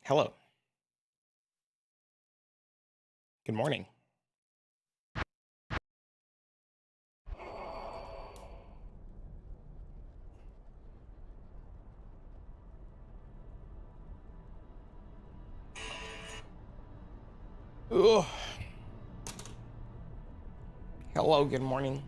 Hello. Good morning. Ugh. Hello, good morning.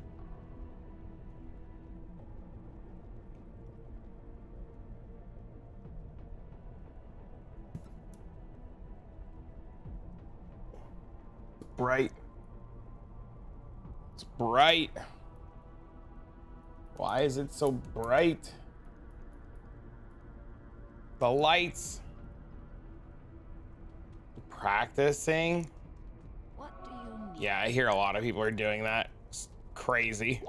Bright. It's bright. Why is it so bright? The lights. Practicing. What do you need? Yeah, I hear a lot of people are doing that. It's crazy.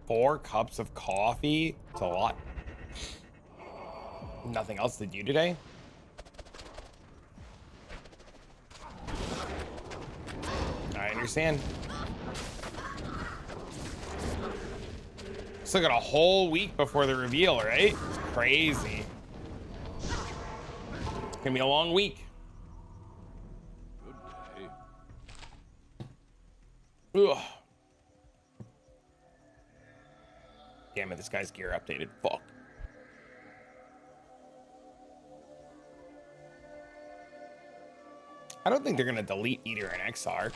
Four cups of coffee? It's a lot. Nothing else to do today? I understand. Still got a whole week before the reveal, right? It's crazy. It's gonna be a long week. Ugh. Damn it, this guy's gear updated. Fuck. I don't think they're gonna delete Eater and Exarch.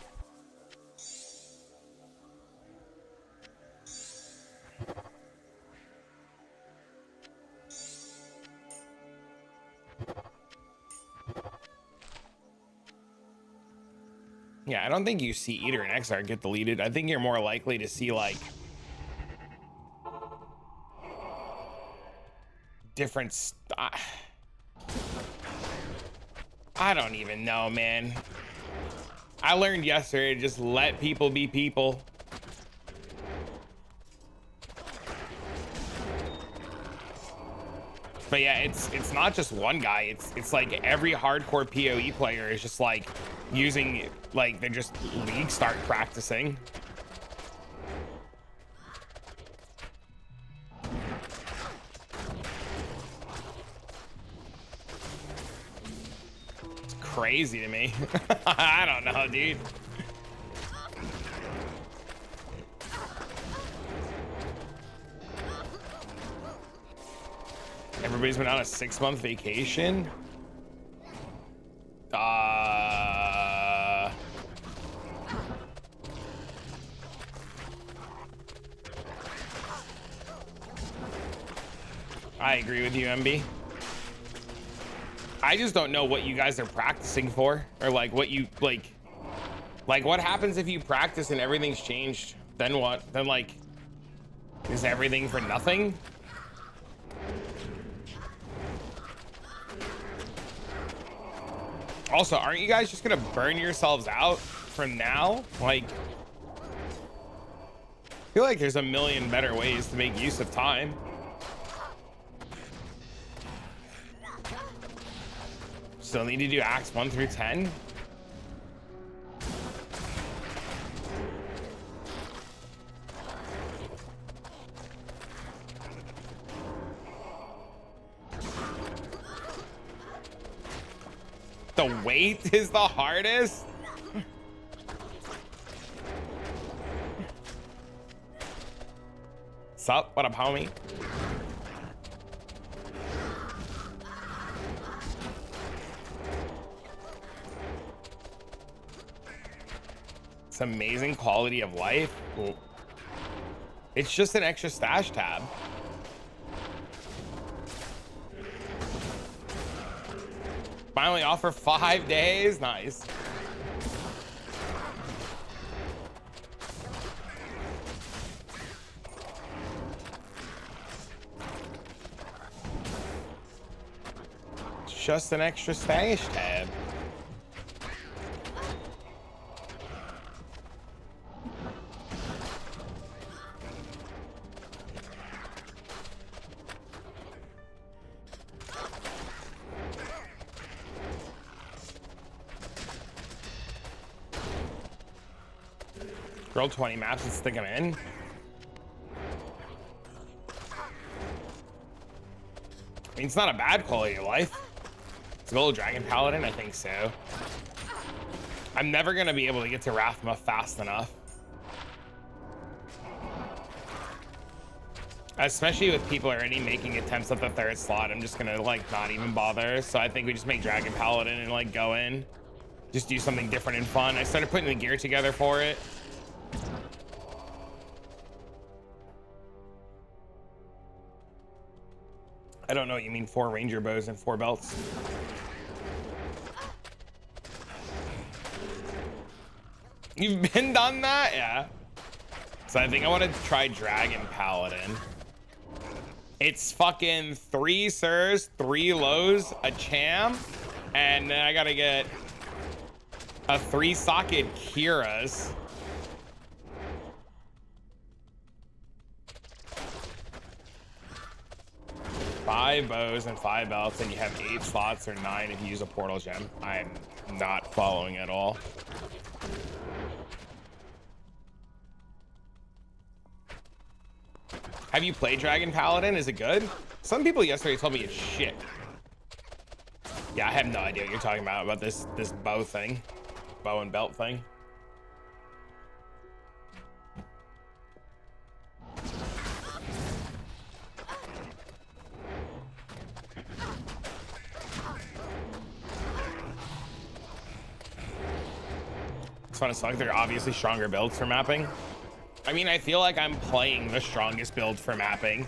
Yeah, I don't think you see Eater and Exarch get deleted. I think you're more likely to see like different I don't even know, man. I learned yesterday to just let people be people. But yeah, it's not just one guy. It's like every hardcore PoE player is just like using, like, they're just league start practicing. It's crazy to me. I don't know, dude. Everybody's been on a 6-month vacation. I agree with you, MB. I just don't know what you guys are practicing for, or like what you like what happens if you practice and everything's changed? Then what? Then like, is everything for nothing? Also, aren't you guys just gonna burn yourselves out from now? Like, I feel like there's a million better ways to make use of time. Still need to do acts 1 through 10. The weight is the hardest. Sup? What up, homie? It's amazing quality of life. Ooh. It's just an extra stash tab. Finally off for 5 days. Nice. just an extra stash tab. Roll 20 maps and stick them in. I mean, it's not a bad quality of life. It's a gold dragon paladin, I think so. I'm never gonna be able to get to Rathma fast enough. Especially with people already making attempts at the third slot, I'm just gonna like not even bother. So I think we just make dragon paladin and like go in. Just do something different and fun. I started putting the gear together for it. I don't know what you mean, 4 ranger bows and 4 belts. You've been done that? Yeah. So I think I want to try dragon paladin. It's fucking 3 sirs, 3 lows, a cham, and then I gotta get a 3 socket Kira's. 5 bows and 5 belts, and you have 8 slots or 9 if you use a portal gem. I'm not following at all. Have you played Dragon Paladin? Is it good? Some people yesterday told me it's shit. Yeah, I have no idea what you're talking about this bow thing, bow and belt thing. It's fun as fuck. They're obviously stronger builds for mapping. I mean, I feel like I'm playing the strongest build for mapping.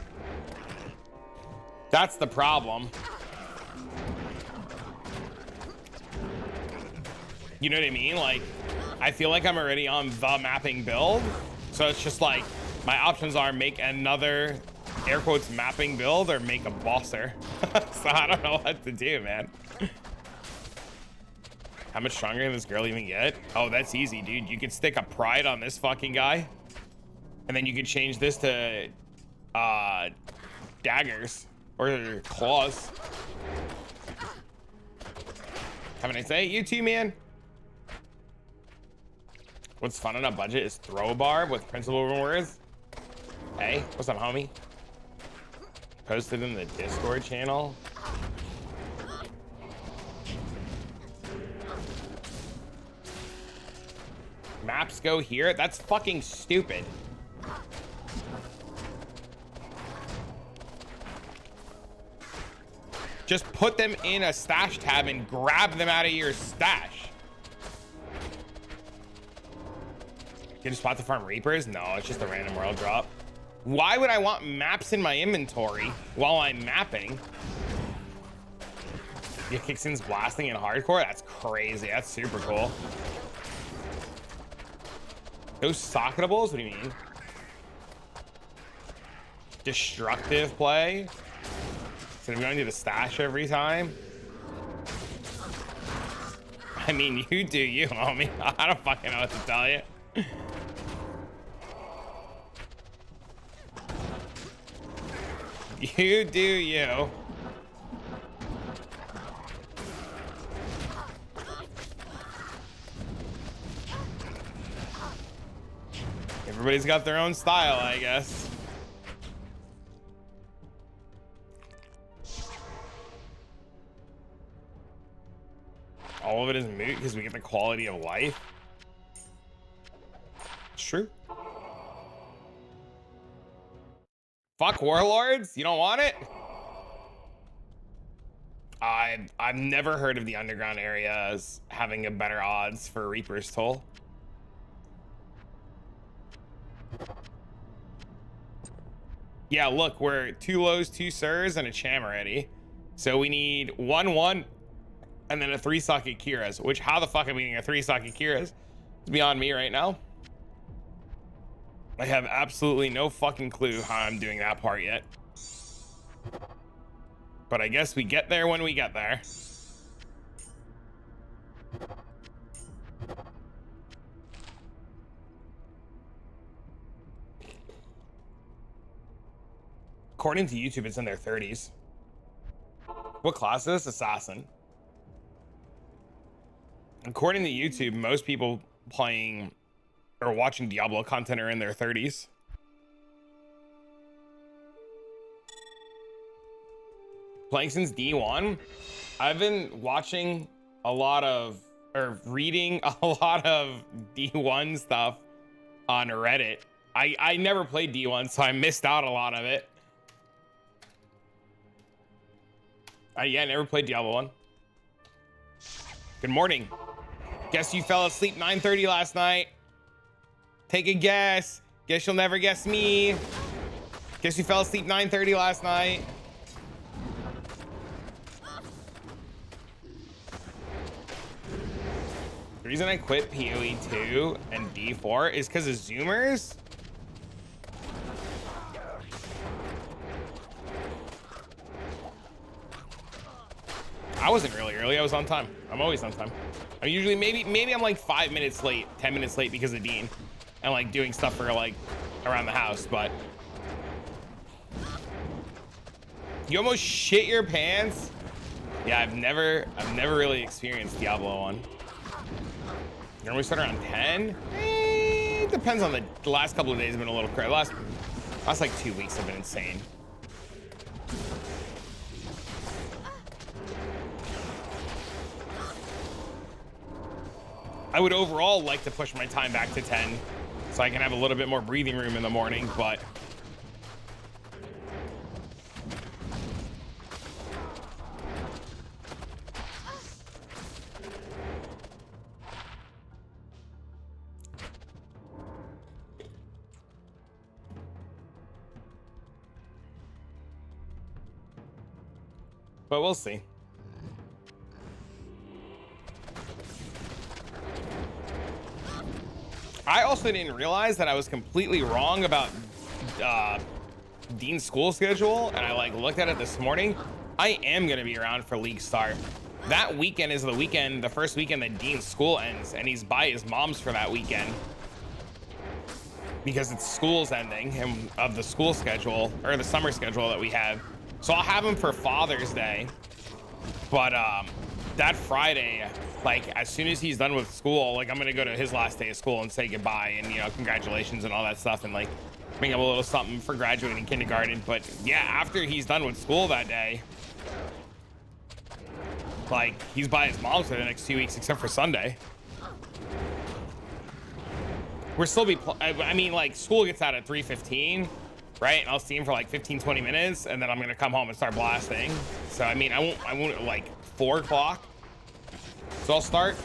That's the problem. You know what I mean? Like, I feel like I'm already on the mapping build. So it's just like, my options are make another, air quotes, mapping build or make a bosser. So I don't know what to do, man. How much stronger can this girl even get? Oh, that's easy, dude. You can stick a pride on this fucking guy. And then you can change this to daggers or claws. Have a nice day. You too, man. What's fun on a budget is throw a barb with principal rewards. Hey, what's up, homie? Posted in the Discord channel. Maps go here? That's fucking stupid. Just put them in a stash tab and grab them out of your stash. Get a spot to farm reapers? No, it's just a random world drop. Why would I want maps in my inventory while I'm mapping? Yeah, Kicksin's blasting in hardcore? That's crazy. That's super cool. Those socketables? What do you mean? Destructive play? So I'm going to the stash every time? I mean, you do you, homie. I don't fucking know what to tell you. You do you. Everybody's got their own style, I guess. All of it is moot because we get the quality of life. It's true. Fuck warlords? You don't want it? I've never heard of the underground areas having a better odds for Reaper's Toll. Yeah, look, we're 2 lows, 2 sirs, and a cham already. So we need 1-1 and then a 3 socket Kira's, which how the fuck am we getting a 3 socket Kira's? It's beyond me right now. I have absolutely no fucking clue how I'm doing that part yet. But I guess we get there when we get there. According to YouTube, it's in their 30s. What class is this? Assassin. According to YouTube, most people playing or watching Diablo content are in their 30s. Playing since D1. I've been watching a lot of, or reading a lot of D1 stuff on Reddit. I never played D1, so I missed out a lot of it. Yeah, I never played Diablo 1. Good morning. Guess you fell asleep 9:30 last night. Take a guess. Guess you'll never guess me. Guess you fell asleep 9:30 last night. The reason I quit PoE2 and D4 is because of Zoomers. I wasn't really early. I was on time. I'm always on time. I'm usually maybe I'm like 5 minutes late, 10 minutes late because of Dean and like doing stuff for like around the house. But you almost shit your pants. Yeah, I've never really experienced Diablo 1. Normally start around 10. It depends on the last couple of days have been a little crazy. Last like 2 weeks have been insane. I would overall like to push my time back to 10 so I can have a little bit more breathing room in the morning, but we'll see. I also didn't realize that I was completely wrong about Dean's school schedule, and I like looked at it this morning. I am gonna be around for league start. That weekend is the first weekend that Dean's school ends, and he's by his mom's for that weekend because it's school's ending and of the school schedule or the summer schedule that we have. So I'll have him for Father's Day, but that Friday, like as soon as he's done with school, like I'm gonna go to his last day of school and say goodbye and, you know, congratulations and all that stuff, and like bring him a little something for graduating kindergarten. But yeah, after he's done with school that day, like he's by his mom's for the next 2 weeks except for Sunday. We're still I mean, like school gets out at 3:15, right? And I'll see him for like 15-20 minutes, and then I'm gonna come home and start blasting. So I mean, I won't like 4 o'clock. So I'll start.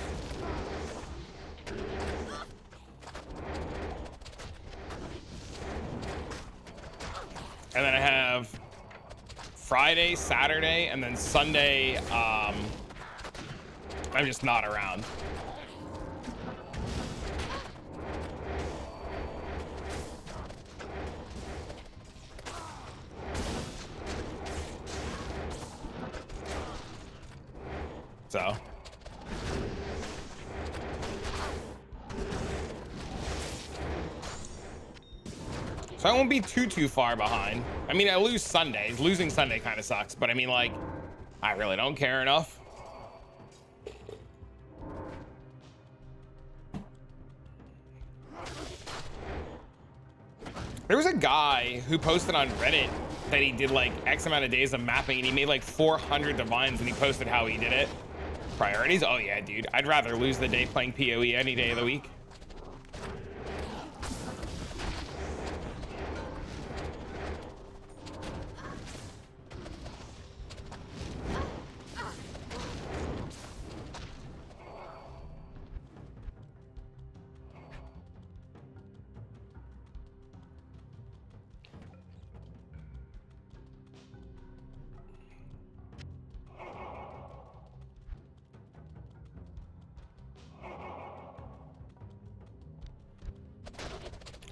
And then I have Friday, Saturday, and then Sunday, I'm just not around. So I won't be too far behind. I mean, I lose Sundays. Losing Sunday kind of sucks, but I mean, like, I really don't care enough. There was a guy who posted on Reddit that he did like X amount of days of mapping, and he made like 400 divines, and he posted how he did it. Priorities? Oh yeah, dude. I'd rather lose the day playing PoE any day of the week.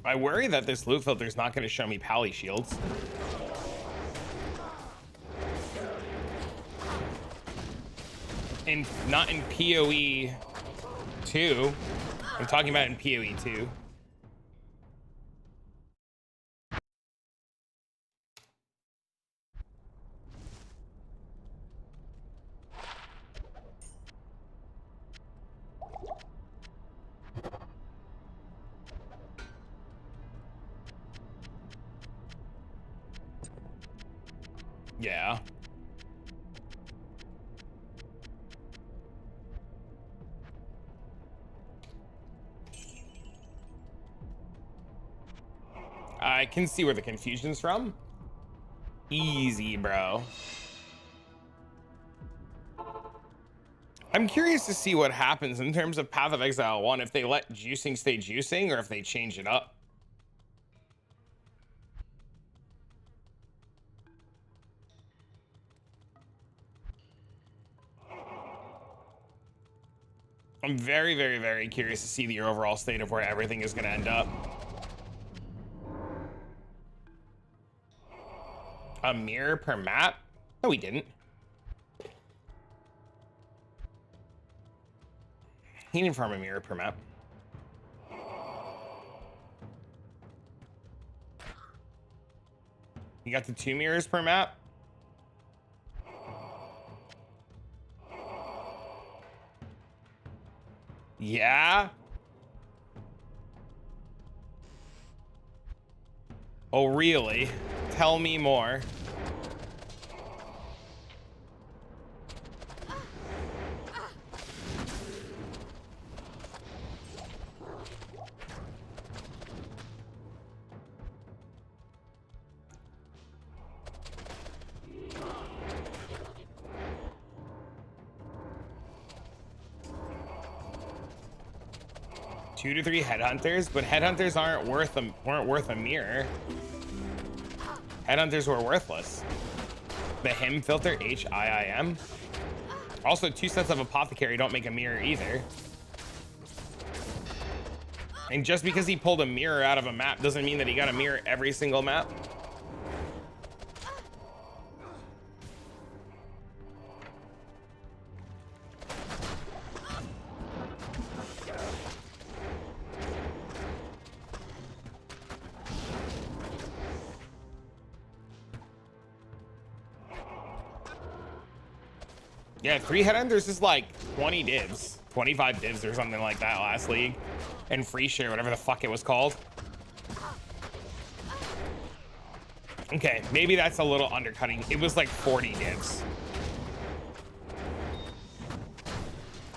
I worry that this loot filter is not going to show me pally shields. not in PoE 2. I'm talking about in PoE 2. Yeah. I can see where the confusion's from. Easy, bro. I'm curious to see what happens in terms of Path of Exile 1, if they let juicing stay juicing or if they change it up. I'm very, very, very curious to see the overall state of where everything is going to end up. A mirror per map? No, we didn't. He didn't farm a mirror per map. You got the 2 mirrors per map? Yeah? Oh, really? Tell me more. Two to 3 headhunters, but headhunters weren't worth a mirror. Headhunters were worthless. The him filter, HIIM. Also, 2 sets of apothecary don't make a mirror either. And just because he pulled a mirror out of a map doesn't mean that he got a mirror every single map. Yeah, 3 headhunters is like 20 divs, 25 divs or something like that last league. And free share, whatever the fuck it was called. Okay, maybe that's a little undercutting. It was like 40 divs.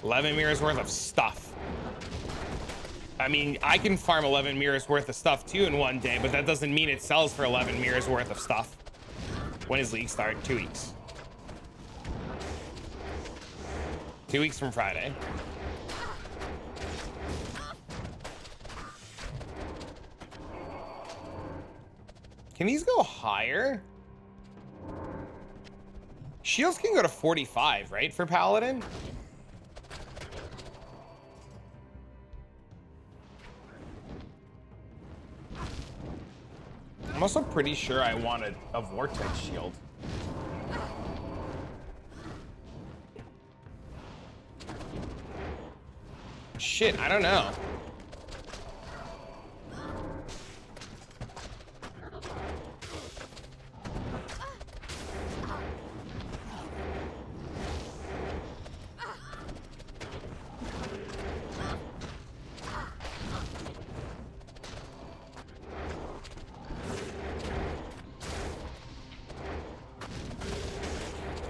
11 mirrors worth of stuff. I mean, I can farm 11 mirrors worth of stuff too in one day, but that doesn't mean it sells for 11 mirrors worth of stuff. When does league start? 2 weeks. 2 weeks from Friday. Can these go higher? Shields can go to 45, right, for Paladin? I'm also pretty sure I wanted a vortex shield. Shit, I don't know.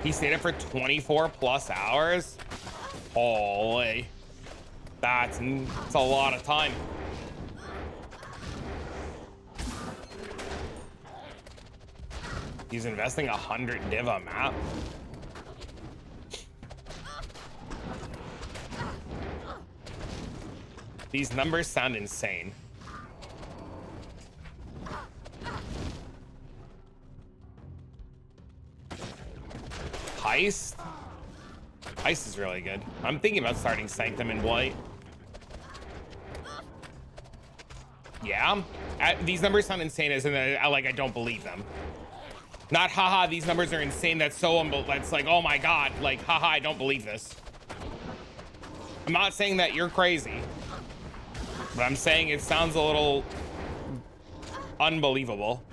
He stayed up for 24 plus hours? Holy. That's a lot of time. He's investing 100 div a map. These numbers sound insane. Heist? Heist is really good. I'm thinking about starting Sanctum and Blight. Yeah, these numbers sound insane as in like I don't believe them. Not haha, these numbers are insane. That's so that's like, oh my god, like haha, I don't believe this. I'm not saying that you're crazy, but I'm saying it sounds a little unbelievable.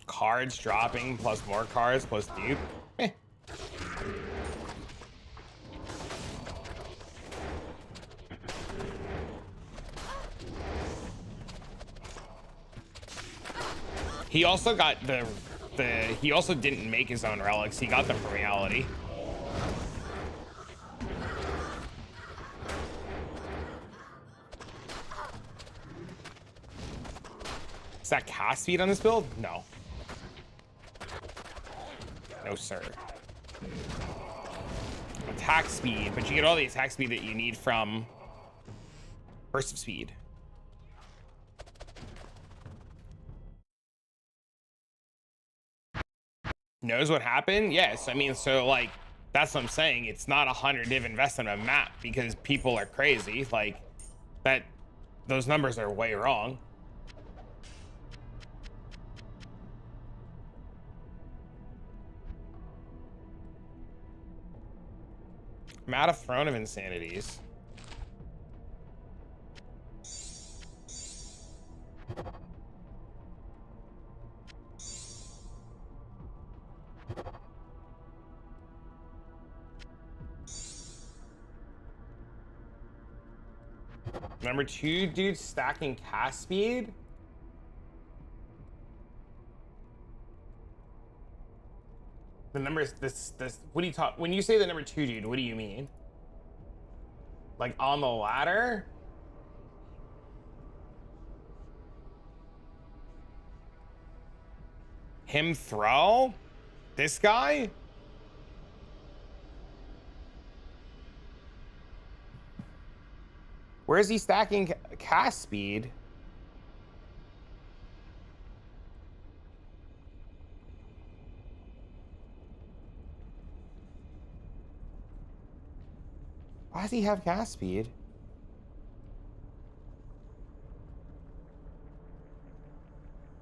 Cards dropping plus more cards plus dupe. He also got he also didn't make his own relics. He got them from reality. Is that cast speed on this build? No. No, sir. Attack speed, but you get all the attack speed that you need from burst of speed. Knows what happened? Yes. I mean, so like, that's what I'm saying. It's not 100 div investment in a map because people are crazy. Like, that, those numbers are way wrong. I'm out of Throne of Insanities. Number 2 dude stacking cast speed. The numbers, this, what do you talk, when you say the number 2 dude, what do you mean? Like on the ladder? Him throw? This guy? Where is he stacking cast speed? Why does he have cast speed?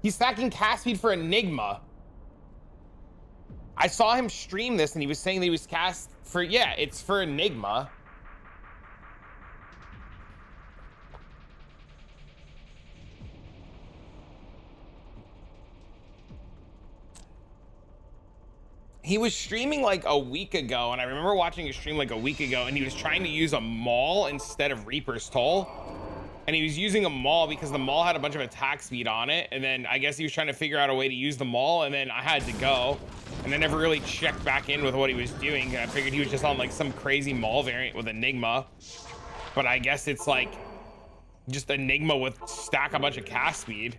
He's stacking cast speed for Enigma. I saw him stream this and he was saying that he was cast for, yeah, it's for Enigma. He was streaming like a week ago, and I remember watching a stream like a week ago, and he was trying to use a maul instead of Reaper's Toll. And he was using a maul because the maul had a bunch of attack speed on it, and then I guess he was trying to figure out a way to use the maul, and then I had to go. And I never really checked back in with what he was doing. I figured he was just on like some crazy maul variant with Enigma. But I guess it's like just Enigma with stack a bunch of cast speed.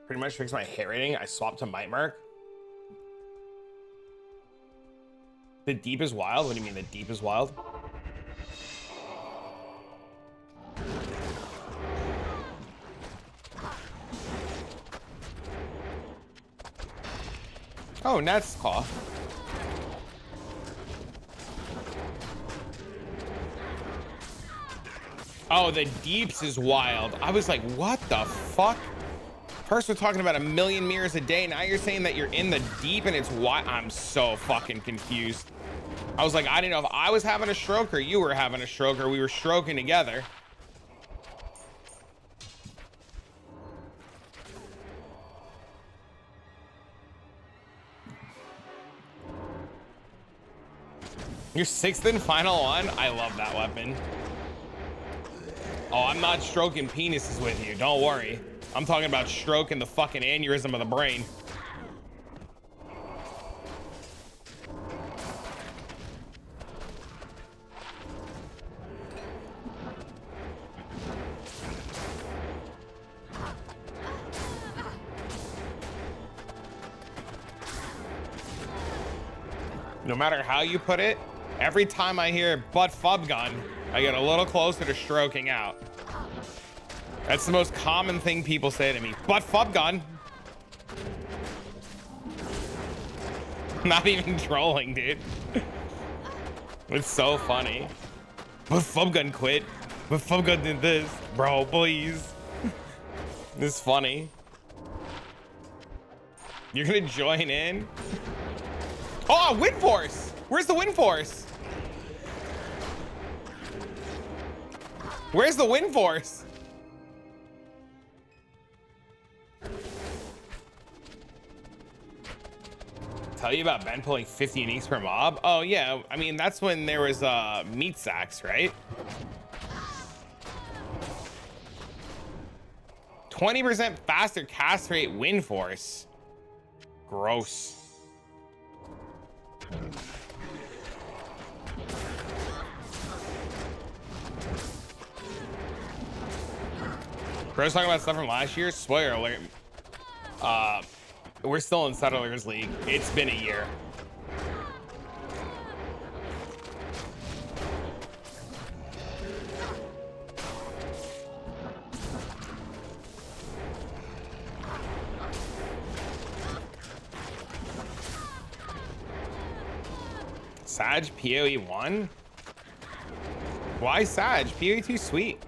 Pretty much fixed my hit rating. I swapped to Might Mark. The deep is wild? What do you mean the deep is wild? Oh, Nat's Claw. Oh, the deeps is wild. I was like, what the fuck? First we're talking about 1,000,000 mirrors a day. Now you're saying that you're in the deep and it's what? I'm so fucking confused. I was like, I didn't know if I was having a stroke or you were having a stroke or we were stroking together. Your 6th and final one? I love that weapon. Oh, I'm not stroking penises with you. Don't worry. I'm talking about stroking the fucking aneurysm of the brain. No matter how you put it, every time I hear butt fub gun, I get a little closer to stroking out. That's the most common thing people say to me. But fub gun. Not even trolling, dude. It's so funny. But fub gun quit. But fub gun did this. Bro, please. This is funny. You're gonna join in? Oh, wind force! Where's the wind force? Where's the wind force? Tell you about Ben pulling 50 uniques per mob? Oh yeah, I mean that's when there was meat sacks, right? 20% faster cast rate wind force. Gross. Bro's talking about stuff from last year. Spoiler alert. We're still in Settlers League. It's been a year. Sag PoE 1? Why Sag? PoE 2 sweet.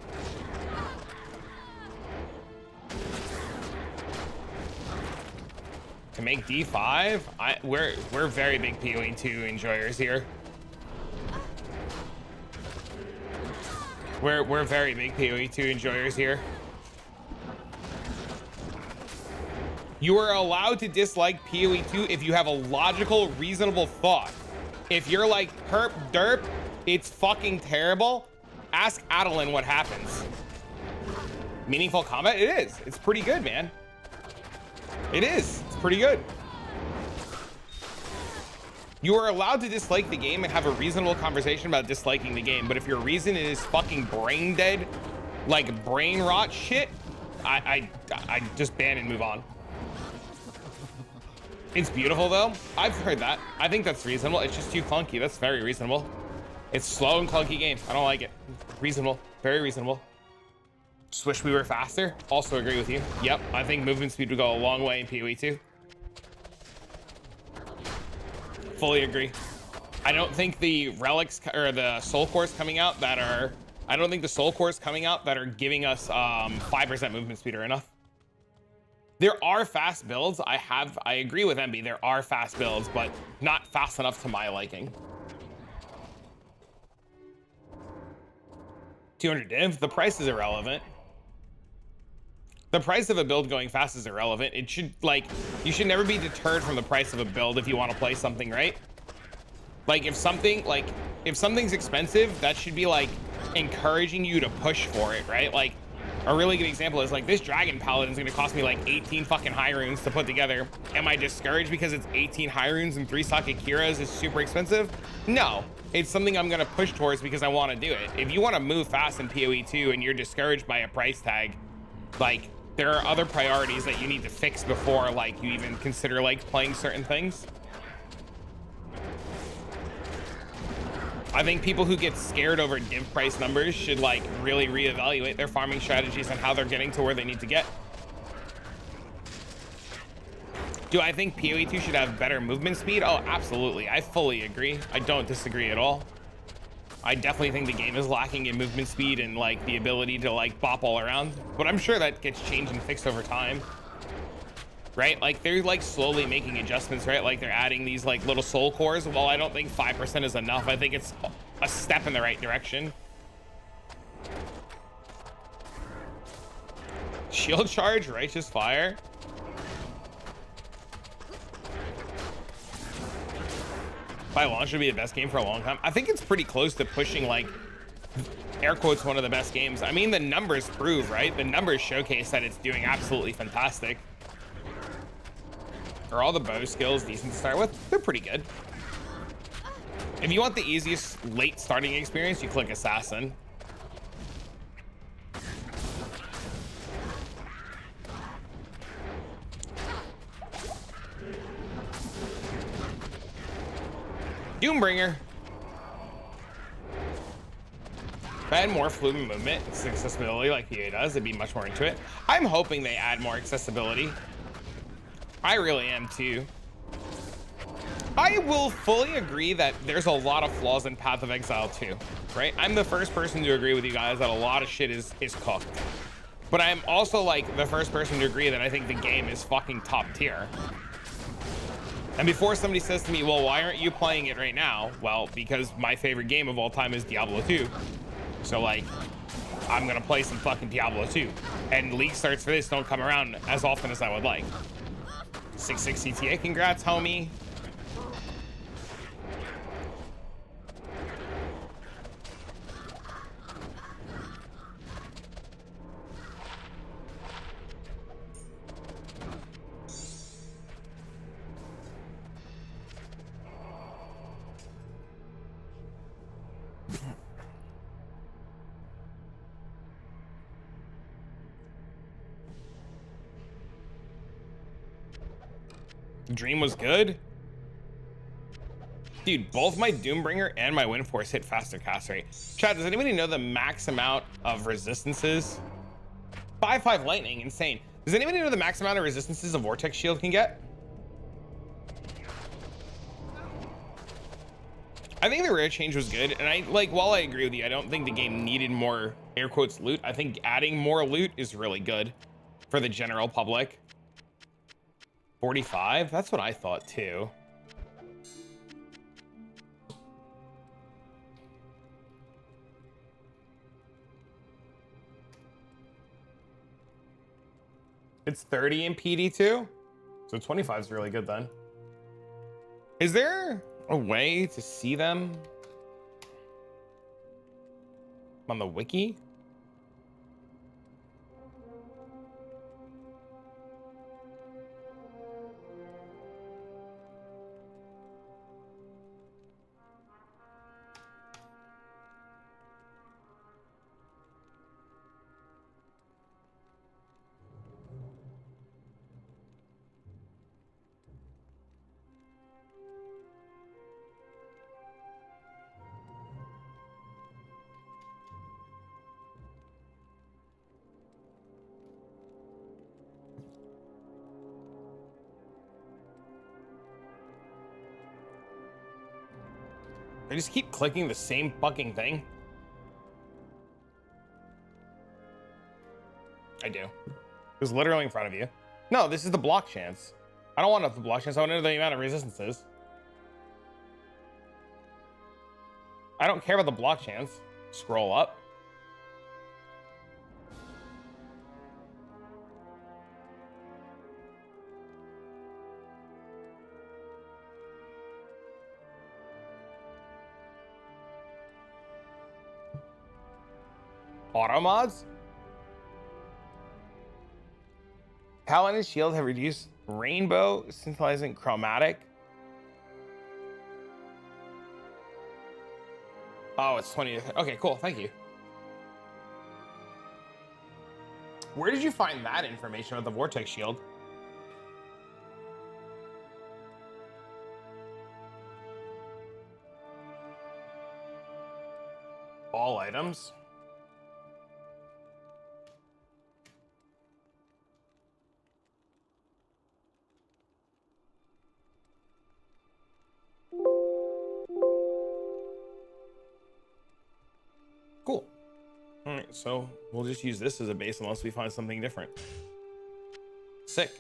To make D5? We're very big PoE 2 enjoyers here. We're very big PoE 2 enjoyers here. You are allowed to dislike PoE 2 if you have a logical, reasonable thought. If you're like, herp derp, it's fucking terrible, ask Adeline what happens. Meaningful combat? It is. It's pretty good, man. It is. It's pretty good. You are allowed to dislike the game and have a reasonable conversation about disliking the game, but if your reason is fucking brain dead, like brain rot shit, I just ban and move on. It's beautiful though. I've heard that. I think that's reasonable. It's just too clunky. That's very reasonable. It's slow and clunky game. I don't like it. Reasonable. Very reasonable. Just wish we were faster. Also agree with you. Yep. I think movement speed would go a long way in PoE 2. Fully agree. I don't think the relics or the soul cores coming out that are, I don't think the soul cores coming out that are giving us 5% movement speed are enough. There are fast builds. I agree with MB. There are fast builds, but not fast enough to my liking. 200 div. The price is irrelevant. The price of a build going fast is irrelevant. It should, like, you should never be deterred from the price of a build if you want to play something, right? Like if something's expensive, that should be like encouraging you to push for it, right? Like, a really good example is like this dragon paladin is going to cost me like 18 fucking high runes to put together. Am I discouraged because it's 18 high runes and 3 socket Kiras is super expensive? No, it's something I'm going to push towards because I want to do it. If you want to move fast in PoE 2 and you're discouraged by a price tag, like there are other priorities that you need to fix before like you even consider like playing certain things. I think people who get scared over div price numbers should like really reevaluate their farming strategies and how they're getting to where they need to get. Do I think PoE 2 should have better movement speed? Oh, absolutely. I fully agree. I don't disagree at all. I definitely think the game is lacking in movement speed and like the ability to like bop all around, but I'm sure that gets changed and fixed over time. Right? Like they're like slowly making adjustments, right? Like they're adding these like little soul cores. Well, I don't think 5% is enough. I think it's a step in the right direction. Shield charge, righteous fire. By launch would be the best game for a long time. I think it's pretty close to pushing like air quotes one of the best games. I mean, the numbers prove, right? The numbers showcase that it's doing absolutely fantastic. Are all the bow skills decent to start with? They're pretty good. If you want the easiest late starting experience, you click Assassin. If I had more fluid movement, accessibility like PA does, I'd be much more into it. I'm hoping they add more accessibility. I really am too. I will fully agree that there's a lot of flaws in Path of Exile too, right? I'm the first person to agree with you guys that a lot of shit is cooked. But I'm also like the first person to agree that I think the game is fucking top tier. And before somebody says to me, well, why aren't you playing it right now? Well, because my favorite game of all time is Diablo 2. So like, I'm gonna play some fucking Diablo 2. And league starts for this don't come around as often as I would like. 6-6 CTA, congrats, homie. Dream was good. Dude, both my Doombringer and my Windforce hit faster cast rate. Chat, does anybody know the max amount of resistances? 5-5 lightning, insane. Does anybody know the max amount of resistances a Vortex Shield can get? I think the rare change was good, and I like, while I agree with you, I don't think the game needed more air quotes loot. I think adding more loot is really good for the general public. 45? That's what I thought too. It's 30 in PD2? So 25 is really good then. Is there a way to see them on the wiki? I just keep clicking the same fucking thing. I do. It was literally in front of you. No, this is the block chance. I don't want the block chance. I want to know the amount of resistances. I don't care about the block chance. Scroll up. Auto mods? Paladin shield have reduced rainbow, scintillating chromatic. Oh, it's 20. Okay, cool. Thank you. Where did you find that information about the vortex shield? All items. Cool. All right, so we'll just use this as a base unless we find something different. Sick.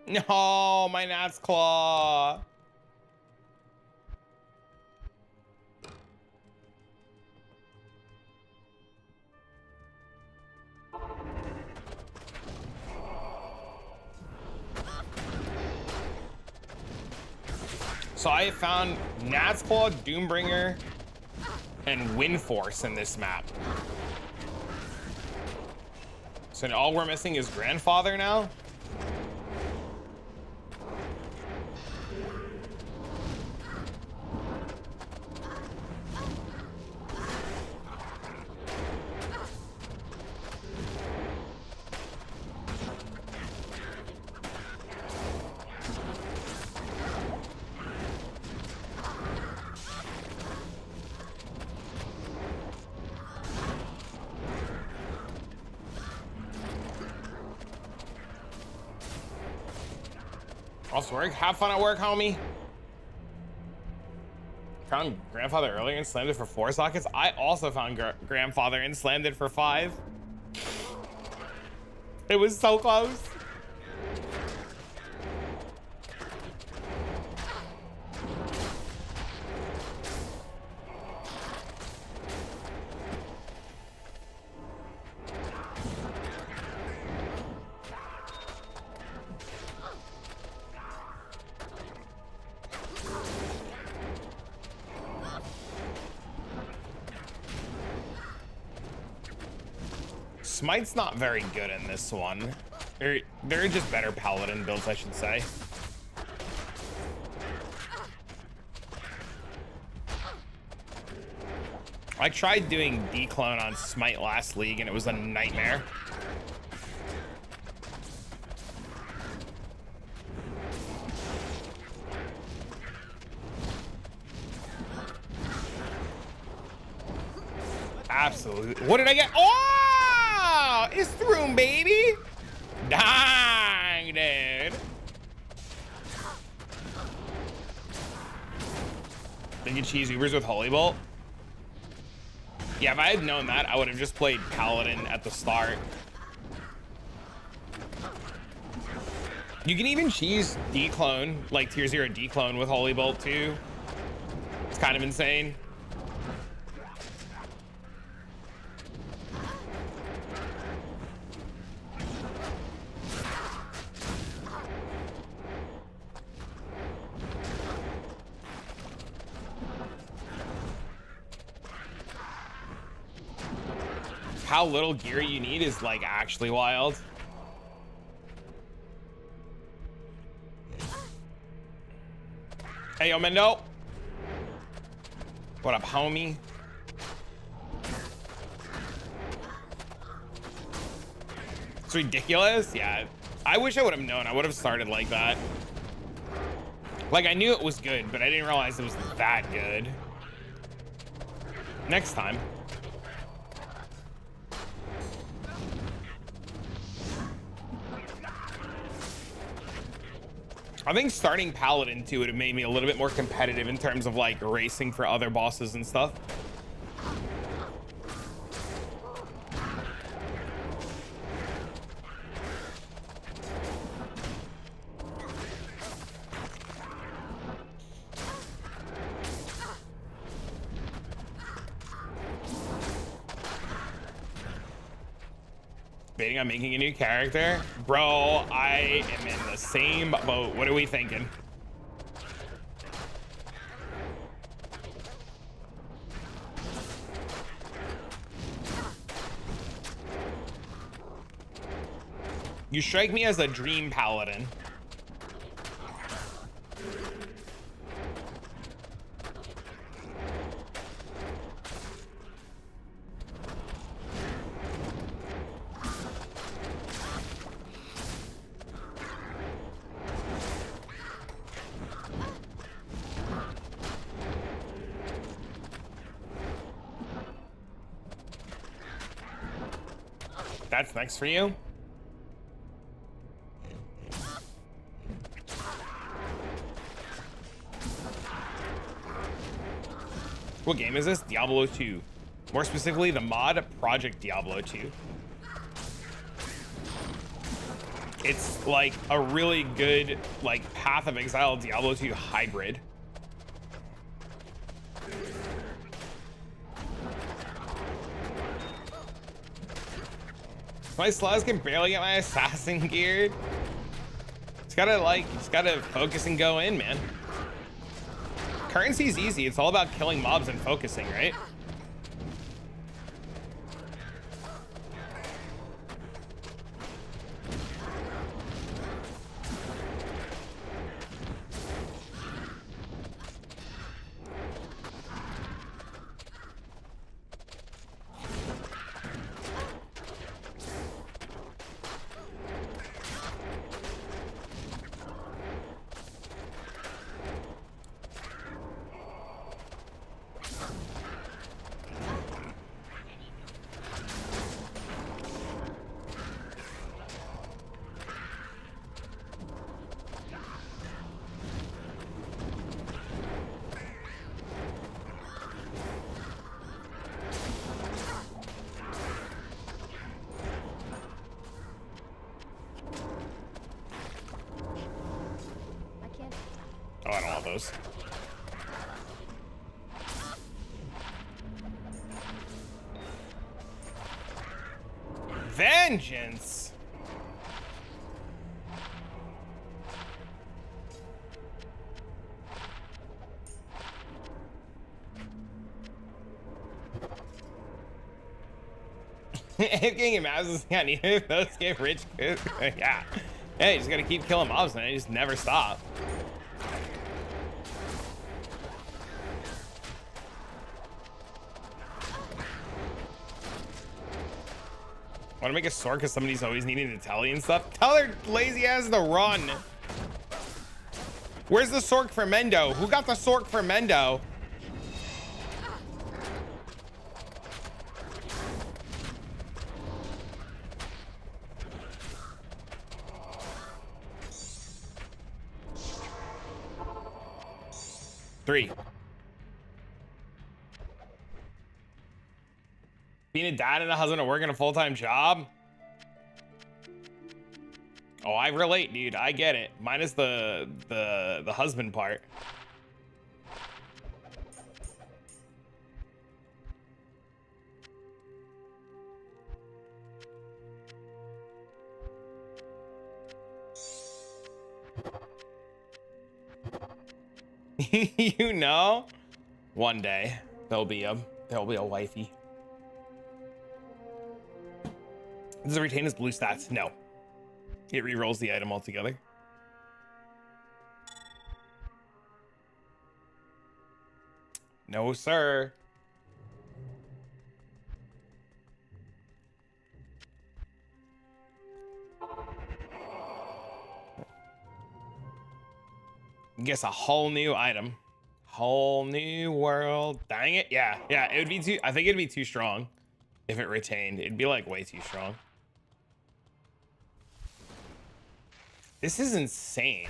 No, my Gnat's Claw. So I found Gnat's Claw, Doombringer, and Windforce in this map. So all we're missing is Grandfather now? Off to work. Have fun at work, homie. Found grandfather earlier and slammed it for 4 sockets. I also found grandfather and slammed it for 5. It was so close. Smite's not very good in this one. They're just better Paladin builds, I should say. I tried doing dclone on Smite last league and it was a nightmare. Absolutely. What did I get? Oh, it's through, baby. Dang, dude. Thinking cheese Ubers with Holy Bolt. Yeah, if I had known that, I would have just played Paladin at the start. You can even cheese dclone, like tier 0 dclone with Holy Bolt too. It's kind of insane. How little gear you need is like actually wild. Hey, yo, Mendo. What up, homie? It's ridiculous. Yeah, I wish I would have known. I would have started like that. Like, I knew it was good, but I didn't realize it was that good. Next time. I think starting Paladin too would have made me a little bit more competitive in terms of like racing for other bosses and stuff. Debating on making a new character? Bro, I am in the same boat. What are we thinking? You strike me as a dream Paladin. That's next for you. What game is this? Diablo 2. More specifically, the mod Project Diablo 2. It's like a really good, like, Path of Exile Diablo 2 hybrid. My slugs can barely get my assassin geared. It's gotta focus and go in, man. Currency's easy. It's all about killing mobs and focusing, right? those. Vengeance. Getting mobs is not needed. Those get rich. Yeah. Yeah, you just gotta keep killing mobs and they just never stop. Want to make a sword because somebody's always needing to tell you and stuff? Tell her lazy ass to run. Where's the sword for Mendo? Who got the sword for Mendo? Three. Being a dad and a husband and working a full-time job. Oh, I relate, dude. I get it. Minus the husband part. You know, one day there'll be a wifey. Does it retain his blue stats? No. It re-rolls the item altogether. No, sir. Guess a whole new item. Whole new world. Dang it. Yeah, it would be too, I think it'd be too strong if it retained. It'd be like way too strong. This is insane.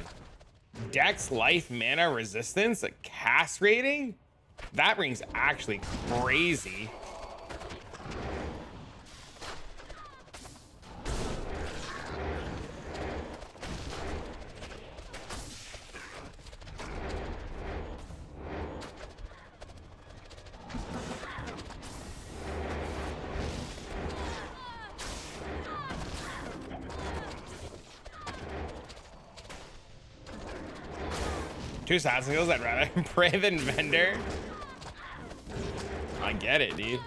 Dex, life, mana, resistance, a cast rating? That ring's actually crazy. Two assassin skills, I'd rather pray than vendor. I get it, dude.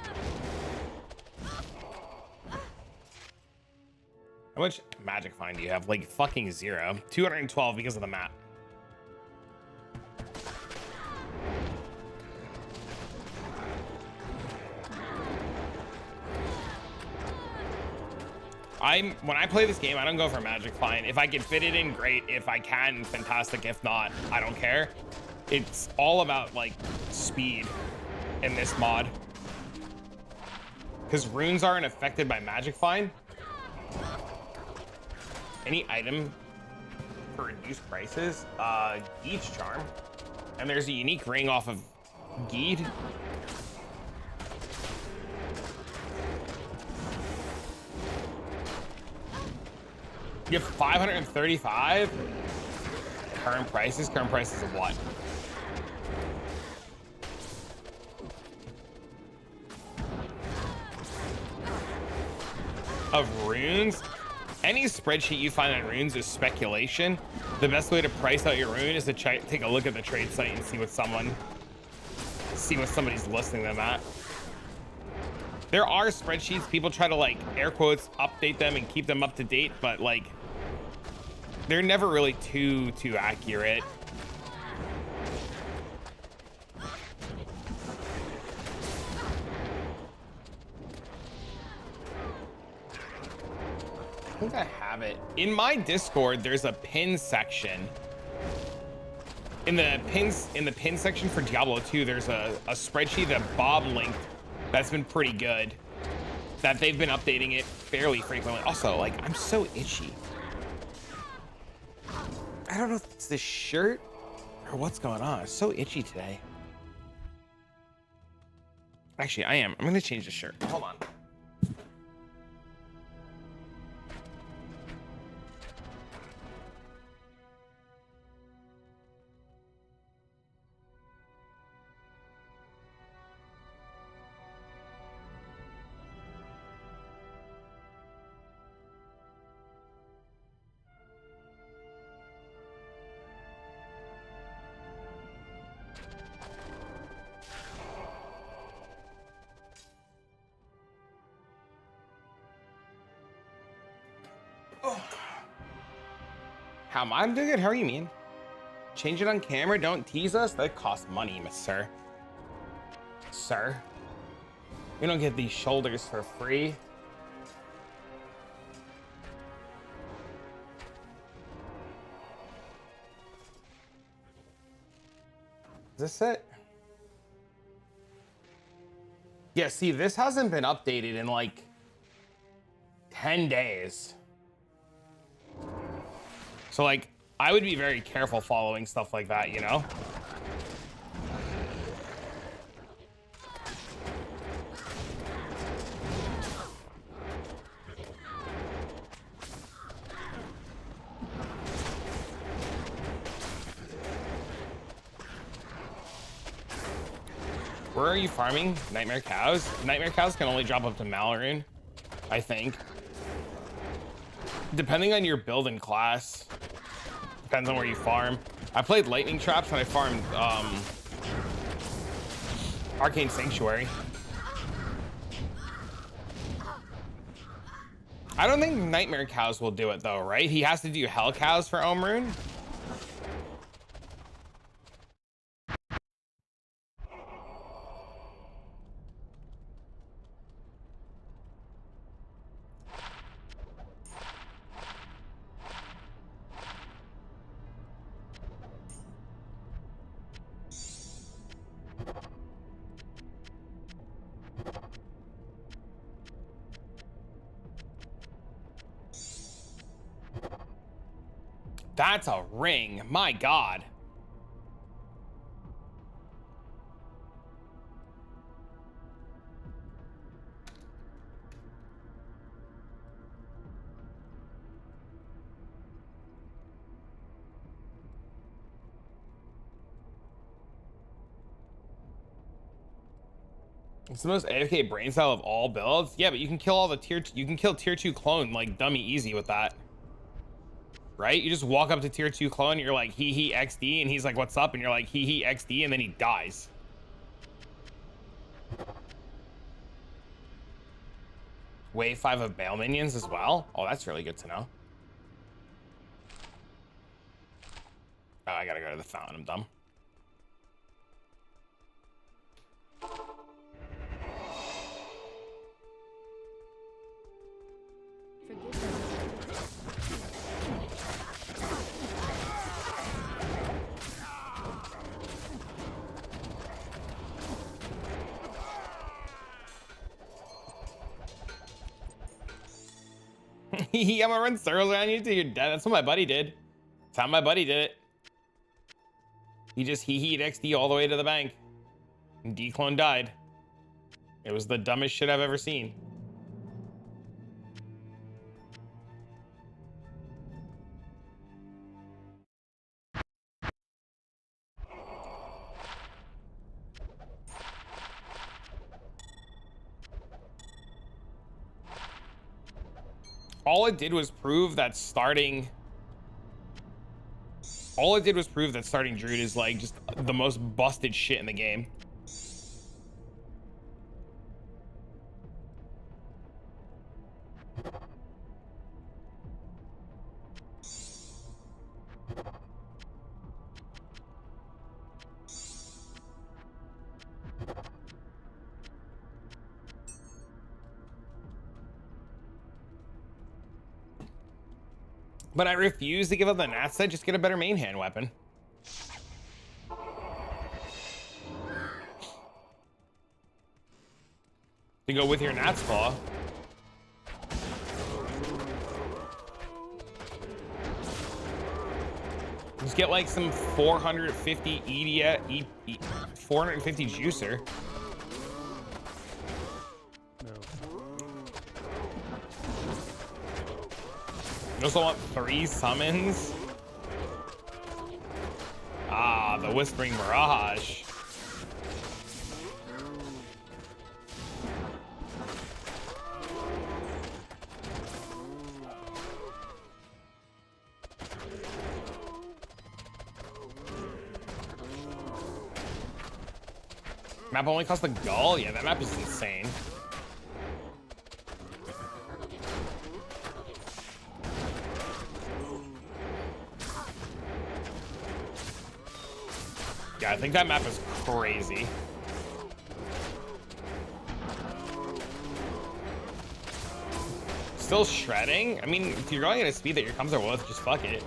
How much magic find do you have? Like fucking 0. 212 because of the map. When I play this game, I don't go for magic find. If I can fit it in, great. If I can, fantastic. If not, I don't care. It's all about like speed in this mod. Because runes aren't affected by magic find. Any item for reduced prices? Geed's charm. And there's a unique ring off of Geed. You have 535 current prices. Current prices of what? Of runes? Any spreadsheet you find on runes is speculation. The best way to price out your rune is to take a look at the trade site and see what somebody's listing them at. There are spreadsheets, people try to like air quotes update them and keep them up to date, but like they're never really too accurate. I think I have it. In my Discord, there's a pin section. In the pin section for Diablo 2, there's a spreadsheet that Bob linked that's been pretty good, that they've been updating it fairly frequently. Also, like, I'm so itchy. I don't know if it's this shirt or what's going on. It's so itchy today. Actually, I am. I'm gonna change the shirt. Hold on. I'm doing good. How are you, man? Change it on camera. Don't tease us. That costs money, miss sir. Sir. We don't get these shoulders for free. Is this it? Yeah, see, this hasn't been updated in like 10 days. So like, I would be very careful following stuff like that, you know? Where are you farming? Nightmare cows? Nightmare cows can only drop up to Malaroon, I think. Depending on your build and class. Depends on where you farm. I played lightning traps when I farmed Arcane Sanctuary. I don't think Nightmare cows will do it though, right? He has to do Hell cows for Omrune. That's a ring. My God. It's the most AFK brain cell of all builds. Yeah, but you can kill all the you can kill tier 2 clone like dummy easy with that. Right? You just walk up to tier 2 clone, you're like, he XD, and he's like, what's up? And you're like, he XD, and then he dies. Wave 5 of Bale minions as well? Oh, that's really good to know. Oh, I gotta go to the fountain, I'm dumb. I'm gonna run circles around you till you're dead. That's what my buddy did. That's how my buddy did it. He just he'd XD all the way to the bank. And dclone died. It was the dumbest shit I've ever seen. All it did was prove that starting Druid is like just the most busted shit in the game. But I refuse to give up the Nat set, just get a better main hand weapon. To go with your Nat's Claw. Just get like some 450 450 juicer. You also want 3 summons? Ah, the Whispering Mirage. Map only costs the Gull? Yeah, that map is insane. Yeah, I think that map is crazy. Still shredding? I mean, if you're going at a speed that your comms are with, just fuck it.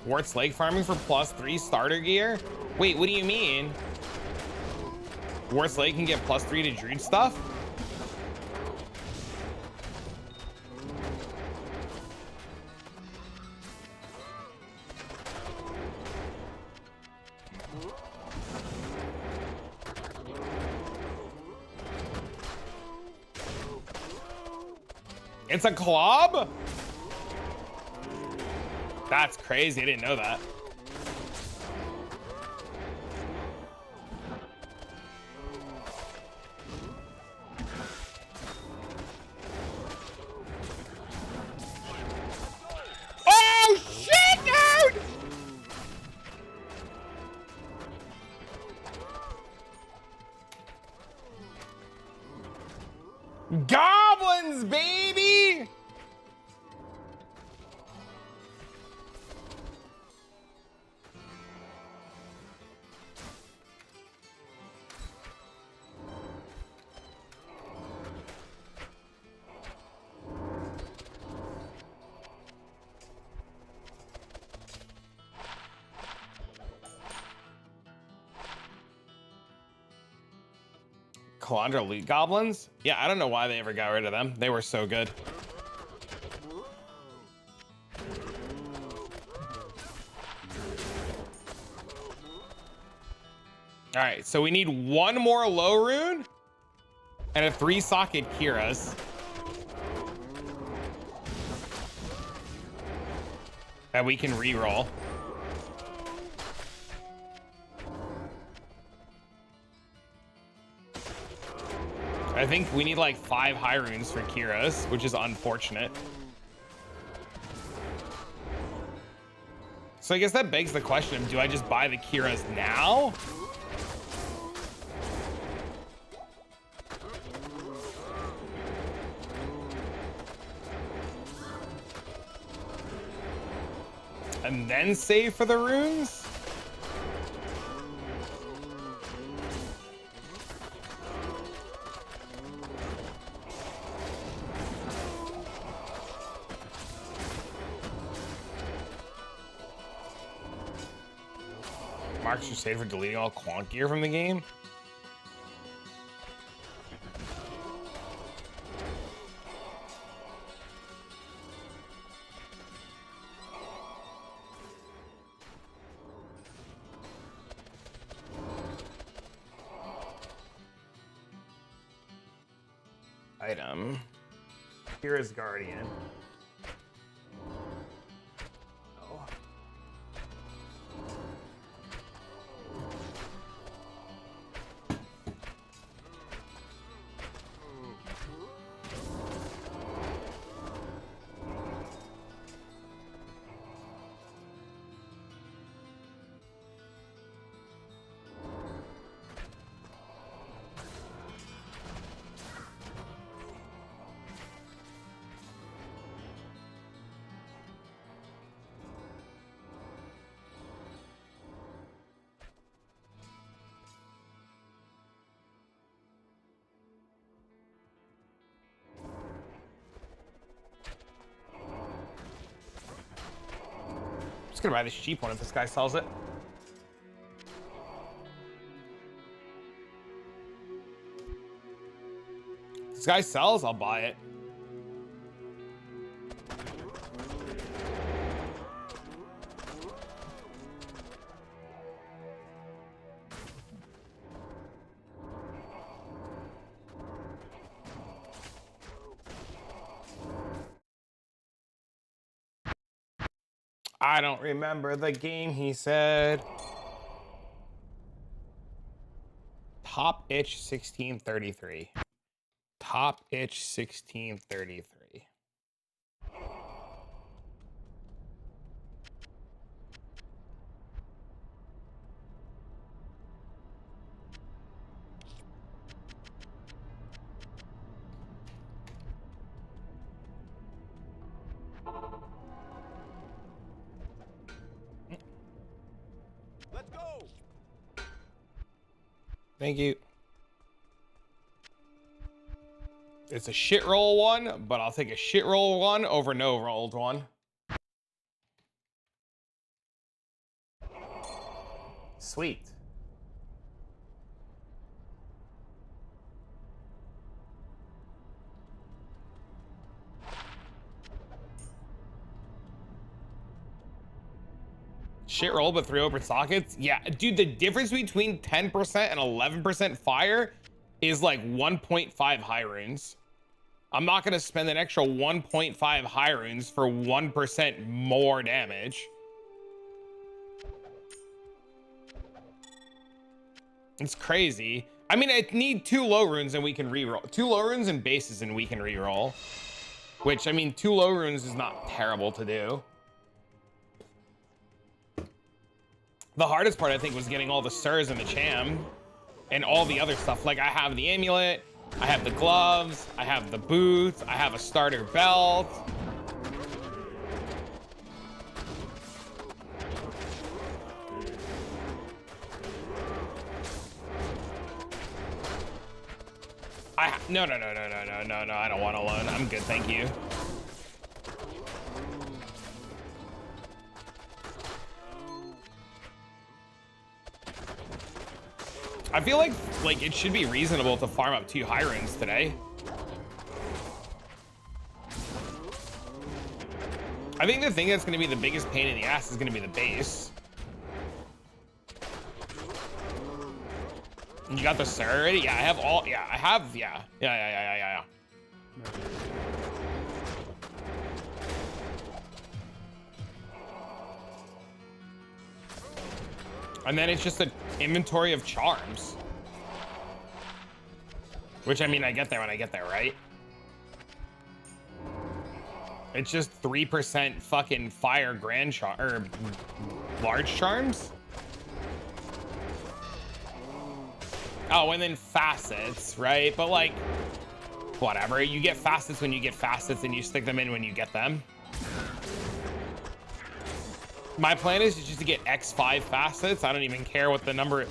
Wart's Lake farming for +3 starter gear? Wait, what do you mean? Wart's Lake can get +3 to Druid stuff? It's a club? That's crazy. I didn't know that. Oh shit, dude! Goblins, baby! Calandra loot goblins? Yeah, I don't know why they ever got rid of them. They were so good. All right, so we need one more low rune and a 3-socket Kira's. That we can re-roll. I think we need like 5 high runes for Kira's, which is unfortunate. So I guess that begs the question of, do I just buy the Kira's now? And then save for the runes? Marks your save for deleting all quant gear from the game? Item. Here is Guardian. Oh. Just gonna buy this cheap one if this guy sells it. If this guy sells, I'll buy it. I don't remember the game, he said. Top itch 1633. Top itch 1633. Thank you. It's a shit roll one, but I'll take a shit roll one over no rolled one. Sweet. Shit roll, but 3 open sockets. Yeah, dude, the difference between 10% and 11% fire is like 1.5 high runes. I'm not gonna spend an extra 1.5 high runes for 1% more damage. It's crazy. I mean, I need 2 low runes and we can reroll. 2 low runes and bases and we can reroll. Which, I mean, 2 low runes is not terrible to do. The hardest part, I think, was getting all the sirs and the cham and all the other stuff. Like, I have the amulet, I have the gloves, I have the boots, I have a starter belt. No, I don't want a loan. I'm good, thank you. I feel like it should be reasonable to farm up 2 high runes today. I think the thing that's going to be the biggest pain in the ass is going to be the base. You got the sir already? Yeah, I have all. Yeah, I have. Yeah. And then it's just an inventory of charms. Which, I mean, I get there when I get there, right? It's just 3% fucking fire grand charm or large charms. Oh, and then facets, right? But like, whatever. You get facets when you get facets and you stick them in when you get them. My plan is just to get X5 facets. I don't even care what the number is.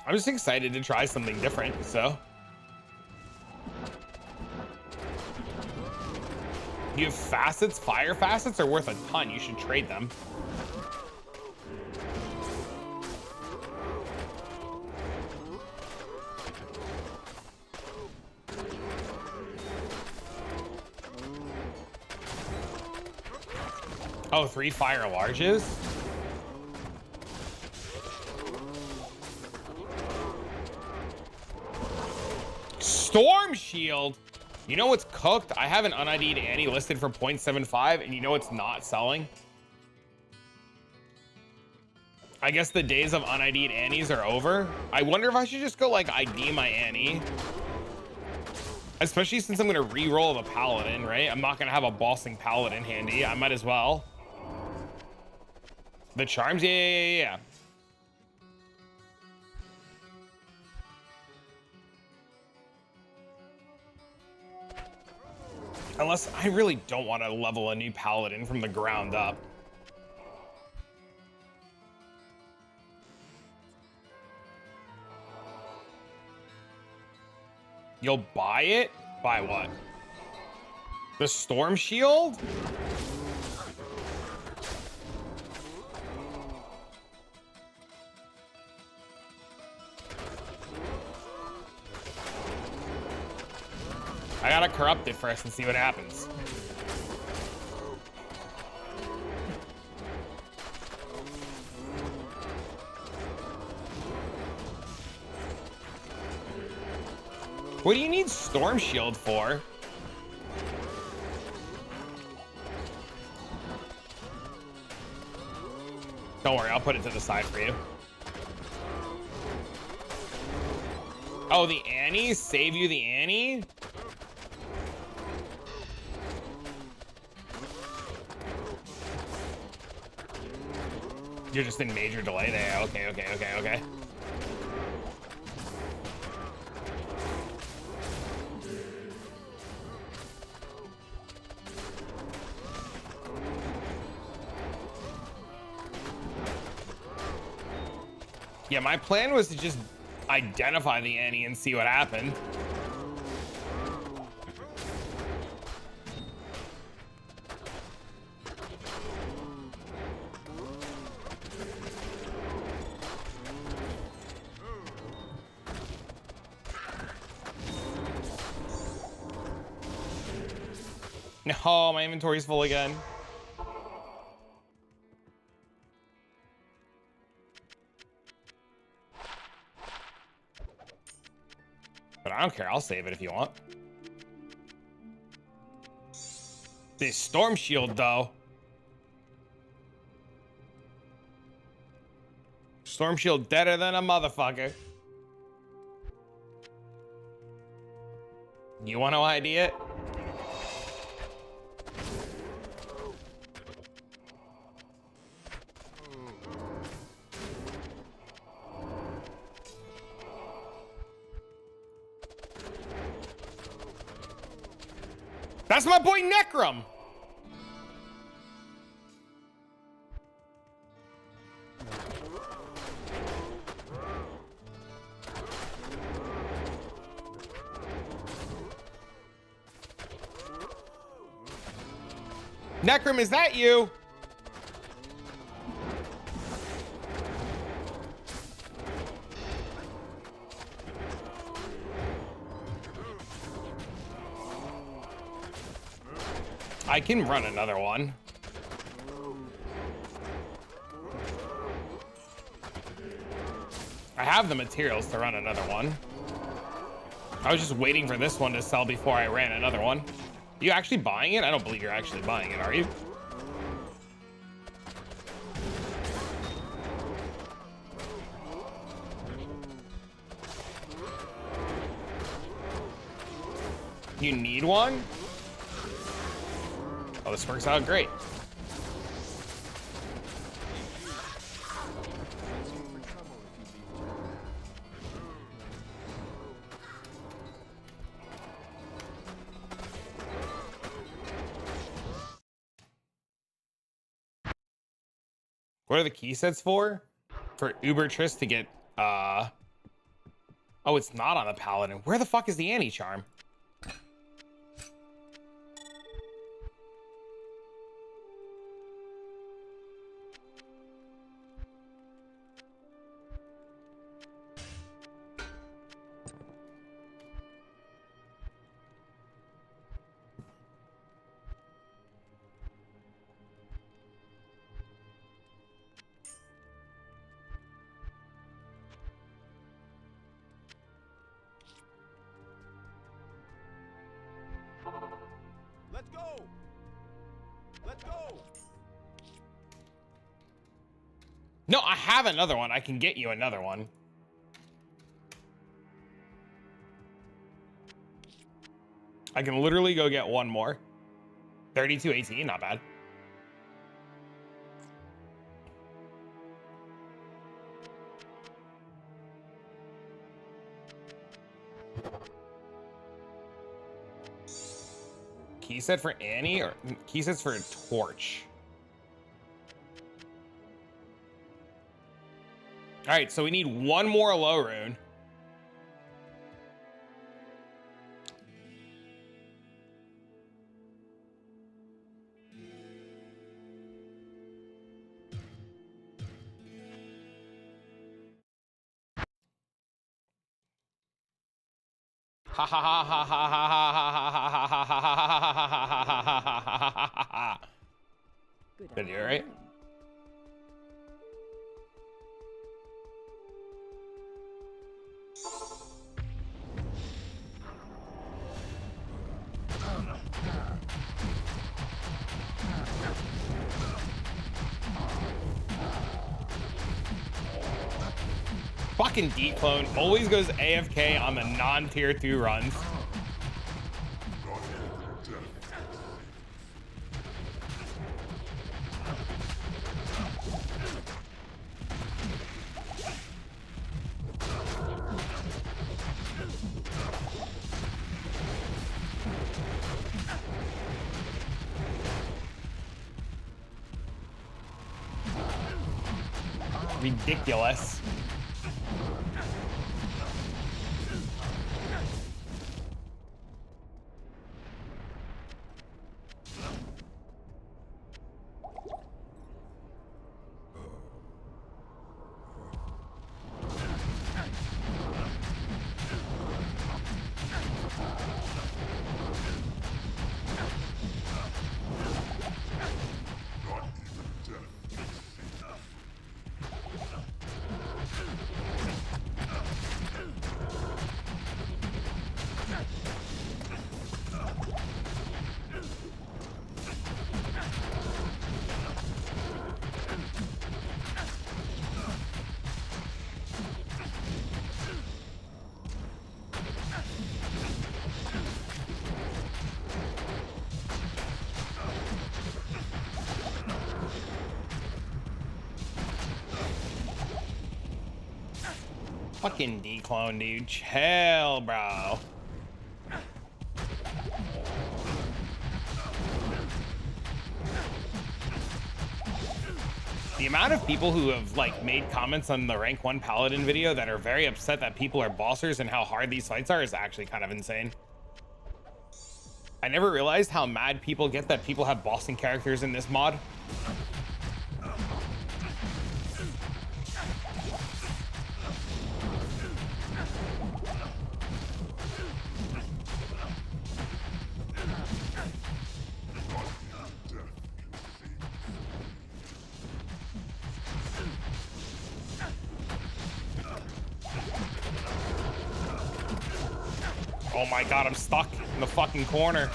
I'm just excited to try something different, so. You have facets? Fire facets are worth a ton. You should trade them. Oh, 3 fire larges? Storm shield. You know what's cooked? I have an unID'd Annie listed for 0.75, and you know it's not selling? I guess the days of unID'd Annies are over. I wonder if I should just go like ID my Annie. Especially since I'm gonna re-roll the Paladin, right? I'm not gonna have a bossing Paladin handy. I might as well. The charms, yeah. Unless I really don't want to level a new Paladin from the ground up. You'll buy it? Buy what? The Storm Shield? I gotta corrupt it first and see what happens. What do you need Storm Shield for? Don't worry, I'll put it to the side for you. Oh, the Annie? Save you the Annie? You're just in major delay there. Okay, okay, okay, okay. Yeah, my plan was to just identify the Annie and see what happened. No, my inventory's full again. But I don't care, I'll save it if you want. This storm shield though. Storm shield deader than a motherfucker. You want to ID it? That's my boy Necrum. Necrum, is that you? I can run another one. I have the materials to run another one. I was just waiting for this one to sell before I ran another one. You actually buying it? I don't believe you're actually buying it, are you? You need one? Oh, this works out great. What are the key sets for? For Ubertrist to get, oh, it's not on the Paladin. Where the fuck is the anti-charm? Let's go! Let's go! No, I have another one. I can get you another one. I can literally go get one more. 3218, not bad. Key set for Annie or key sets for a torch? All right, so we need one more low rune. Ha ha ha ha ha ha ha ha ha ha ha ha ha. Did you right? Fucking dclone always goes AFK on the non-tier 2 runs. ridiculous. Fucking dclone, dude. Chill, bro. The amount of people who have like made comments on the rank 1 Paladin video that are very upset that people are bossers and how hard these fights are is actually kind of insane. I never realized how mad people get that people have bossing characters in this mod. Oh my god, I'm stuck in the fucking corner.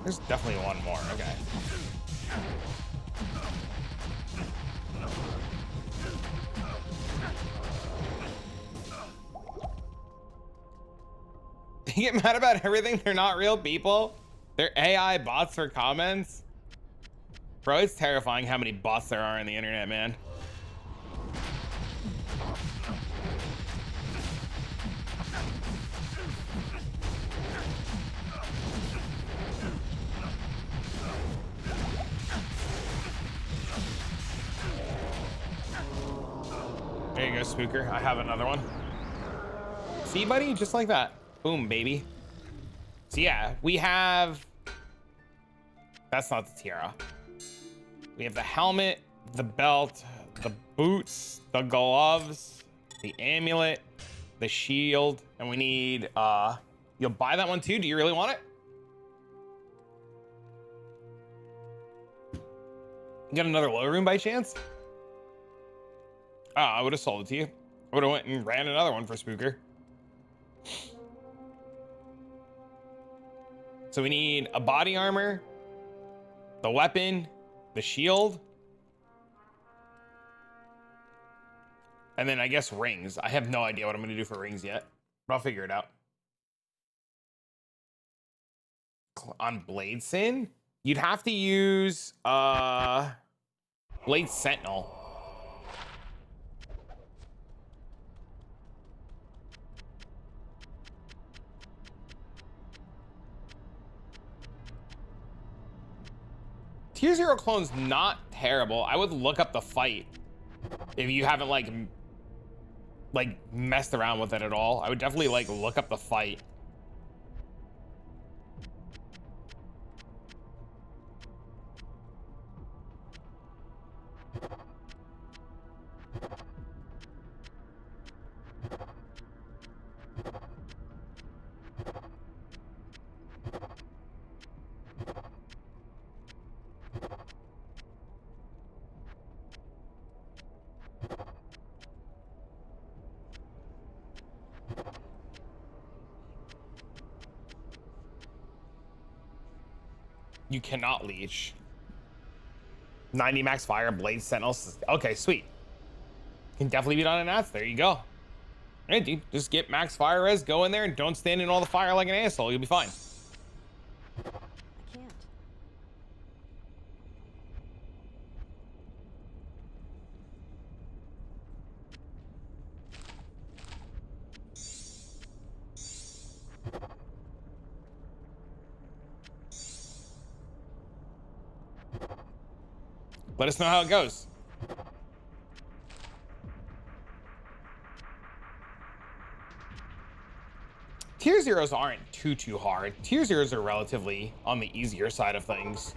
There's definitely one more. Okay. They get mad about everything. They're not real people. They're AI bots for comments. Bro, it's terrifying how many bots there are on the internet, man. There you go, Spooker. I have another one. See, buddy? Just like that. Boom, baby. So yeah, we have... That's not the tiara. We have the helmet, the belt, the boots, the gloves, the amulet, the shield, and we need... You'll buy that one too? Do you really want it? You got another low room by chance? Oh, I would have sold it to you. I would have went and ran another one for Spooker. So we need a body armor, the weapon, the shield, and then I guess rings. I have no idea what I'm going to do for rings yet, but I'll figure it out. On bladesin, you'd have to use blade sentinel. Tier 0 clone's not terrible. I would look up the fight if you haven't like messed around with it at all. I would definitely like look up the fight. You cannot leech. 90 max fire, blade sentinel. Okay, sweet. Can definitely beat on an Nats. There you go. Hey, dude, just get max fire res, go in there, and don't stand in all the fire like an asshole. You'll be fine. I can't. Let us know how it goes. Tier zeros aren't too hard. Tier zeros are relatively on the easier side of things.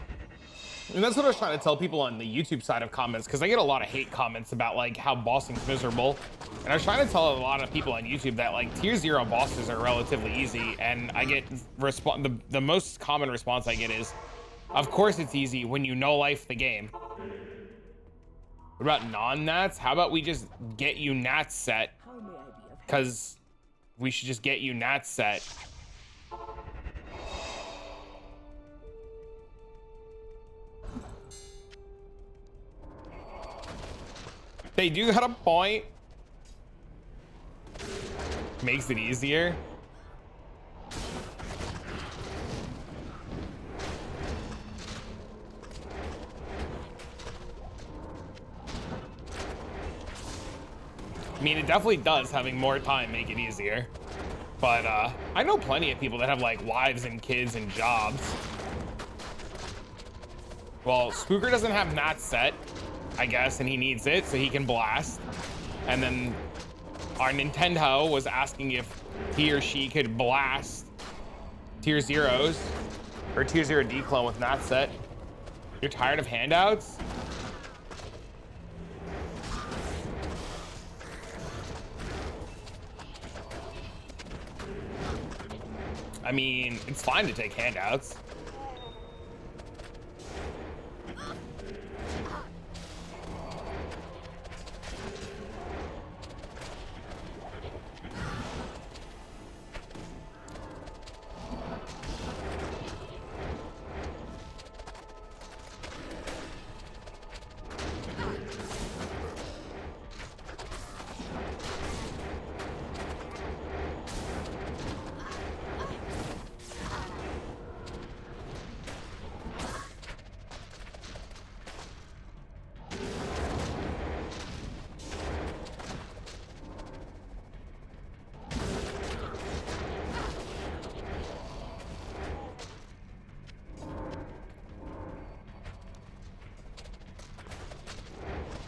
And that's what I was trying to tell people on the YouTube side of comments, because I get a lot of hate comments about like how bossing's miserable. And I was trying to tell a lot of people on YouTube that like tier 0 bosses are relatively easy, and I get the most common response I get is, of course it's easy when you no life the game. What about non-nats? How about we just get you nats set? How may I be of help? Because we should just get you nats set. They do got a point. Makes it easier. I mean, it definitely does, having more time make it easier. But I know plenty of people that have like wives and kids and jobs. Well, Spooker doesn't have nats set, I guess, and he needs it so he can blast. And then our Nintendo was asking if he or she could blast tier 0s or tier 0 dclone with nats set. You're tired of handouts? I mean, it's fine to take handouts.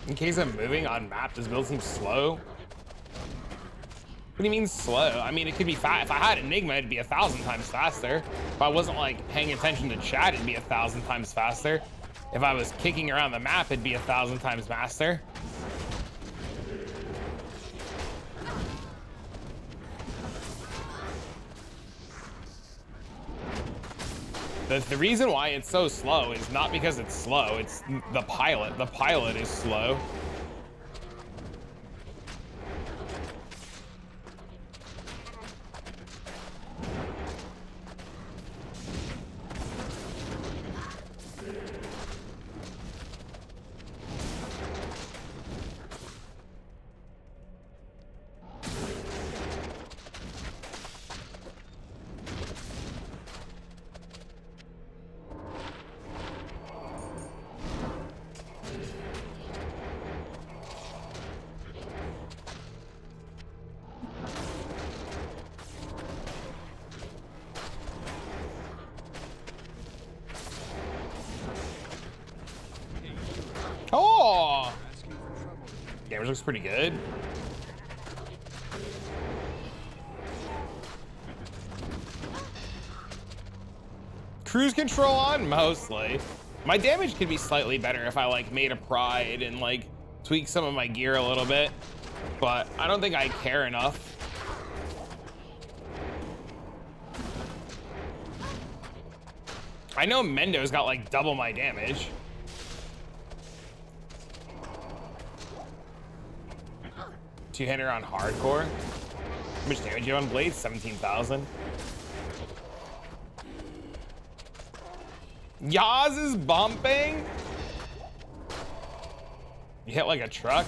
In case I'm moving on map, does build seem slow? What do you mean slow? I mean, it could be fast. If I had Enigma, it'd be 1,000 times faster. If I wasn't like paying attention to chat, it'd be 1,000 times faster. If I was kicking around the map, it'd be 1,000 times faster. The reason why it's so slow is not because it's slow, it's the pilot. The pilot is slow. Oh! Damage looks pretty good. Cruise control on? Mostly. My damage could be slightly better if I like made a pride and like tweak some of my gear a little bit, but I don't think I care enough. I know Mendo's got like double my damage. Two-hander on hardcore. How much damage you have on blades? 17,000. Yaz is bumping. You hit like a truck.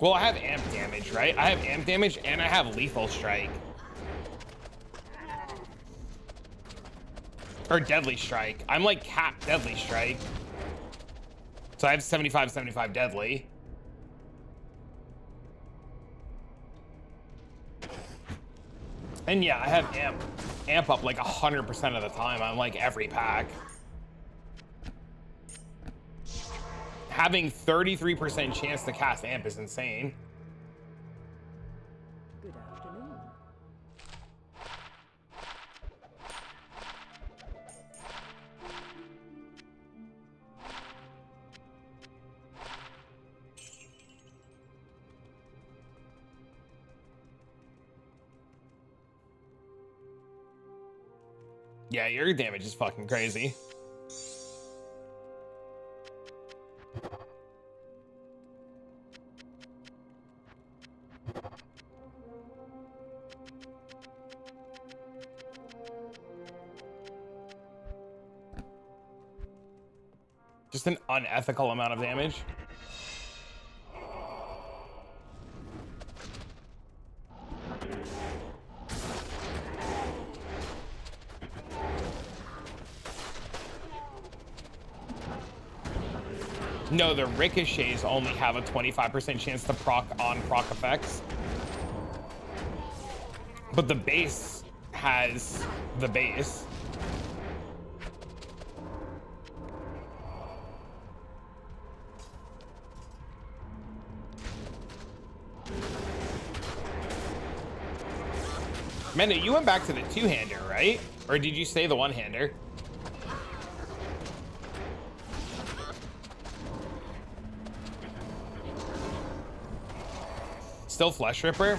Well, I have amp damage, right? I have amp damage and I have lethal strike. Or deadly strike. I'm like capped deadly strike. So I have 75 deadly. And yeah, I have amp up like 100% of the time on like every pack. Having 33% chance to cast amp is insane. Good afternoon. Yeah, your damage is fucking crazy. Just an unethical amount of damage. No, the ricochets only have a 25% chance to proc on proc effects. But the base has the base. Mendo, you went back to the two-hander, right? Or did you say the one-hander? Still Flesh Ripper?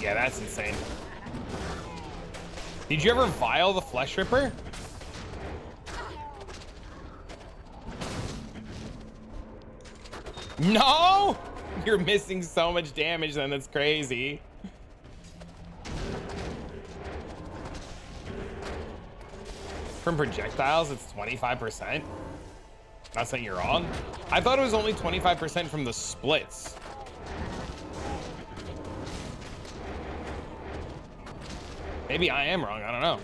Yeah, that's insane. Did you ever vial the Flesh Ripper? No! You're missing so much damage then, that's crazy. From projectiles, it's 25%. Not saying you're wrong. I thought it was only 25% from the splits. Maybe I am wrong, I don't know.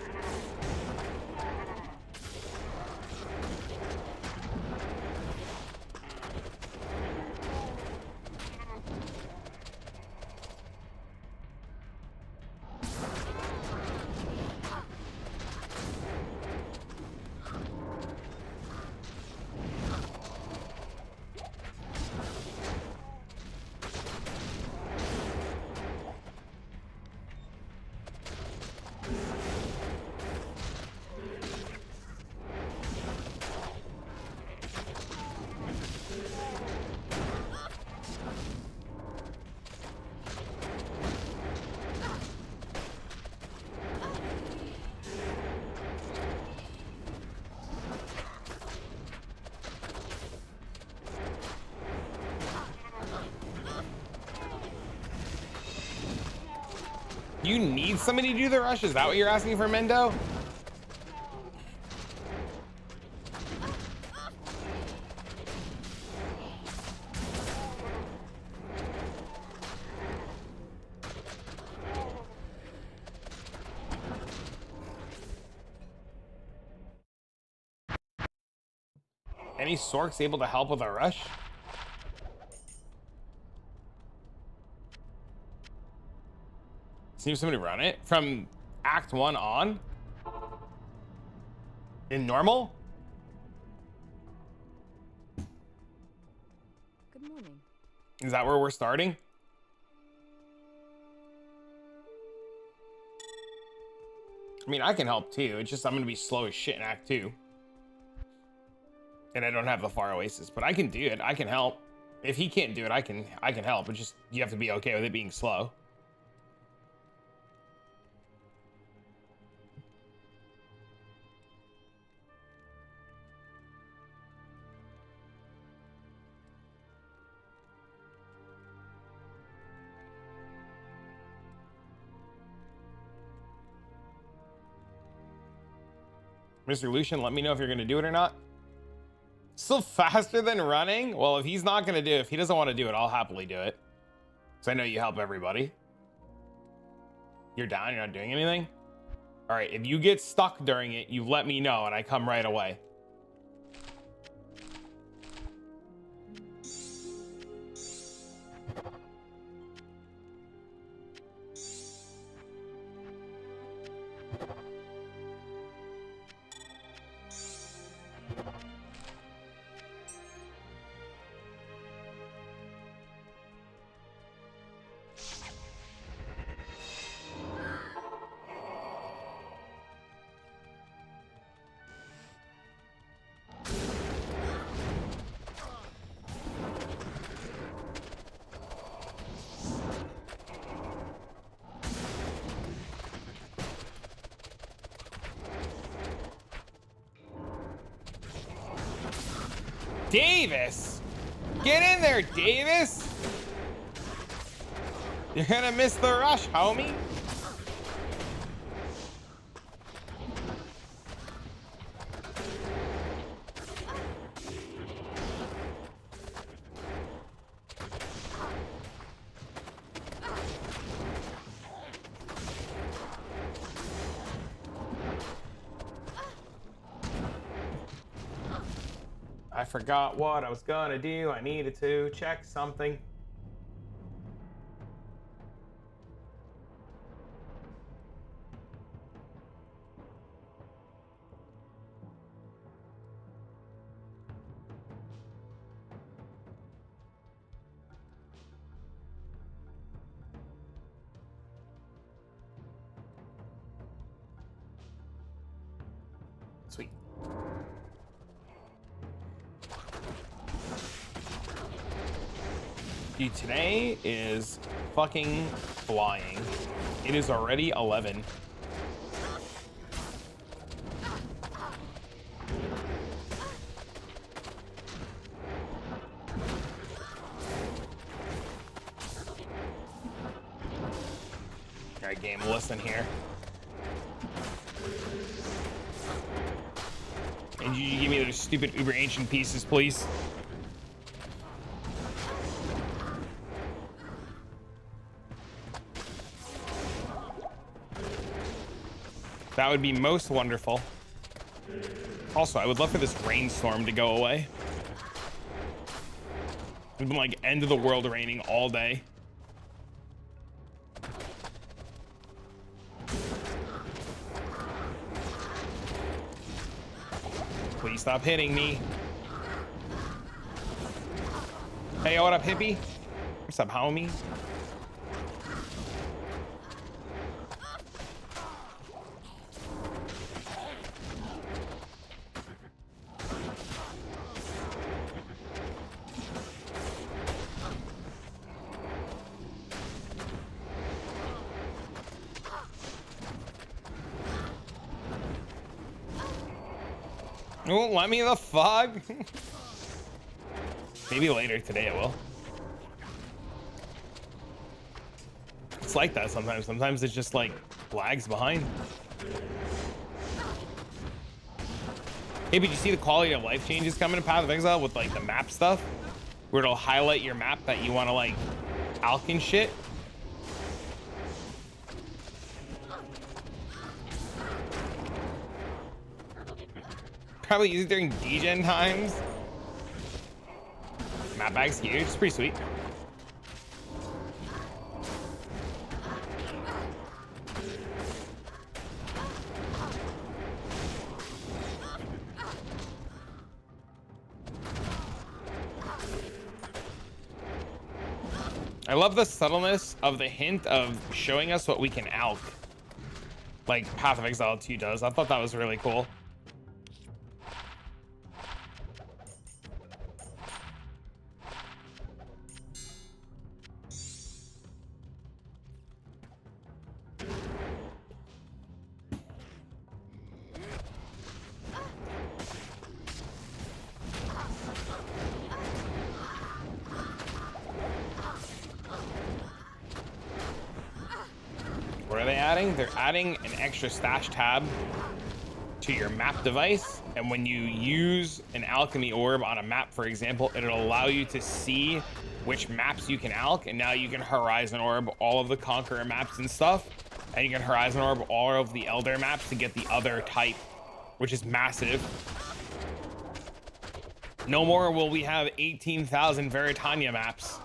You need somebody to do the rush? Is that what you're asking for, Mendo? Any Sorks able to help with a rush? See somebody run it from Act 1 on? In normal? Good morning. Is that where we're starting? I mean, I can help too. It's just I'm gonna be slow as shit in Act 2. And I don't have the Far Oasis, but I can do it. I can help. If he can't do it, I can help. It's just you have to be okay with it being slow. Mr. Lucian, let me know if you're going to do it or not. Still faster than running? Well, if he's not going to do it, if he doesn't want to do it, I'll happily do it. Because I know you help everybody. You're down, you're not doing anything? All right, if you get stuck during it, you let me know and I come right away. Davis! Get in there, Davis! You're gonna miss the rush, homie. I forgot what I was gonna do. I needed to check something. Sweet. Dude, today is fucking flying. It is already 11. Alright, game, listen here. And you give me those stupid uber ancient pieces, please. That would be most wonderful. Also, I would love for this rainstorm to go away. It's been like end of the world raining all day. Please stop hitting me. Hey, what up, hippie? What's up, homie? Oh, let me the fog. Maybe later today it will. It's like that sometimes. Sometimes it's just like lags behind. Hey, but you see the quality of life changes coming to Path of Exile with like the map stuff? Where it'll highlight your map that you want to like alch and shit. Probably use it during degen times. Map bag's huge. It's pretty sweet. I love the subtleness of the hint of showing us what we can alch, like Path of Exile 2 does. I thought that was really cool. adding? They're adding an extra stash tab to your map device, and when you use an alchemy orb on a map, for example, it'll allow you to see which maps you can alch, and now you can horizon orb all of the conqueror maps and stuff, and you can horizon orb all of the elder maps to get the other type, which is massive. No more will we have 18,000 Veritania maps.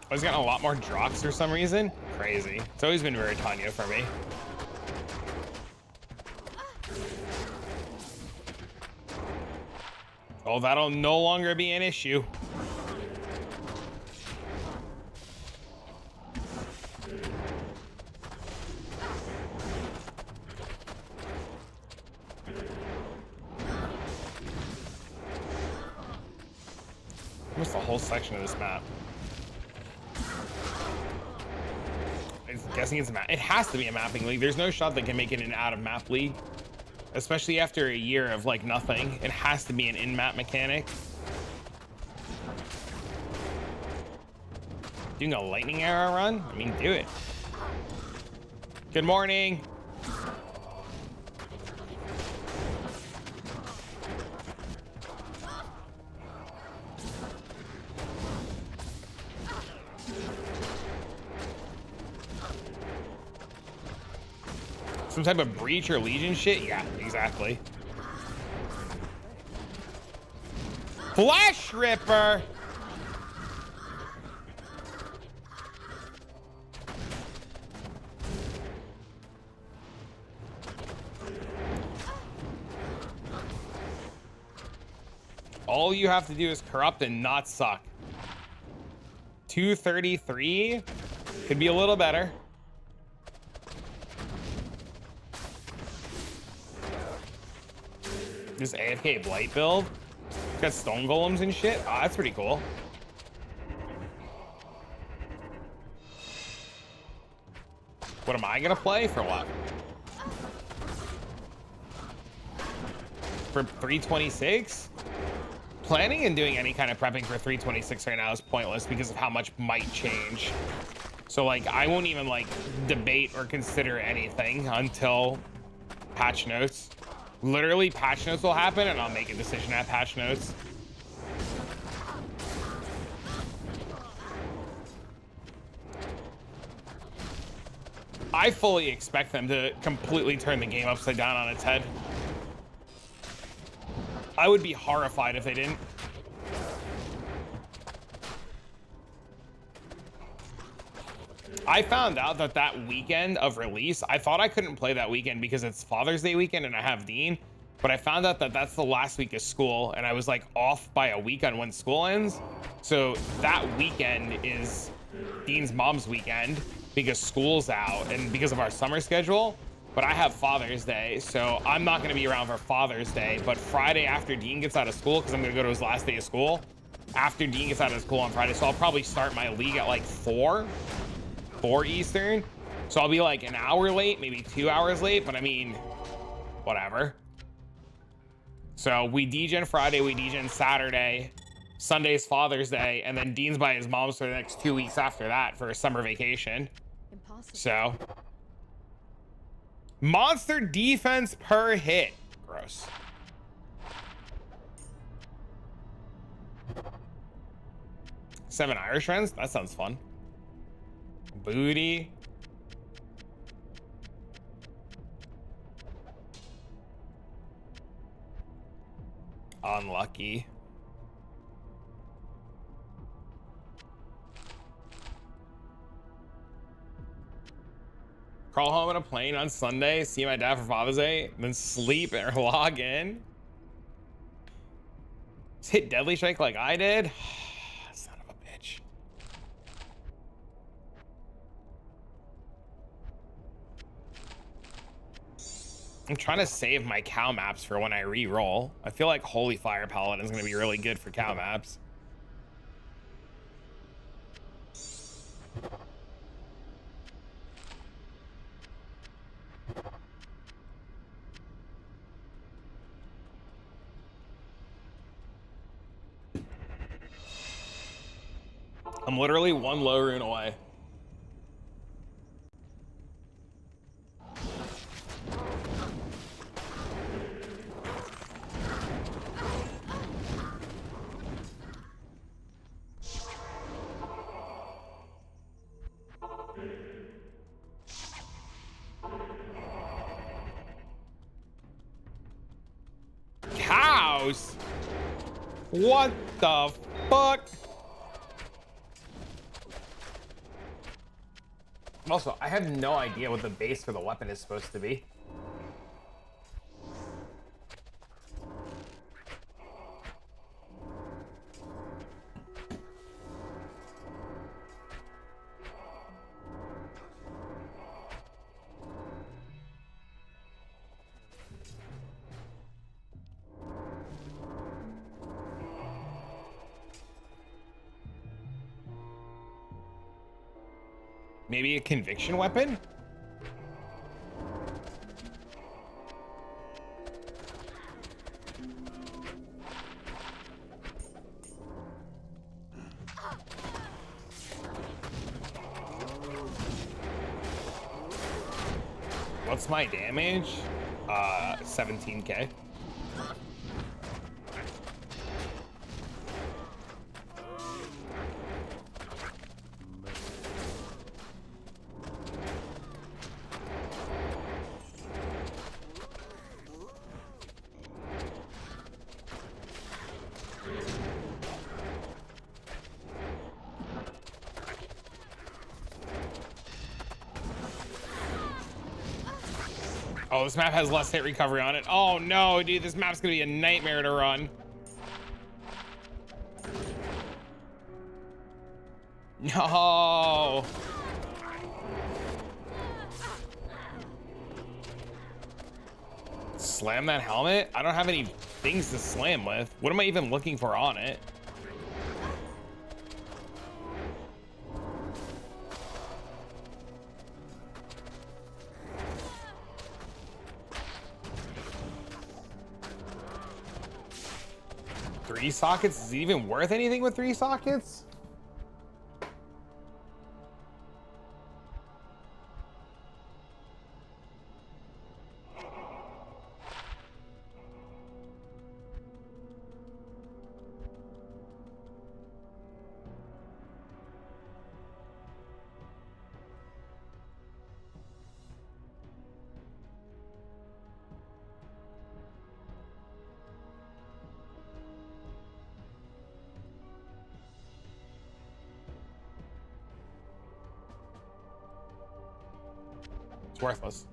I was getting a lot more drops for some reason. Crazy. It's always been Veritania for me. Oh, that'll no longer be an issue. Almost the whole section of this map. I'm guessing it's a map. It has to be a mapping league. There's no shot that can make it an out of map league, especially after a year of like nothing. It has to be an in-map mechanic. Doing a lightning arrow run? I mean, do it. Good morning. Some type of breach or legion shit? Yeah, exactly. Flash Ripper! All you have to do is corrupt and not suck. 233 could be a little better. This AFK Blight build. It's got stone golems and shit. Oh, that's pretty cool. What am I gonna play for what? For 326? Planning and doing any kind of prepping for 326 right now is pointless because of how much might change. So like, I won't even like debate or consider anything until patch notes. Literally, patch notes will happen and I'll make a decision at patch notes. I fully expect them to completely turn the game upside down on its head. I would be horrified if they didn't. I found out that that weekend of release, I thought I couldn't play that weekend because it's Father's Day weekend and I have Dean, but I found out that that's the last week of school and I was like off by a week on when school ends. So that weekend is Dean's mom's weekend because school's out and because of our summer schedule, but I have Father's Day, so I'm not gonna be around for Father's Day, but Friday after Dean gets out of school, because I'm gonna go to his last day of school, after Dean gets out of school on Friday, so I'll probably start my league at like 4 Eastern. So I'll be like an hour late, maybe 2 hours late, but I mean, whatever. So we degen Friday, we degen Saturday, Sunday's Father's Day, and then Dean's by his mom's for the next 2 weeks after that for a summer vacation. Impossible. So monster defense per hit. Gross. Seven Irish friends? That sounds fun. Booty. Unlucky. Crawl home on a plane on Sunday, see my dad for Father's Day, then sleep or log in. Just hit Deadly Strike like I did. Son of a bitch. I'm trying to save my cow maps for when I re-roll. I feel like Holy Fire Paladin is going to be really good for cow maps. I'm literally one low rune away. Cows? What the fuck? Also, I have no idea what the base for the weapon is supposed to be. Maybe a conviction weapon? What's my damage? 17k. Oh, this map has less hit recovery on it. Oh no, dude, this map's gonna be a nightmare to run. No. Slam that helmet? I don't have any things to slam with. What am I even looking for on it? Three sockets? Is it even worth anything with 3 sockets? It's worthless.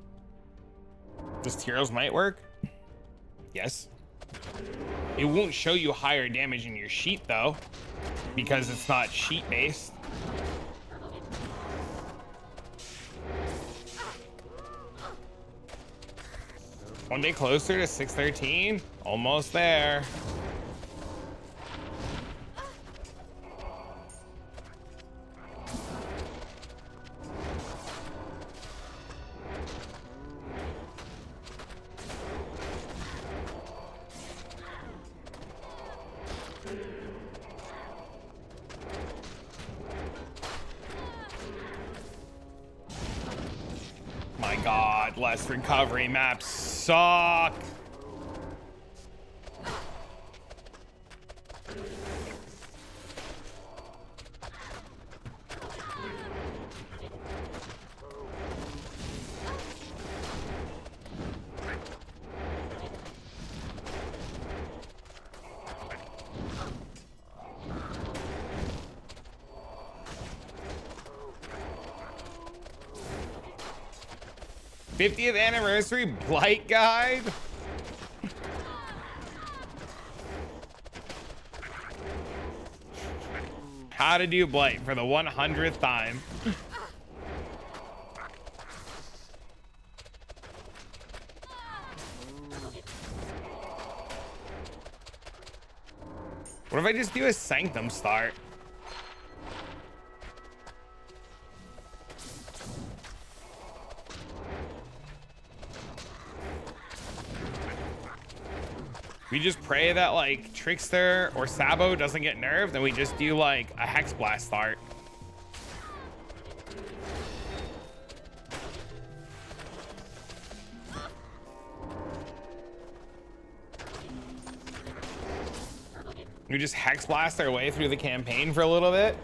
Does Teros might work? Yes. It won't show you higher damage in your sheet though, because it's not sheet based. One day closer to 613. Almost there. My God, less recovery maps suck. '50th anniversary Blight guide. How to do Blight for the 100th time. What if I just do a Sanctum start? We just pray that like Trickster or Sabo doesn't get nerfed, and we just do like a Hex Blast start. We just Hex Blast our way through the campaign for a little bit.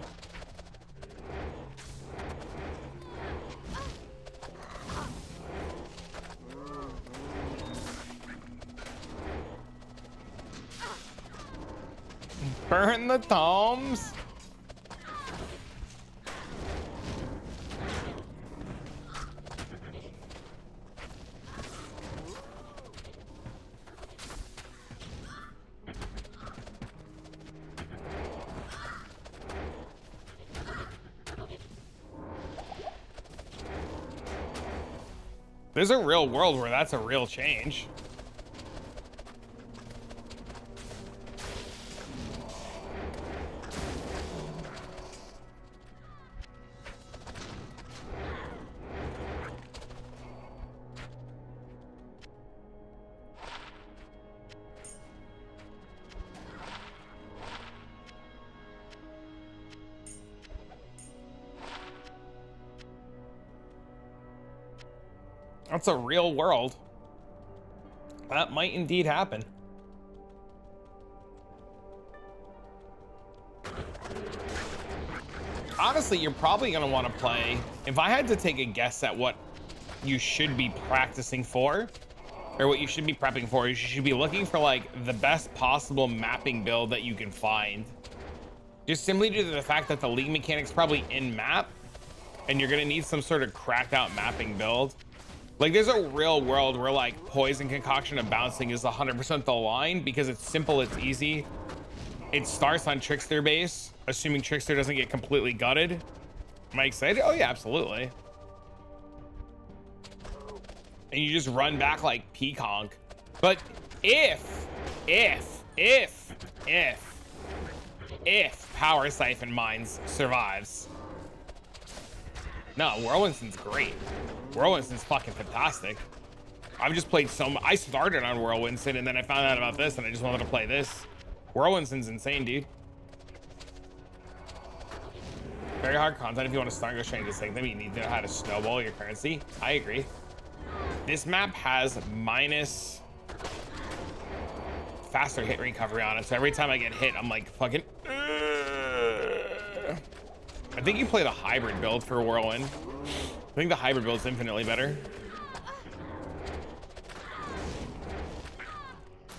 Burn the tomes. There's a real world where that's a real change. That's a real world. That might indeed happen. Honestly, you're probably going to want to play. If I had to take a guess at what you should be practicing for, or what you should be prepping for, you should be looking for like the best possible mapping build that you can find. Just simply due to the fact that the league mechanic's probably in map, and you're going to need some sort of cracked out mapping build. Like there's a real world where like poison concoction and bouncing is 100% the line because it's simple, it's easy. It starts on Trickster base, assuming Trickster doesn't get completely gutted. Am I excited? Oh yeah, absolutely. And you just run back like Peaconk. But if Power Siphon Mines survives. No, Whirlwind's great. Whirlwind's fucking fantastic. I've just played so much. I started on Whirlwind and then I found out about this and I just wanted to play this. Whirlwind's insane, dude. Very hard content if you want to start and go straight into this thing. You need to know how to snowball your currency. I agree. This map has minus faster hit recovery on it. So every time I get hit, I'm like fucking. I think you play the hybrid build for Whirlwind. I think the hybrid build is infinitely better.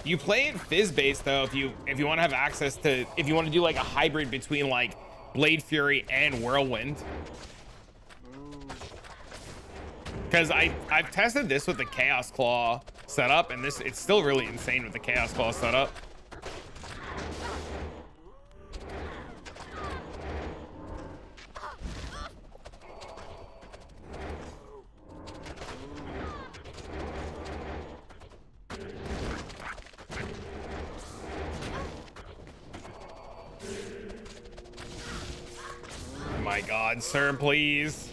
You play it fizz based though if you want to have access to, if you want to do like a hybrid between like Blade Fury and Whirlwind. Because I've tested this with the Chaos Claw setup, and it's still really insane with the Chaos Claw setup. My God, sir, please.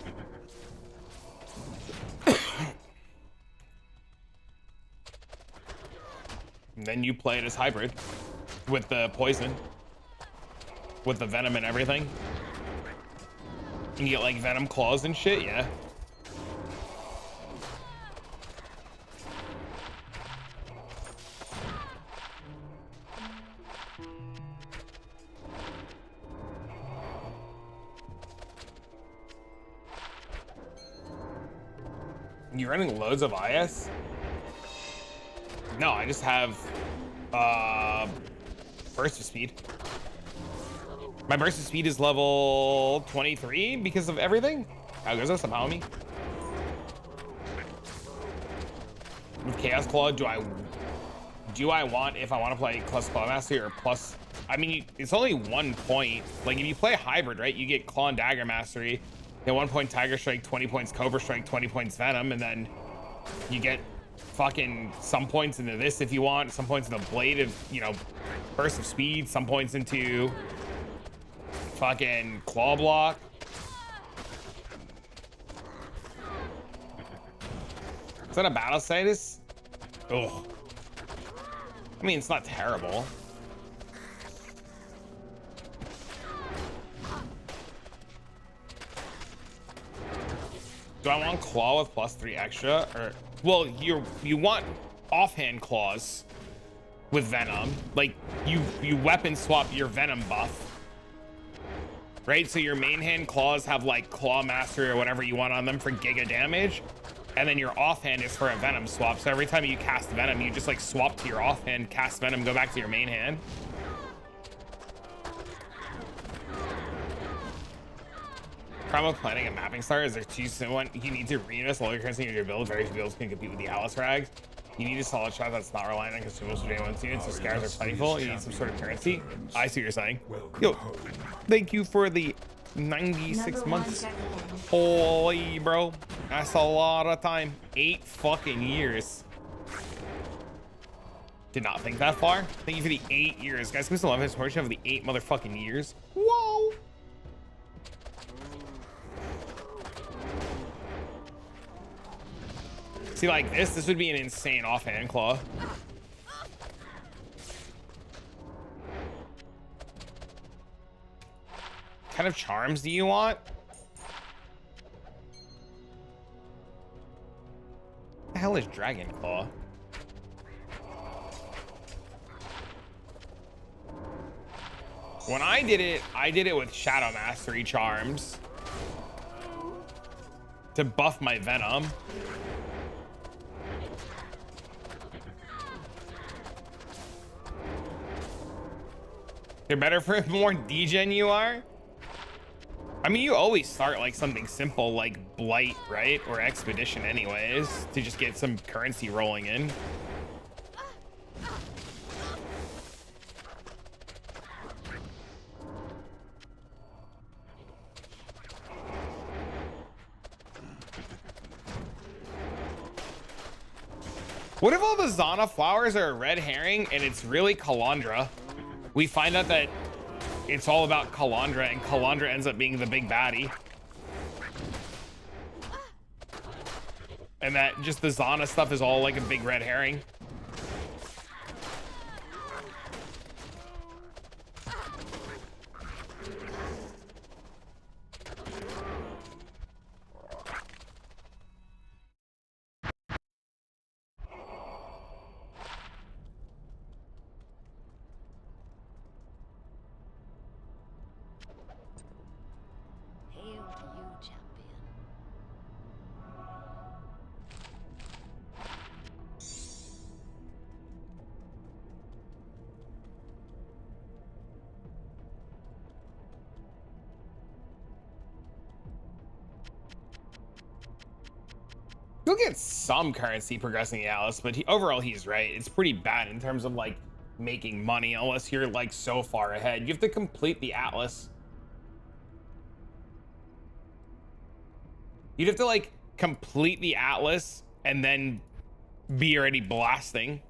And then you play it as hybrid with the poison, with the venom and everything. And you get like venom claws and shit, yeah. You're running loads of IS? No, I just have burst of speed. My burst of speed is level 23 because of everything. How goes that somehow me? With Chaos Claw, do I want, if I want to play plus Claw Mastery or plus, I mean, it's only 1 point. Like if you play hybrid, right, you get Claw and Dagger Mastery. At 1 point Tiger Strike, 20 points Cobra Strike, 20 points Venom, and then you get fucking some points into this if you want, some points into blade of, you know, burst of speed, some points into fucking claw block. Is that a battle status? Ugh. I mean, it's not terrible. Do I want claw with +3 extra, or well, you want offhand claws with venom, like you weapon swap your venom buff, right? So your main hand claws have like claw mastery or whatever you want on them for giga damage, and then your offhand is for a venom swap. So every time you cast venom, you just like swap to your offhand, cast venom, go back to your main hand. Problem with planning a mapping start is there's too soon. You need to reinvest all your currency in your build. Very few builds can compete with the Alice rags. You need a solid shot that's not reliant on consumables for day one units, so scars are plentiful. You need some sort of currency. I see what you're saying. Yo, thank you for the 96 months. Holy bro, that's a lot of time. 8 fucking years. Did not think that far. Thank you for the 8 years, guys. Can we still love his portion of the 8 motherfucking years? Whoa. See, like this would be an insane offhand claw. What kind of charms do you want? What the hell is Dragon Claw? When I did it with Shadow Mastery charms to buff my Venom. They're better for more degen you are. I mean, you always start like something simple like Blight, right? Or Expedition anyways, to just get some currency rolling in. What if all the Zana flowers are a red herring and it's really Calandra? We find out that it's all about Calandra, and Calandra ends up being the big baddie. And that just the Zana stuff is all like a big red herring. You'll get some currency progressing the Alice, but overall he's right. It's pretty bad in terms of like making money unless you're like so far ahead. You have to complete the Atlas. You'd have to like complete the Atlas and then be already blasting.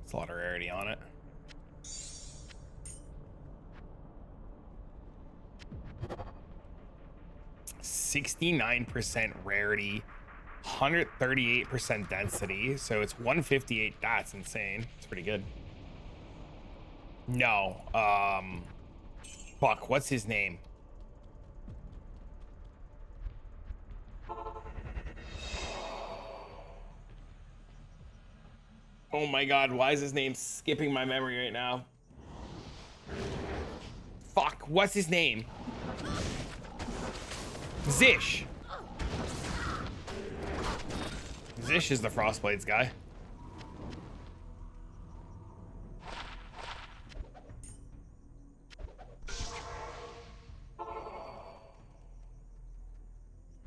It's a lot of rarity on it. %69 rarity, 138% density, so it's 158. That's insane. It's pretty good. No, fuck, what's his name? Oh my god, why is his name skipping my memory right now? Fuck, what's his name? Zish. Zish is the Frostblades guy.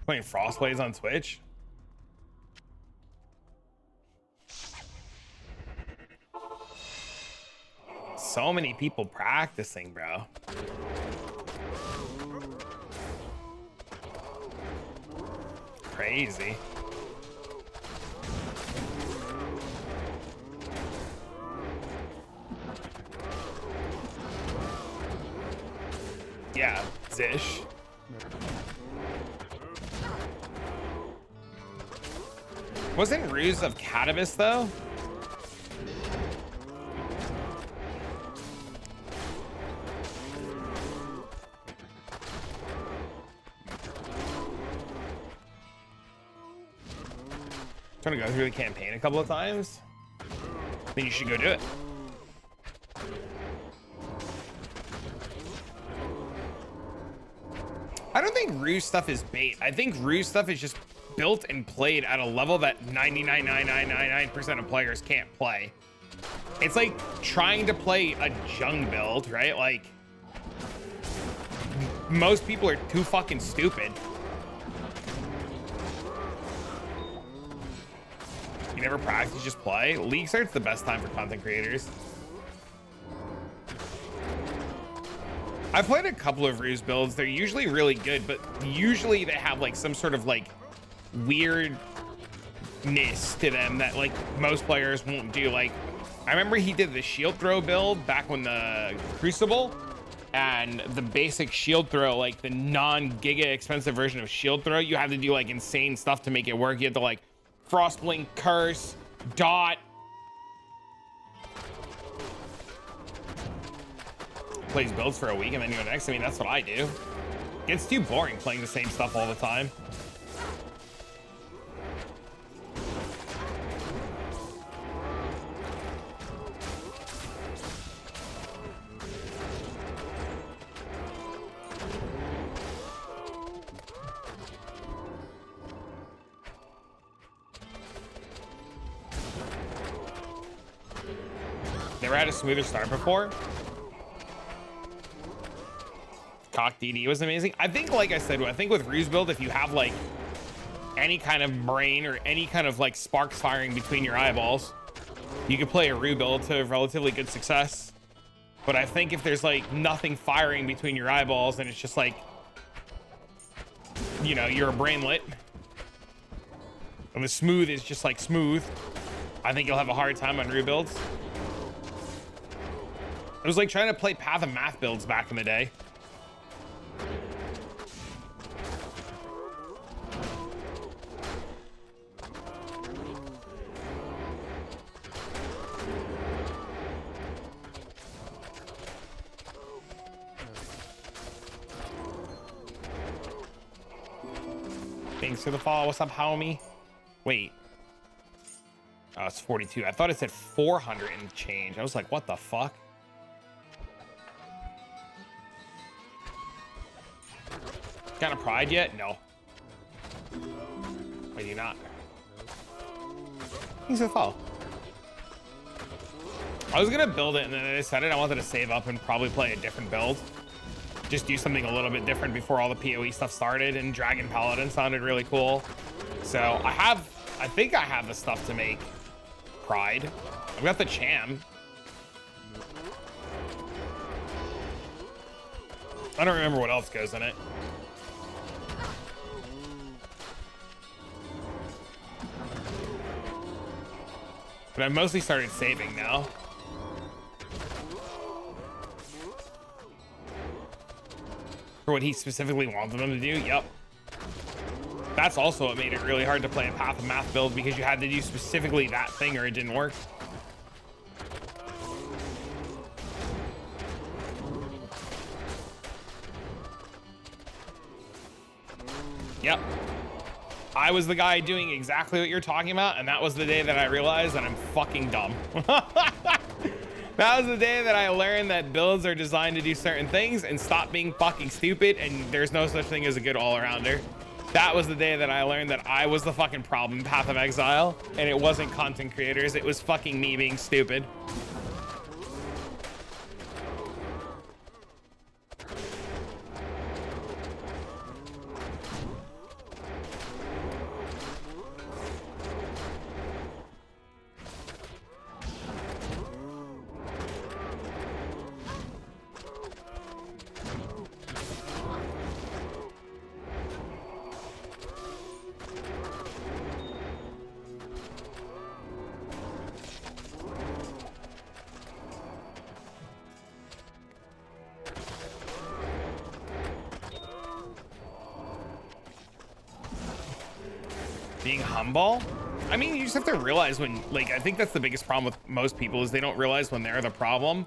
Playing Frostblades on Twitch? So many people practicing, bro. Crazy. Yeah, Zish. Wasn't Ruse of Cannabis though? Trying to go through the campaign a couple of times. Then you should go do it. I don't think Ruse stuff is bait. I think Ruse stuff is just built and played at a level that 99.9999% of players can't play. It's like trying to play a Jung build, right? Like, most people are too fucking stupid. You never practice, just play. League start's the best time for content creators. I've played a couple of Ruse builds. They're usually really good, but usually they have like some sort of like weirdness to them that like most players won't do. Like, I remember he did the shield throw build back when the Crucible, and the basic shield throw, like the non-giga expensive version of shield throw, you have to do like insane stuff to make it work. You have to like Frostblink, Curse, Dot. Plays builds for a week and then you go next. I mean, that's what I do. It's too boring playing the same stuff all the time. Never had a smoother start before. Cock DD was amazing. I think, like I said, I think with Ruse build, if you have like any kind of brain or any kind of like sparks firing between your eyeballs, you could play a Ruse build to relatively good success. But I think if there's like nothing firing between your eyeballs and it's just like, you know, you're a brainlet and the smooth is just like smooth, I think you'll have a hard time on Ruse builds. It was like trying to play Path of Math builds back in the day. Thanks for the follow. What's up, homie? Wait. Oh, it's 42. I thought it said 400 and change. I was like, what the fuck? Got a pride yet? No. Why do you not? Thanks for the follow. I was gonna build it and then I decided I wanted to save up and probably play a different build. Just do something a little bit different before all the PoE stuff started, and Dragon Paladin sounded really cool. So I think I have the stuff to make Pride. I've got the Cham. I don't remember what else goes in it. But I've mostly started saving now. For what he specifically wanted them to do. Yep. That's also what made it really hard to play a Path of Math build, because you had to do specifically that thing or it didn't work. Yep. I was the guy doing exactly what you're talking about, and that was the day that I realized that I'm fucking dumb. That was the day that I learned that builds are designed to do certain things and stop being fucking stupid, and there's no such thing as a good all-arounder. That was the day that I learned that I was the fucking problem, Path of Exile, and it wasn't content creators. It was fucking me being stupid. Being humble. I mean, you just have to realize when, like, I think that's the biggest problem with most people is they don't realize when they're the problem.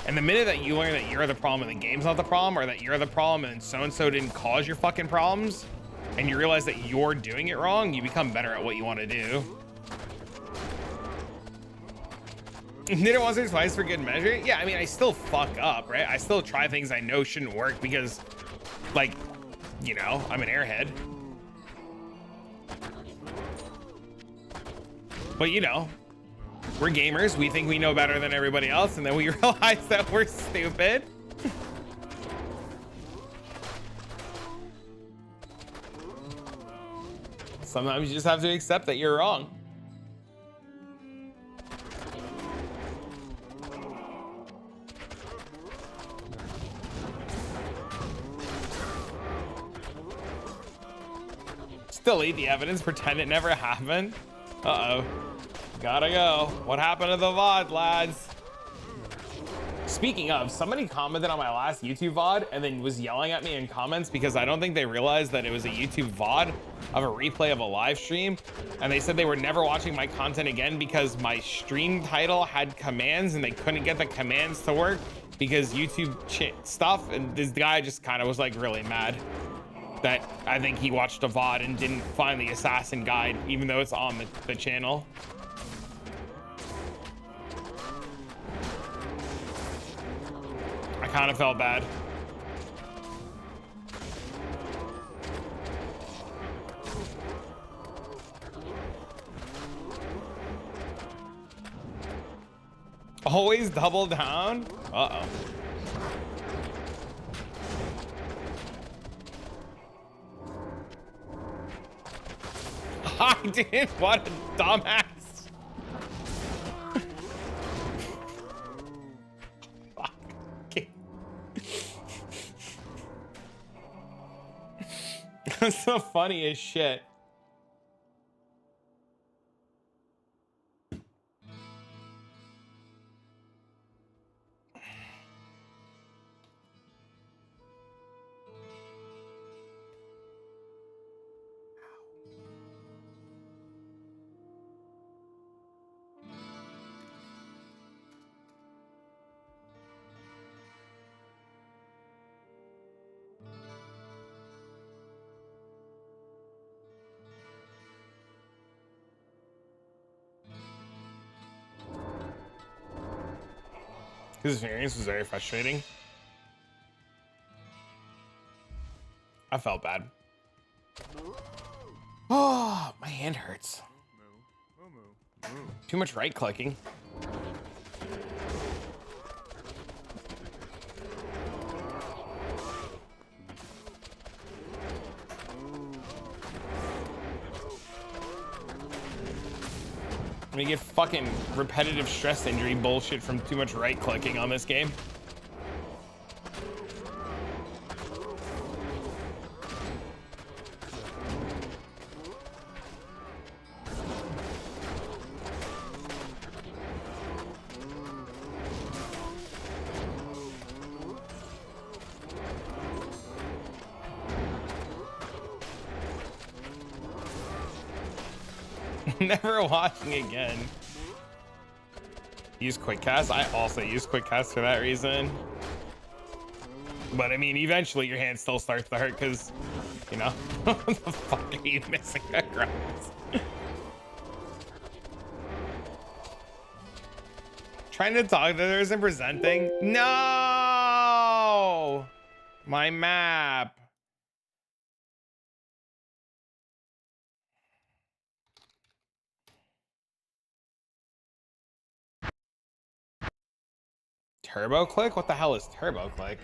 And the minute that you learn that you're the problem and the game's not the problem, or that you're the problem and so-and-so didn't cause your fucking problems, and you realize that you're doing it wrong, you become better at what you want to do. Did it once or twice for good measure? Yeah, I mean, I still fuck up, right? I still try things I know shouldn't work because, like, you know, I'm an airhead. But you know, we're gamers. We think we know better than everybody else, and then we realize that we're stupid. Sometimes you just have to accept that you're wrong. Delete the evidence, pretend it never happened. Uh-oh. Gotta go. What happened to the VOD, lads? Speaking of, somebody commented on my last YouTube VOD and then was yelling at me in comments because I don't think they realized that it was a YouTube VOD of a replay of a live stream. And they said they were never watching my content again because my stream title had commands and they couldn't get the commands to work because YouTube stuff. And this guy just kind of was like really mad that I think he watched a VOD and didn't find the assassin guide, even though it's on the channel. I kind of felt bad. Always double down? Uh-oh. I did. What a dumbass. That's so funny as shit. His variance was very frustrating. I felt bad. Oh, my hand hurts. Too much right clicking. I'm gonna get fucking repetitive stress injury bullshit from too much right clicking on this game. Never watching again. Use quick cast. I also use quick cast for that reason. But I mean, eventually your hand still starts to hurt because, you know, what the fuck are you missing across? Trying to talk to others and presenting. No! My map. Turbo click? What the hell is turbo click?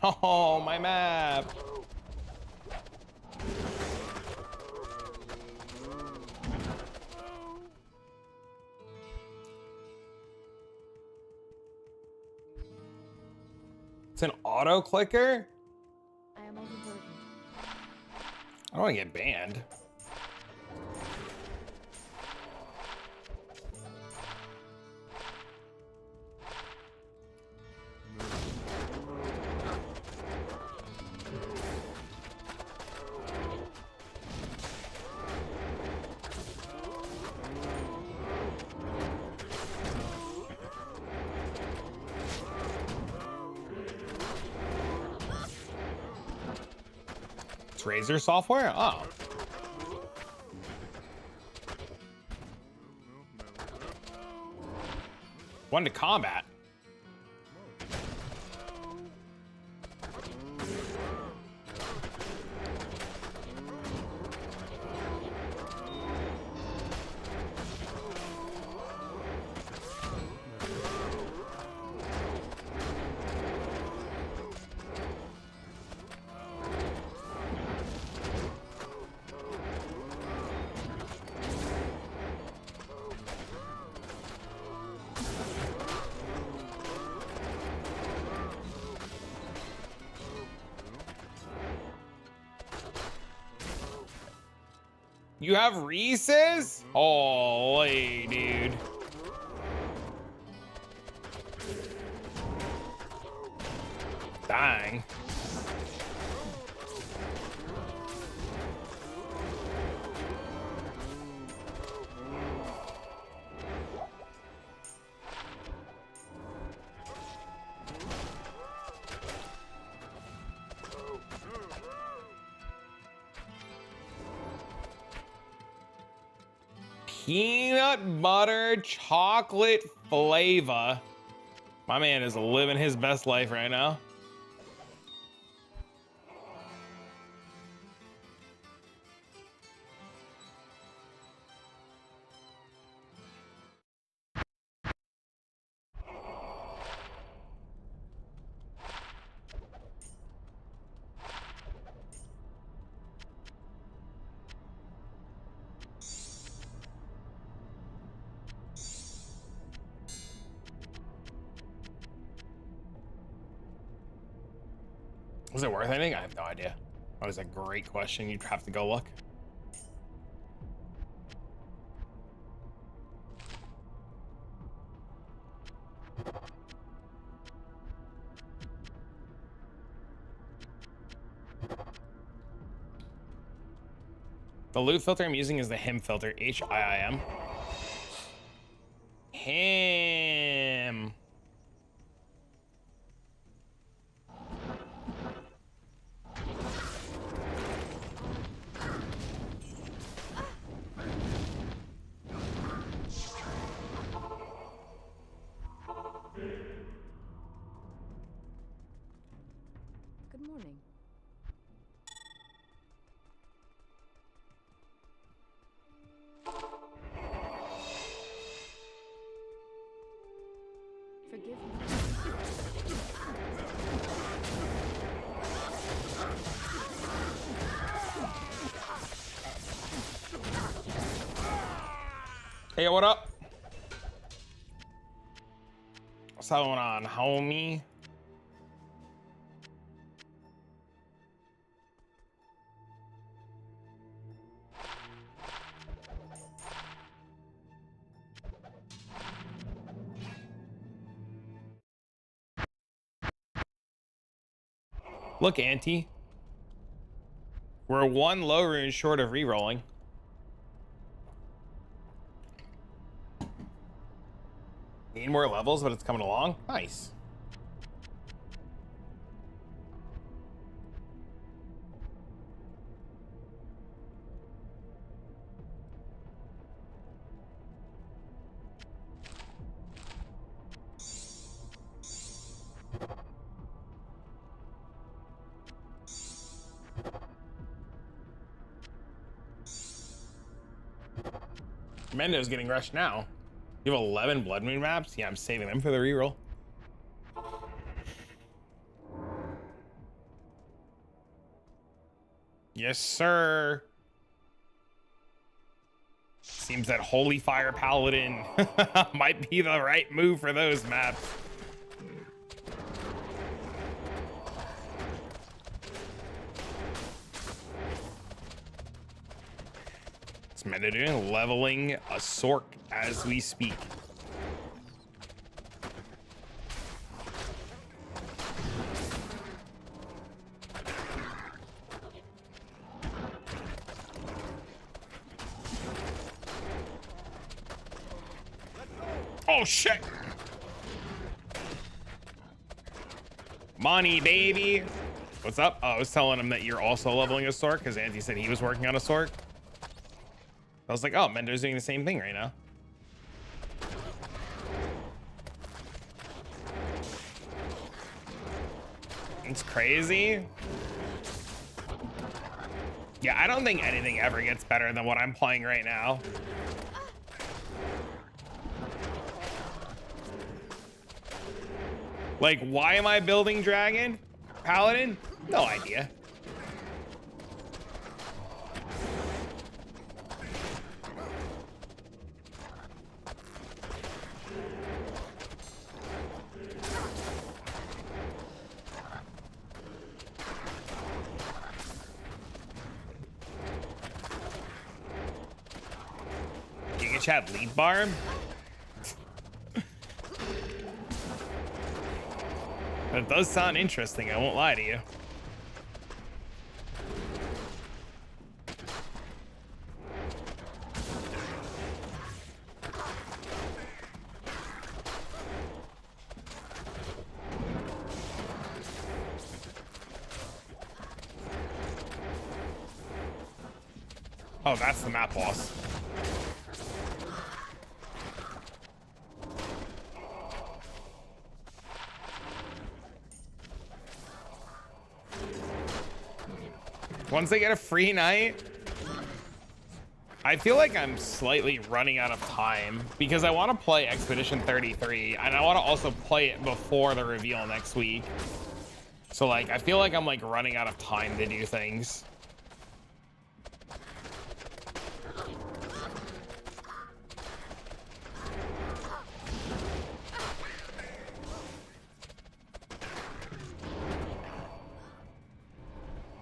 No, my map. It's an auto clicker? I am overburdened. I don't want to get banned. Razor software? Oh. One to combat. You have Reese's? Holy dude. Dang. Peanut butter chocolate flavor. My man is living his best life right now. Was it worth anything? I have no idea. That was a great question. You'd have to go look. The loot filter I'm using is the him filter, HIIM. Him. Good morning. Forgive me. Hey, what up? What's going on, homie? Look, Auntie. We're one low rune short of re-rolling. Need more levels, but it's coming along. Nice. Mendo's getting rushed now. You have 11 Blood Moon maps? Yeah, I'm saving them for the reroll. Yes, sir. Seems that Holy Fire Paladin might be the right move for those maps. What's Mendo doing? Leveling a Sork as we speak. Oh shit! Money, baby. What's up? Oh, I was telling him that you're also leveling a Sork because Auntie said he was working on a Sork. I was like, oh, Mendo's doing the same thing right now. It's crazy. Yeah, I don't think anything ever gets better than what I'm playing right now. Like, why am I building Dragon? Paladin? No idea. Giga Chat lead bar? That does sound interesting, I won't lie to you. Oh, that's the map boss. Once they get a free night, I feel like I'm slightly running out of time because I want to play Expedition 33 and I want to also play it before the reveal next week. So like, I feel like I'm like running out of time to do things.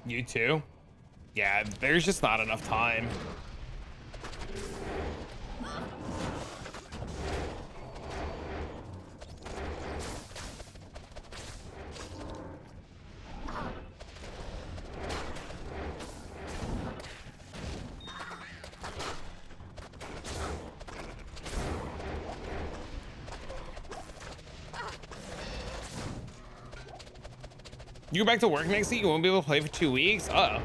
You too? Yeah, there's just not enough time. You go back to work next week, you won't be able to play for 2 weeks? Uh-oh.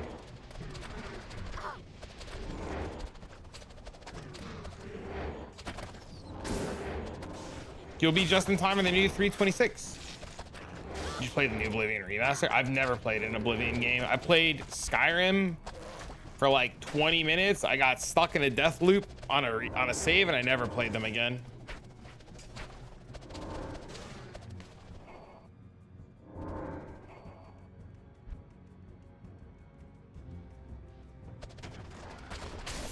You'll be just in time in the new 326. Did you play the new Oblivion remaster? I've never played an Oblivion game. I played Skyrim for like 20 minutes. I got stuck in a death loop on a save and I never played them again.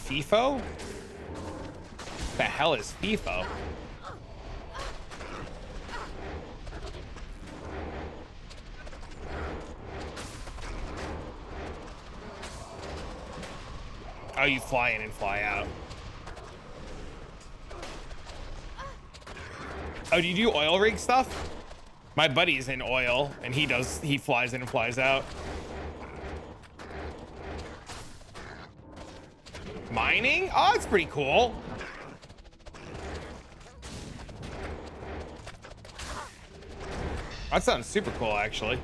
FIFO? The hell is FIFO? Oh, you fly in and fly out. Oh, do you do oil rig stuff? My buddy's in oil and he flies in and flies out. Mining? Oh, it's pretty cool. That sounds super cool, actually.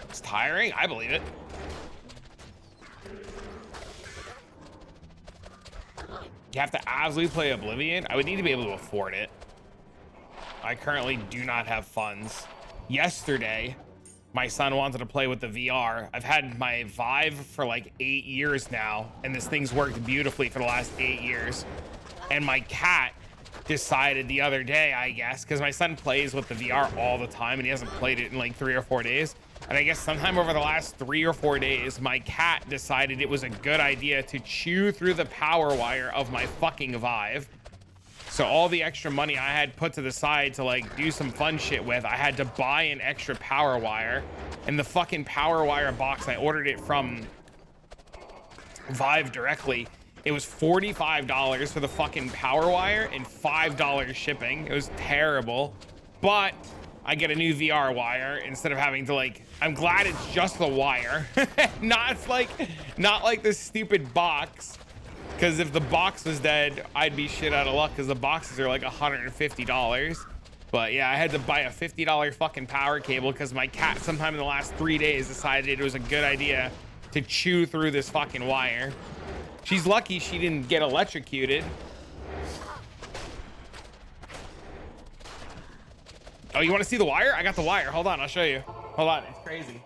It's tiring. I believe it. You have to absolutely play Oblivion. I would need to be able to afford it. I currently do not have funds. Yesterday, my son wanted to play with the VR. I've had my Vive for like 8 years now, and this thing's worked beautifully for the last 8 years. And my cat decided the other day, I guess, because my son plays with the VR all the time and he hasn't played it in like 3 or 4 days. And I guess sometime over the last 3 or 4 days, my cat decided it was a good idea to chew through the power wire of my fucking Vive. So all the extra money I had put to the side to like do some fun shit with, I had to buy an extra power wire. And the fucking power wire box, I ordered it from Vive directly. It was $45 for the fucking power wire and $5 shipping. It was terrible, but I get a new VR wire instead of having to like, I'm glad it's just the wire. not like this stupid box. Because if the box was dead, I'd be shit out of luck because the boxes are like $150. But yeah, I had to buy a $50 fucking power cable because my cat sometime in the last 3 days decided it was a good idea to chew through this fucking wire. She's lucky she didn't get electrocuted. Oh, you want to see the wire? I got the wire. Hold on, I'll show you. Hold on, it's crazy.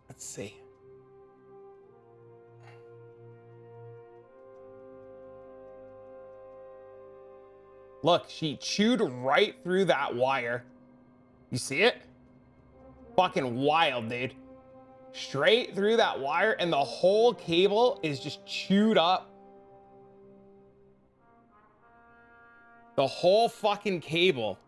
Let's see. Look, she chewed right through that wire. You see it? Fucking wild, dude. Straight through that wire, and the whole cable is just chewed up. The whole fucking cable.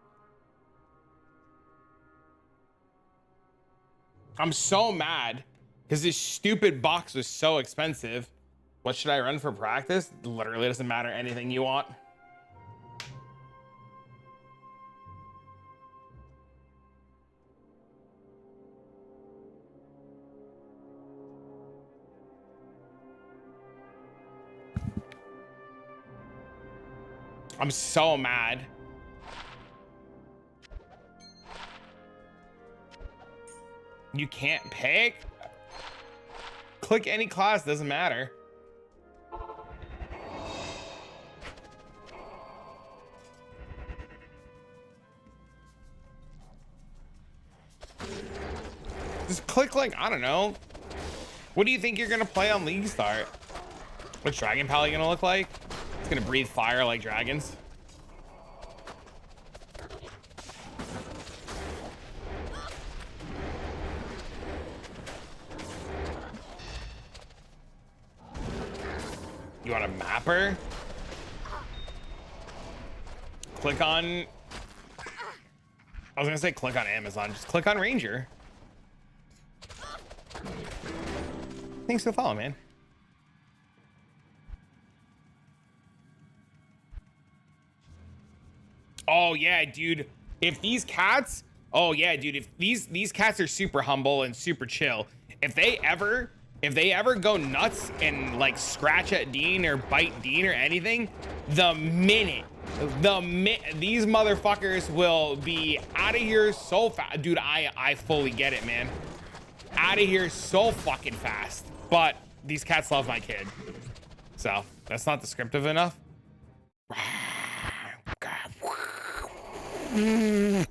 I'm so mad because this stupid box was so expensive. What should I run for practice? Literally doesn't matter, anything you want. I'm so mad. You can't pick? Click any class, doesn't matter. Just click like, I don't know. What do you think you're gonna play on League Start? What's Dragon Pally gonna look like? It's gonna breathe fire like dragons. You want a mapper? Click on... I was gonna say click on Amazon. Just click on Ranger. Thanks for the follow, man. Oh yeah, dude. If these cats... Oh yeah, dude. If these cats are super humble and super chill. If they ever go nuts and like scratch at Dean or bite Dean or anything, the minute these motherfuckers will be out of here so fast. Dude, I fully get it, man. Out of here so fucking fast. But these cats love my kid. So that's not descriptive enough. Is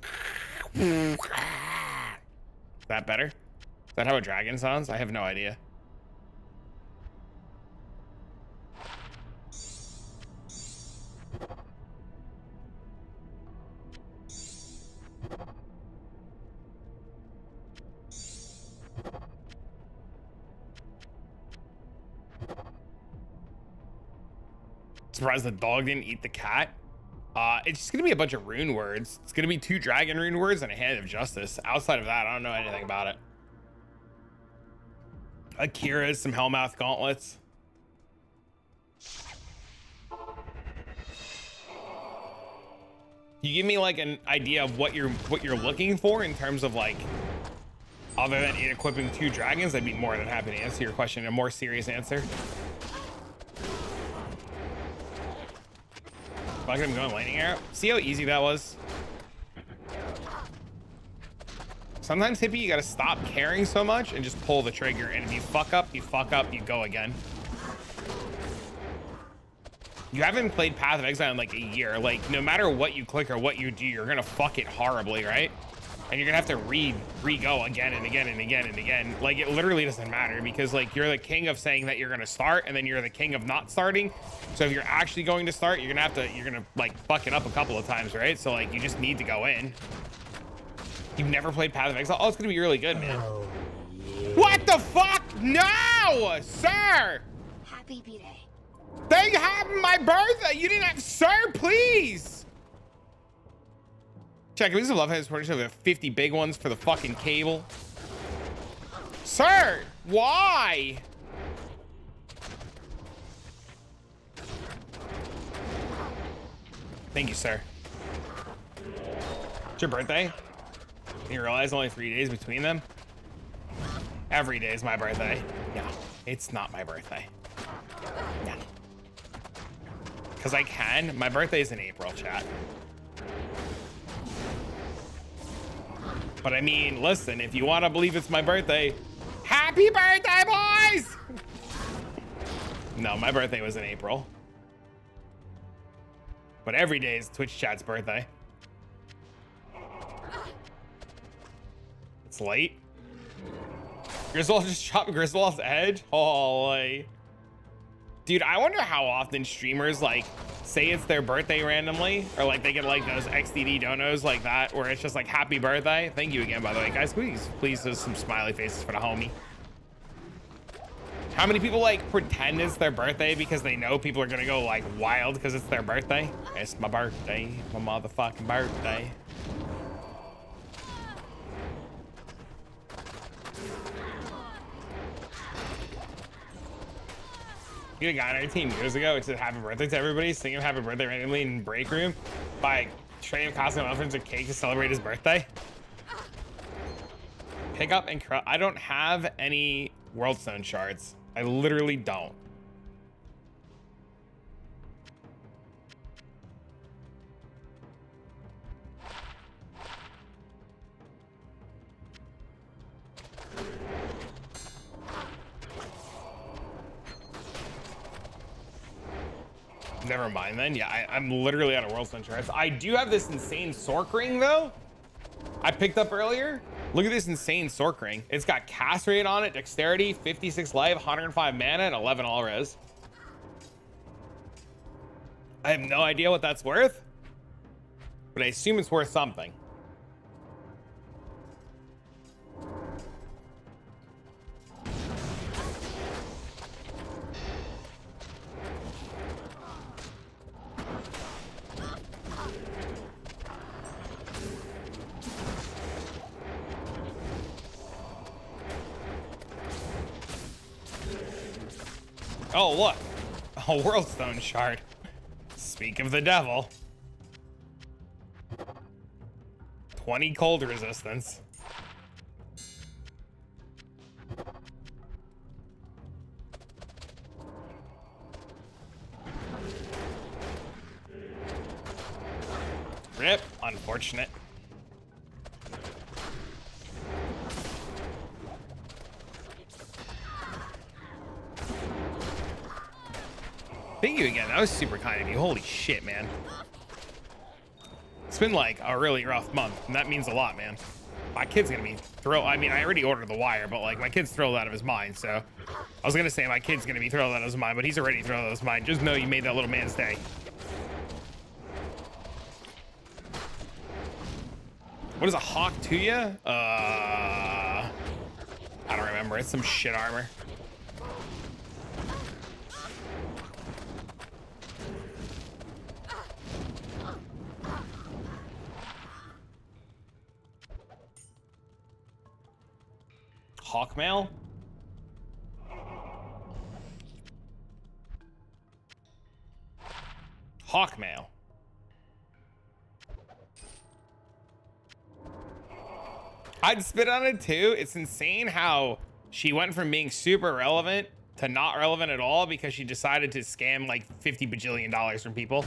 that better? Is that how a dragon sounds? I have no idea. Surprised the dog didn't eat the cat. It's just gonna be a bunch of rune words. It's gonna be 2 dragon rune words and a hand of justice. Outside of that, I don't know anything about it. Akira's, some Hellmouth gauntlets. You give me like an idea of what you're looking for in terms of like, other than equipping 2 dragons, I'd be more than happy to answer your question in a more serious answer. Look at him going lightning arrow. See how easy that was? Sometimes, Hippie, you gotta stop caring so much and just pull the trigger. And if you fuck up, you go again. You haven't played Path of Exile in like a year. Like, no matter what you click or what you do, you're gonna fuck it horribly, right? And you're gonna have to re-go again and again and again and again. Like, it literally doesn't matter because like you're the king of saying that you're gonna start and then you're the king of not starting. So if you're actually going to start, you're gonna like fuck it up a couple of times, right? So like you just need to go in. You've never played Path of Exile? Oh, it's gonna be really good, man. Oh, yeah. What the fuck? No, sir. Happy B-Day. They have my birthday. You didn't have, sir, please. Check, please love his purchase of 50 big ones for the fucking cable. Sir, why? Thank you, sir. It's your birthday? You realize only 3 days between them? Every day is my birthday. No, it's not my birthday. No. Because I can. My birthday is in April, chat. But I mean, listen, if you want to believe it's my birthday, happy birthday, boys! No, my birthday was in April. But every day is Twitch chat's birthday. It's late. Griswold just chopped Griswold's edge? Holy. Dude, I wonder how often streamers like say it's their birthday randomly, or like they get like those XDD donos like that, where it's just like happy birthday. Thank you again, by the way, guys. Please do some smiley faces for the homie. How many people like pretend it's their birthday because they know people are gonna go like wild because it's their birthday? It's my birthday, my motherfucking birthday. You had a guy on our team years ago which said happy birthday to everybody, singing happy birthday randomly in break room by trading costume muffins and cake to celebrate his birthday. Pick up and I don't have any world stone shards. I literally don't. Never mind then. Yeah, I'm literally out of world stone shards. I do have this insane sork ring though. I picked up earlier. Look at this insane sork ring. It's got cast rate on it, dexterity, 56 life, 105 mana, and 11 all res. I have no idea what that's worth, but I assume it's worth something. Oh, look, a world stone shard. Speak of the devil. 20 cold resistance. Rip, unfortunate. Thank you again. That was super kind of you. Holy shit, man. It's been like a really rough month, and that means a lot, man. My kid's gonna be thrilled. I mean, I already ordered the wire, but like my kid's thrilled out of his mind. So I was gonna say my kid's gonna be thrilled out of his mind, but he's already thrilled out of his mind. Just know you made that little man's day. What is a hawk to you? I don't remember. It's some shit armor. Hawkmail? Hawkmail. I'd spit on it too. It's insane how she went from being super relevant to not relevant at all because she decided to scam like $50 bajillion from people.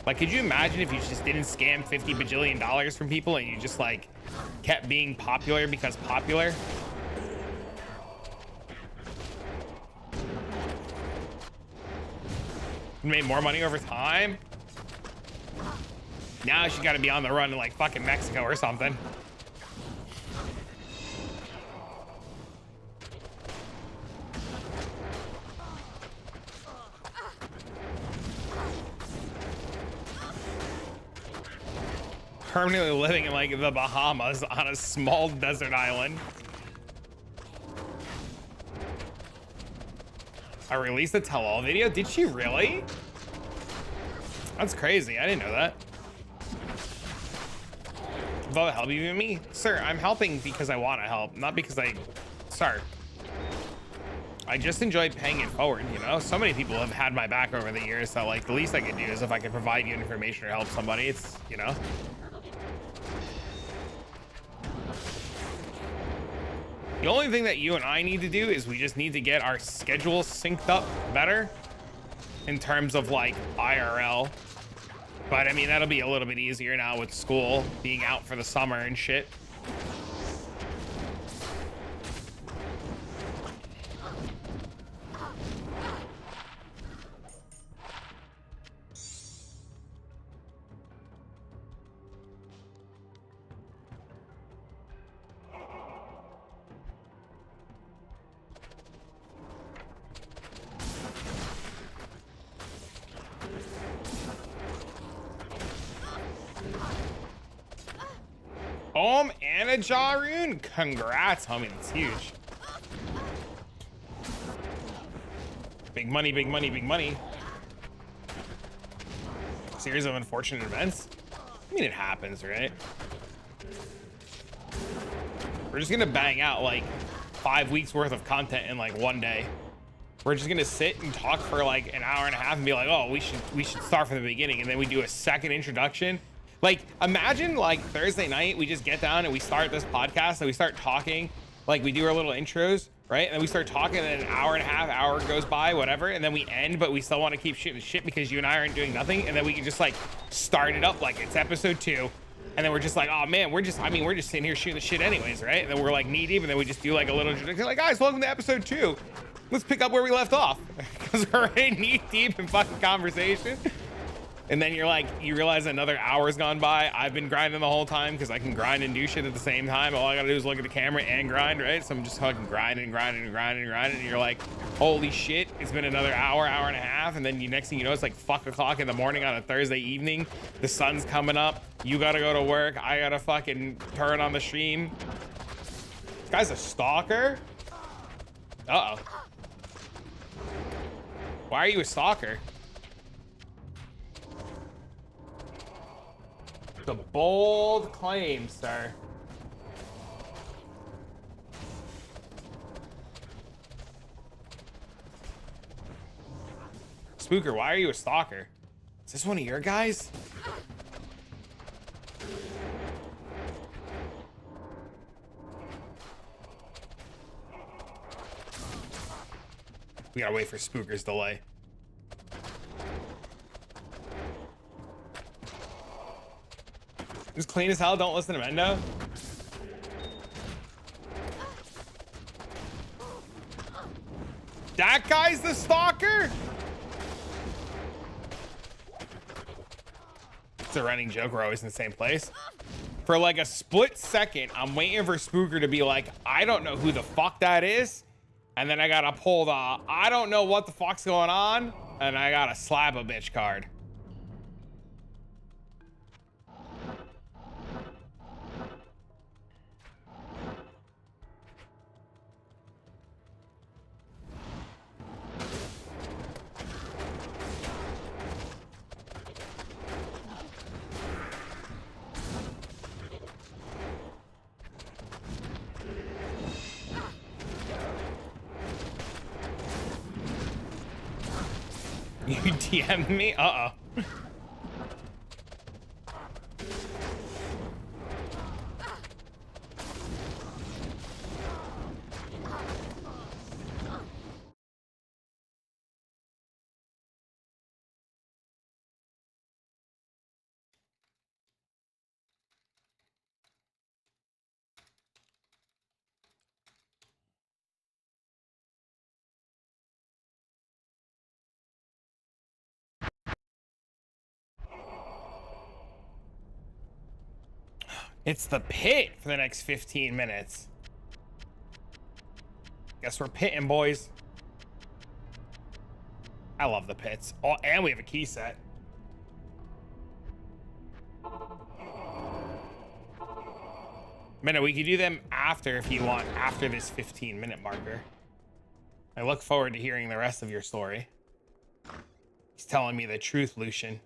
Like, could you imagine if you just didn't scam $50 bajillion from people and you just like kept being popular because popular? You made more money over time? Now she's got to be on the run in like fucking Mexico or something. Permanently living in like the Bahamas on a small desert island. I released a tell-all video. Did she really? That's crazy. I didn't know that. About help you and me? Sir, I'm helping because I want to help, not because Sir. I just enjoy paying it forward, you know? So many people have had my back over the years that like the least I could do is if I could provide you information or help somebody, it's, you know? The only thing that you and I need to do is we just need to get our schedules synced up better in terms of like IRL. But I mean, that'll be a little bit easier now with school being out for the summer and shit. And a Jaroon. Congrats, homie. That's huge. Big money, big money, big money. Series of unfortunate events. I mean, it happens, right? We're just gonna bang out like 5 weeks worth of content in like one day. We're just gonna sit and talk for like an hour and a half and be like, oh, we should start from the beginning, and then we do a second introduction. Like, imagine like Thursday night, we just get down and we start this podcast and we start talking, like we do our little intros, right? And then we start talking and then an hour and a half, hour goes by, whatever. And then we end, but we still want to keep shooting shit because you and I aren't doing nothing. And then we can just like start it up like it's episode 2. And then we're just like, oh man, we're just sitting here shooting the shit anyways, right? And then we're like knee deep and then we just do like a little introduction, like, guys, welcome to episode 2. Let's pick up where we left off because we're already knee deep in fucking conversation. And then you're like, you realize another hour's gone by. I've been grinding the whole time because I can grind and do shit at the same time. All I gotta do is look at the camera and grind, right? So I'm just fucking grinding. And you're like, holy shit, it's been another hour and a half. And then next thing you know, it's like fuck o'clock in the morning on a Thursday evening. The sun's coming up. You gotta go to work. I gotta fucking turn on the stream. This guy's a stalker? Uh-oh. Why are you a stalker? The bold claim, sir. Spooker, why are you a stalker? Is this one of your guys? We gotta wait for Spooker's delay. Just clean as hell, don't listen to Mendo. That guy's the stalker? It's a running joke, we're always in the same place. For like a split second, I'm waiting for Spooker to be like, I don't know who the fuck that is. And then I gotta pull the, I don't know what the fuck's going on. And I gotta slap a bitch card. You DM'd me? Uh-oh. It's the pit for the next 15 minutes. Guess we're pitting, boys. I love the pits. Oh, and we have a key set. Minute, we could do them after if you want, after this 15-minute marker. I look forward to hearing the rest of your story. He's telling me the truth, Lucian.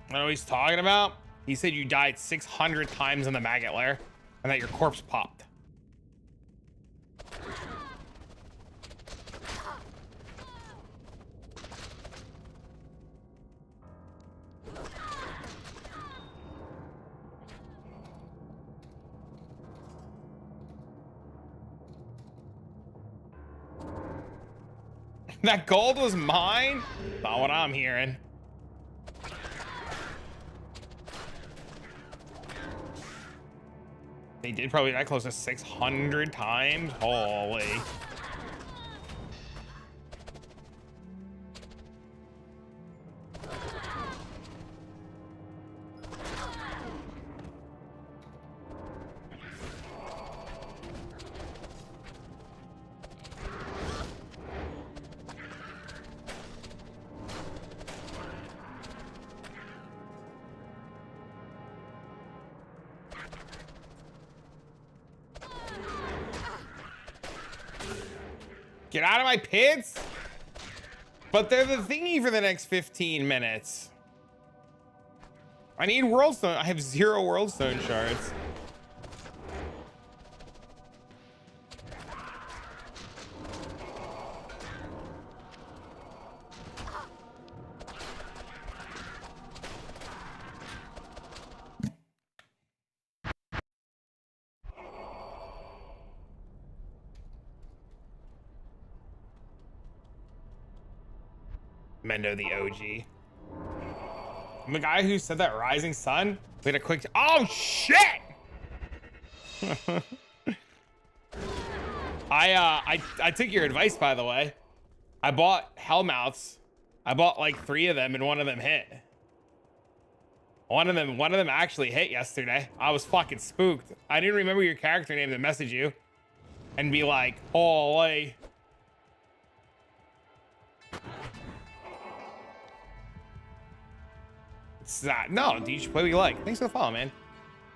I know what he's talking about. He said you died 600 times in the maggot lair and that your corpse popped. That gold was mine? Not what I'm hearing. They did probably that close to 600 times. Holy. Get out of my pits! But they're the thingy for the next 15 minutes. I need world stone. I have 0 world stone shards. Mendo the OG. I'm the guy who said that rising sun. We had a quick. Oh shit! I took your advice, by the way. I bought Hellmouths. I bought like 3 of them, and one of them hit. One of them actually hit yesterday. I was fucking spooked. I didn't remember your character name to message you and be like, holy. It's not. No, dude, you should play what you like. Thanks for the follow, man.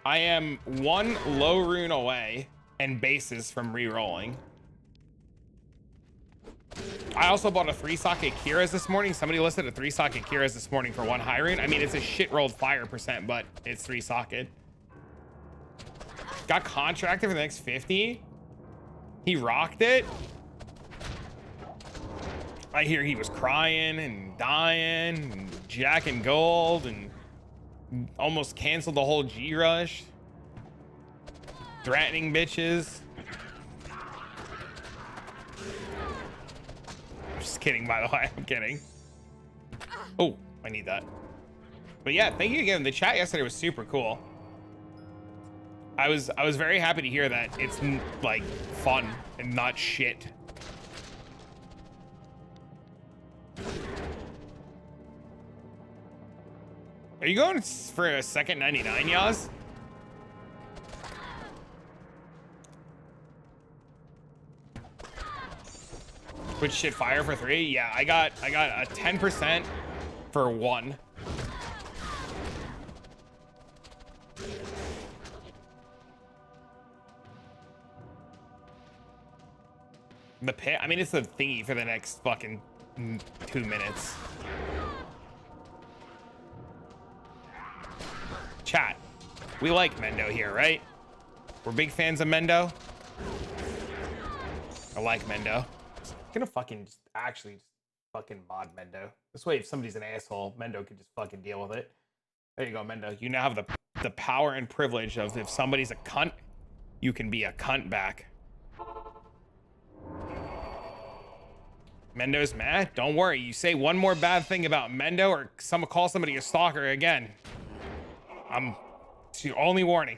I am 1 low rune away and bases from re-rolling. I also bought a 3-socket Kira's this morning. Somebody listed a 3-socket Kira's this morning for 1 high rune. I mean, it's a shit rolled fire percent, but it's 3-socket. Got contracted for the next 50. He rocked it. I hear he was crying and dying and jacking gold and almost canceled the whole G rush. Threatening bitches. Just kidding, by the way. I'm kidding. Oh, I need that. But yeah, thank you again. The chat yesterday was super cool. I was very happy to hear that it's like fun and not shit. Are you going for a second 99, Yaz? Which shit fire for 3? Yeah, I got a 10% for 1. The pit? I mean, it's the thingy for the next fucking 2 minutes. Chat, we like Mendo here, right? We're big fans of Mendo. I like Mendo. I'm gonna fucking just fucking mod Mendo. This way, if somebody's an asshole, Mendo can just fucking deal with it. There you go, Mendo. You now have the power and privilege of if somebody's a cunt, you can be a cunt back. Mendo's mad? Don't worry. You say one more bad thing about Mendo or call somebody a stalker again. It's your only warning.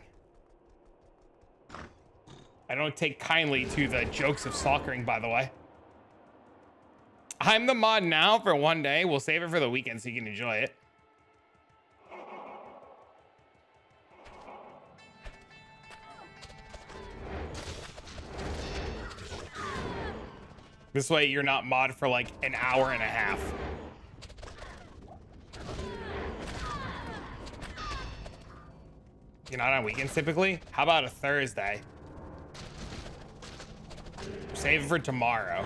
I don't take kindly to the jokes of stalkering, by the way. I'm the mod now for one day. We'll save it for the weekend so you can enjoy it. This way you're not mod for like an hour and a half. You're not on weekends typically? How about a Thursday? Save it for tomorrow.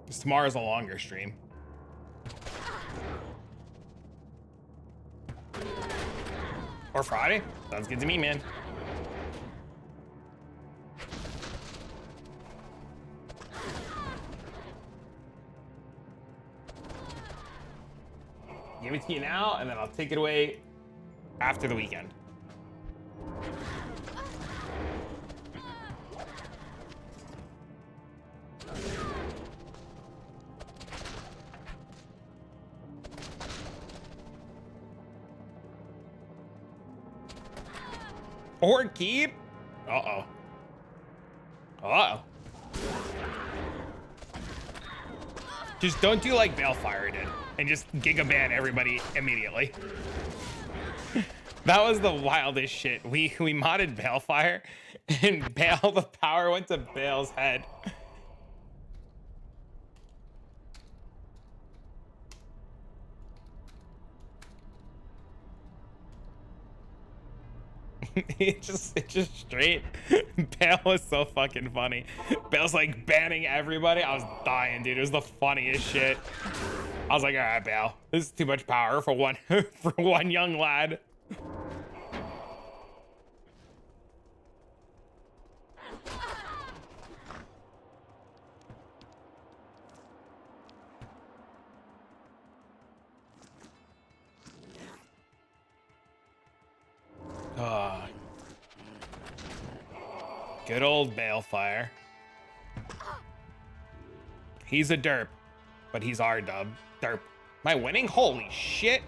Because tomorrow's a longer stream. Or Friday? Sounds good to me, man. Give it to you now, and then I'll take it away after the weekend. Or keep. Uh-oh. Uh-oh. Just don't do like Balefire did and just gigaban everybody immediately. That was the wildest shit. We modded Balefire and Bale, the power went to Bale's head. It's just straight. Bale was so fucking funny. Bale's like banning everybody. I was dying, dude. It was the funniest shit. I was like, all right, Bale, this is too much power for one for one young lad. Good old Balefire. He's a derp, but he's our dub. Derp. Am I winning? Holy shit.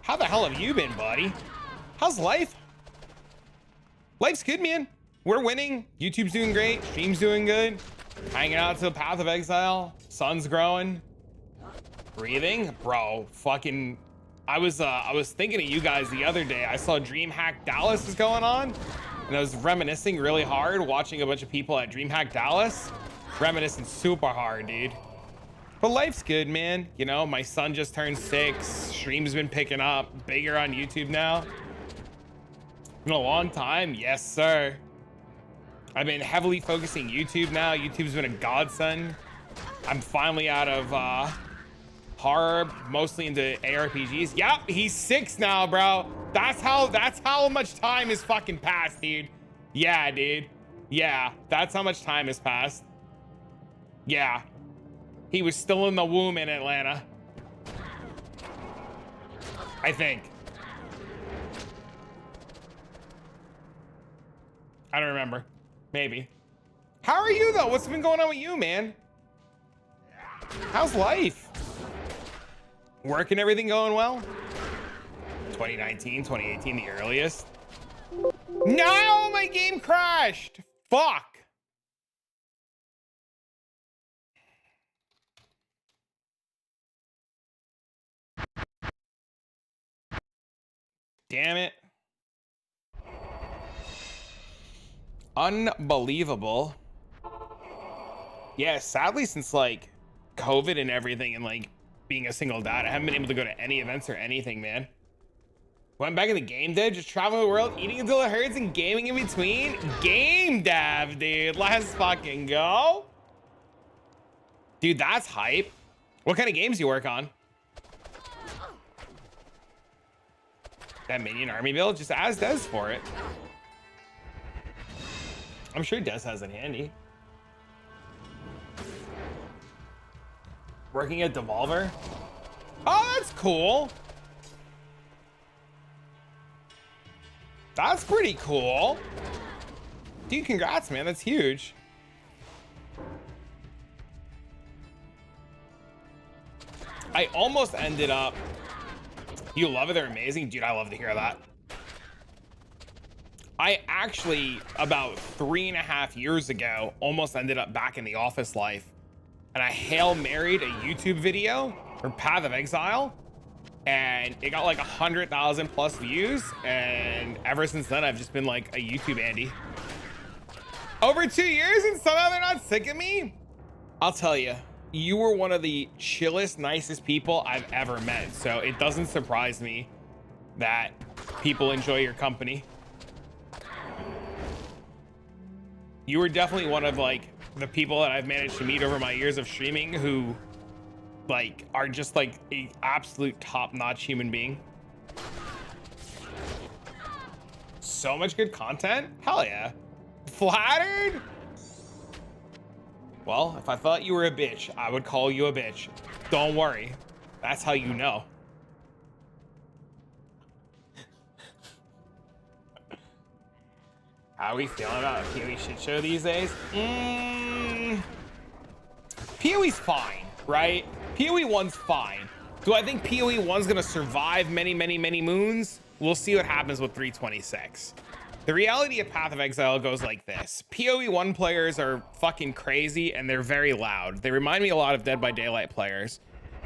How the hell have you been, buddy? How's life? Life's good, man. We're winning. YouTube's doing great. Stream's doing good. Hanging out to the Path of Exile. Sun's growing. Breathing. Bro, fucking... I was thinking of you guys the other day. I saw DreamHack Dallas is going on, and I was reminiscing really hard watching a bunch of people at DreamHack Dallas. Reminiscing super hard, dude. But life's good, man. You know, my son just turned 6. Stream's been picking up. Bigger on YouTube now. Been a long time. Yes, sir. I've been heavily focusing YouTube now. YouTube's been a godsend. I'm finally out of horror, mostly into ARPGs. Yep, he's 6 now, bro. That's how much time has fucking passed, dude. Yeah, dude. Yeah, that's how much time has passed. Yeah. He was still in the womb in Atlanta. I think. I don't remember. Maybe. How are you, though? What's been going on with you, man? How's life? Work and everything going well? 2019, 2018, the earliest. No, my game crashed. Fuck. Damn it. Unbelievable. Yeah, sadly, since like COVID and everything and like being a single dad, I haven't been able to go to any events or anything, man. Went back in the game dev, just traveling the world, eating until it hurts and gaming in between. Game dev, dude. Let's fucking go. Dude, that's hype. What kind of games do you work on? That minion army build, just ask Des for it. I'm sure Des has it handy. Working at Devolver? Oh, that's cool. That's pretty cool. Dude, congrats, man. That's huge. I almost ended up... You love it, they're amazing. Dude, I love to hear that. I actually, about 3.5 years ago, almost ended up back in the office life. And I Hail Married a YouTube video for Path of Exile. And it got like 100,000 plus views. And ever since then, I've just been like a YouTube Andy. Over 2 years and somehow they're not sick of me? I'll tell you, you were one of the chillest, nicest people I've ever met. So it doesn't surprise me that people enjoy your company. You were definitely one of like the people that I've managed to meet over my years of streaming who like are just like a absolute top-notch human being. So much good content. Hell yeah. Flattered? Well, if I thought you were a bitch, I would call you a bitch. Don't worry. That's how you know. How are we feeling about a PoE shit show these days? PoE's fine, right? PoE 1's fine. Do I think PoE 1's gonna survive many, many, many moons? We'll see what happens with 326. The reality of Path of Exile goes like this. PoE 1 players are fucking crazy and they're very loud. They remind me a lot of Dead by Daylight players.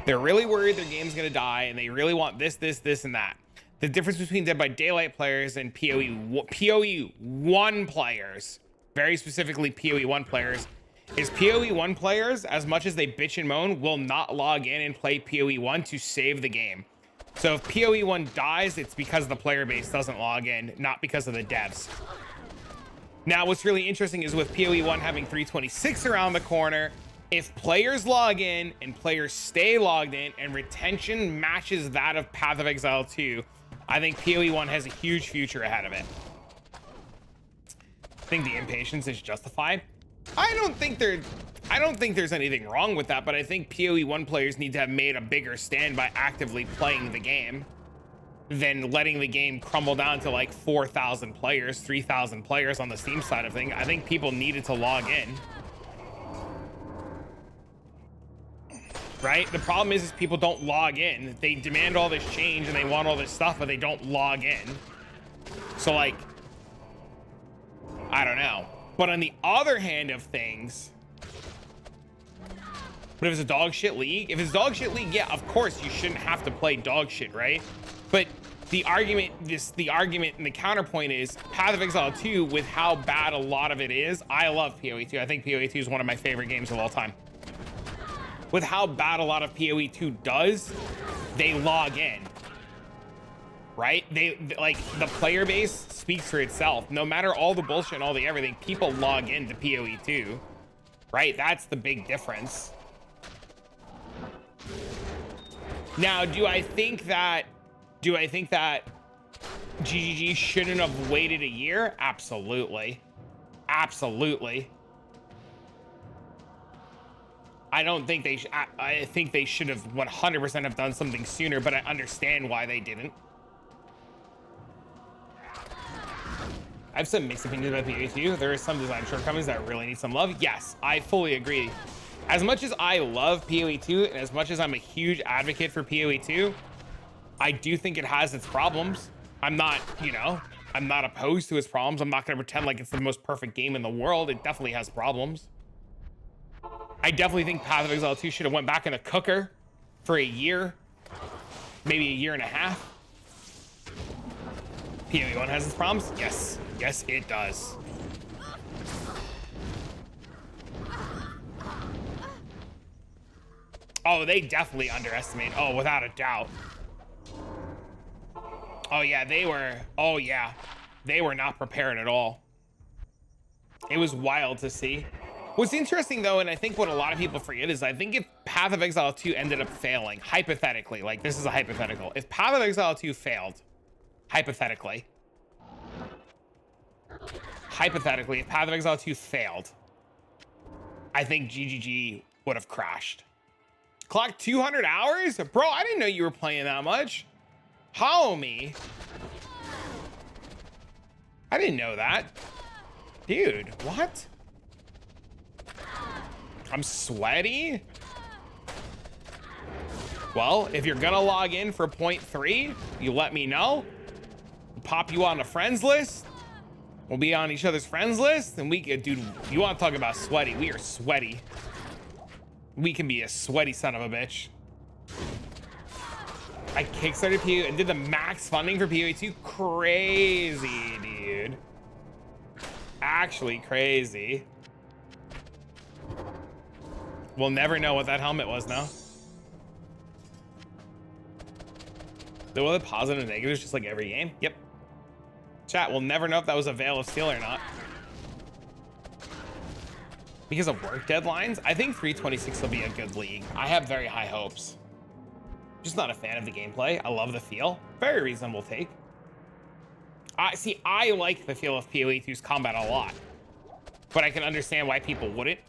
They're really worried their game's gonna die and they really want this, this, this, and that. The difference between Dead by Daylight players and PoE 1 players, very specifically PoE 1 players, is PoE 1 players, as much as they bitch and moan, will not log in and play PoE 1 to save the game. So if PoE 1 dies, it's because the player base doesn't log in, not because of the devs. Now, what's really interesting is with PoE 1 having 326 around the corner, if players log in and players stay logged in and retention matches that of Path of Exile 2, I think PoE 1 has a huge future ahead of it. I think the impatience is justified. I don't think there's anything wrong with that, but I think PoE 1 players need to have made a bigger stand by actively playing the game than letting the game crumble down to like 4,000 players, 3,000 players on the Steam side of things. I think people needed to log in. Right? The problem is people don't log in. They demand all this change and they want all this stuff, but they don't log in. So like, I don't know. But on the other hand of things, but if it's a dog shit league, yeah, of course you shouldn't have to play dog shit, right? But the argument and the counterpoint is Path of Exile 2, with how bad a lot of it is. I love PoE 2. I think PoE 2 is one of my favorite games of all time. With how bad a lot of PoE 2 does, they log in, right? They like, the player base speaks for itself. No matter all the bullshit and all the everything, people log into PoE 2, right? That's the big difference. Now, do I think that GGG shouldn't have waited a year? Absolutely. Absolutely. I think they should have 100% have done something sooner, but I understand why they didn't. I have some mixed opinions about PoE 2. There are some design shortcomings that really need some love. Yes, I fully agree. As much as I love PoE 2 and as much as I'm a huge advocate for PoE 2, I do think it has its problems. I'm not opposed to its problems. I'm not going to pretend like it's the most perfect game in the world. It definitely has problems. I definitely think Path of Exile 2 should have went back in the cooker for a year, maybe a year and a half. PoE 1 has its problems? Yes. Yes, it does. Oh, they definitely underestimate. Oh, without a doubt. Oh yeah, they were not prepared at all. It was wild to see. What's interesting though, and I think what a lot of people forget, is I think if Path of Exile 2 ended up failing, hypothetically, like this is a hypothetical, if Path of Exile 2 failed, hypothetically, if Path of Exile 2 failed, I think GGG would have crashed. Clock 200 hours? Bro, I didn't know you were playing that much. Homie. I didn't know that. Dude, what? I'm sweaty? Well, if you're gonna log in for 0.3, you let me know. Pop you on a friends list. We'll be on each other's friends list, and we can, dude, you want to talk about sweaty? We are sweaty. We can be a sweaty son of a bitch. I kickstarted PoE and did the max funding for PoE2. Crazy, dude. Actually crazy. We'll never know what that helmet was now. There were the positive and negatives just like every game. Yep. Chat, we'll never know if that was a Veil of Steel or not. Because of work deadlines, I think 326 will be a good league. I have very high hopes. Just not a fan of the gameplay. I love the feel. Very reasonable take. I like the feel of PoE2's combat a lot, but I can understand why people wouldn't.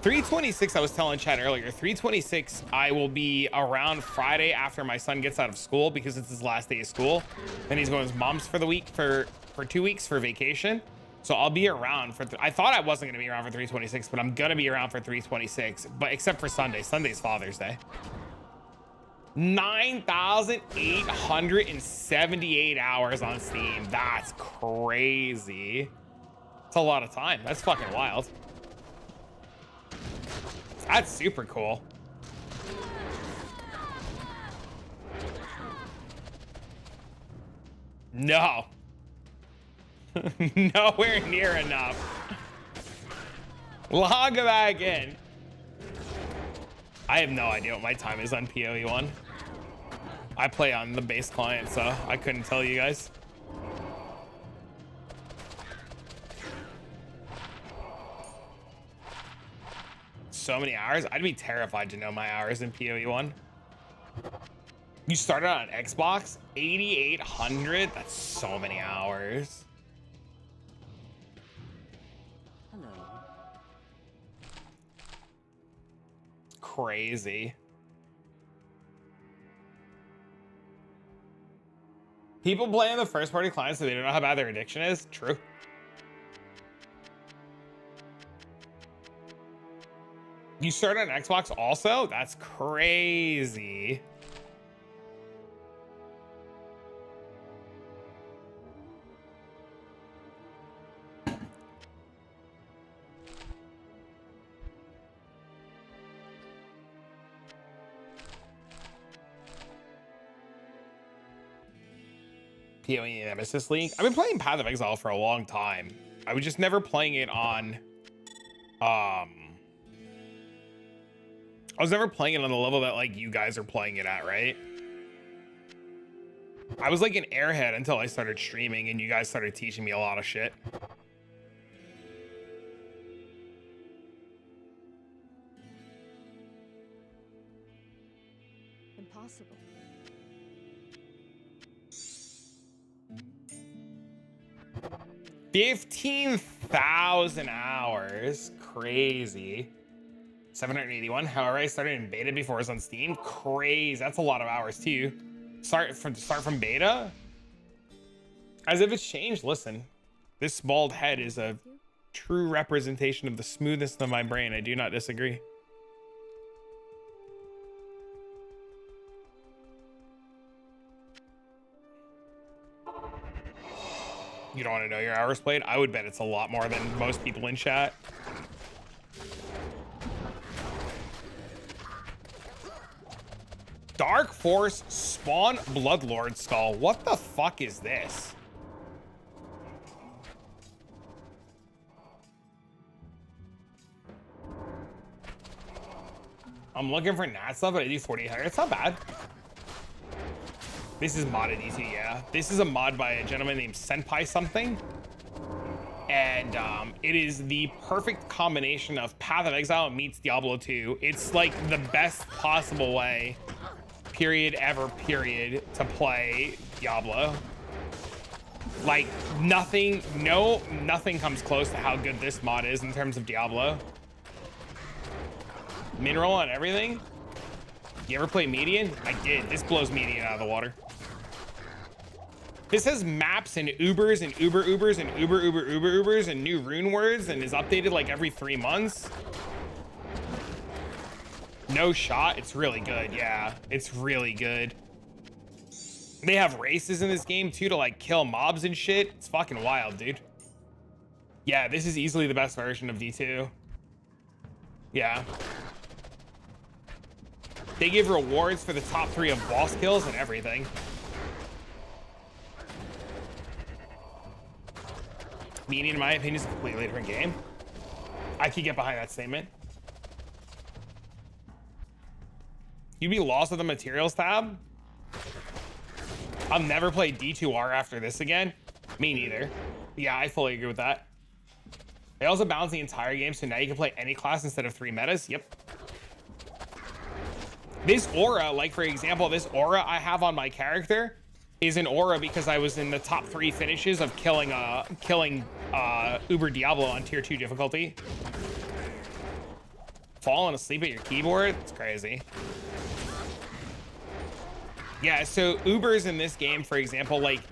326, I was telling Chad earlier, 326, I will be around Friday after my son gets out of school because it's his last day of school. Then he's going to his mom's for the week, for 2 weeks for vacation. So I'll be around for, I thought I wasn't going to be around for 326, but I'm going to be around for 326, but except for Sunday. Sunday's Father's Day. 9,878 hours on Steam. That's crazy. It's a lot of time. That's fucking wild. That's super cool. No. Nowhere near enough. Log back in. I have no idea what my time is on PoE1. I play on the base client, so I couldn't tell you guys. So many hours. I'd be terrified to know my hours in PoE1. You started on Xbox? 8,800? That's so many hours. Hello. Crazy. People play on the first party clients so they don't know how bad their addiction is. True. You started on Xbox also? That's crazy. PoE Nemesis League. I've been playing Path of Exile for a long time. I was just never playing it on I was never playing it on the level that like you guys are playing it at, right? I was like an airhead until I started streaming and you guys started teaching me a lot of shit. Impossible. $15,000 hours. Crazy. 781. However, I started in beta before it was on Steam. Crazy. That's a lot of hours too. Start from beta? As if it's changed. Listen, this bald head is a true representation of the smoothness of my brain. I do not disagree. You don't want to know your hours played? I would bet it's a lot more than most people in chat. Dark Force Spawn Bloodlord Skull. What the fuck is this? I'm looking for nat stuff, but I do 4,800. It's not bad. This is modded easy, yeah. This is a mod by a gentleman named Senpai something. And it is the perfect combination of Path of Exile meets Diablo 2. It's like the best possible way, period, ever, period, to play Diablo. Like nothing comes close to how good this mod is in terms of Diablo. Mineral on everything. You ever play Median? I did. This blows Median out of the water. This has maps and Ubers and Ubers and Ubers and new rune words and is updated like every 3 months. No shot. It's really good. Yeah, it's really good. They have races in this game too to like kill mobs and shit. It's fucking wild, dude. Yeah, this is easily the best version of D2. Yeah. They give rewards for the top 3 of boss kills and everything. Meaning, in my opinion, is a completely different game. I could get behind that statement. You'd be lost with the materials tab? I'll never play D2R after this again. Me neither. Yeah, I fully agree with that. They also balance the entire game, so now you can play any class instead of 3 metas. Yep. This aura, like for example, this aura I have on my character is an aura because I was in the top 3 finishes of killing Uber Diablo on tier 2 difficulty. Falling asleep at your keyboard? It's crazy. Yeah, so Ubers in this game, for example, like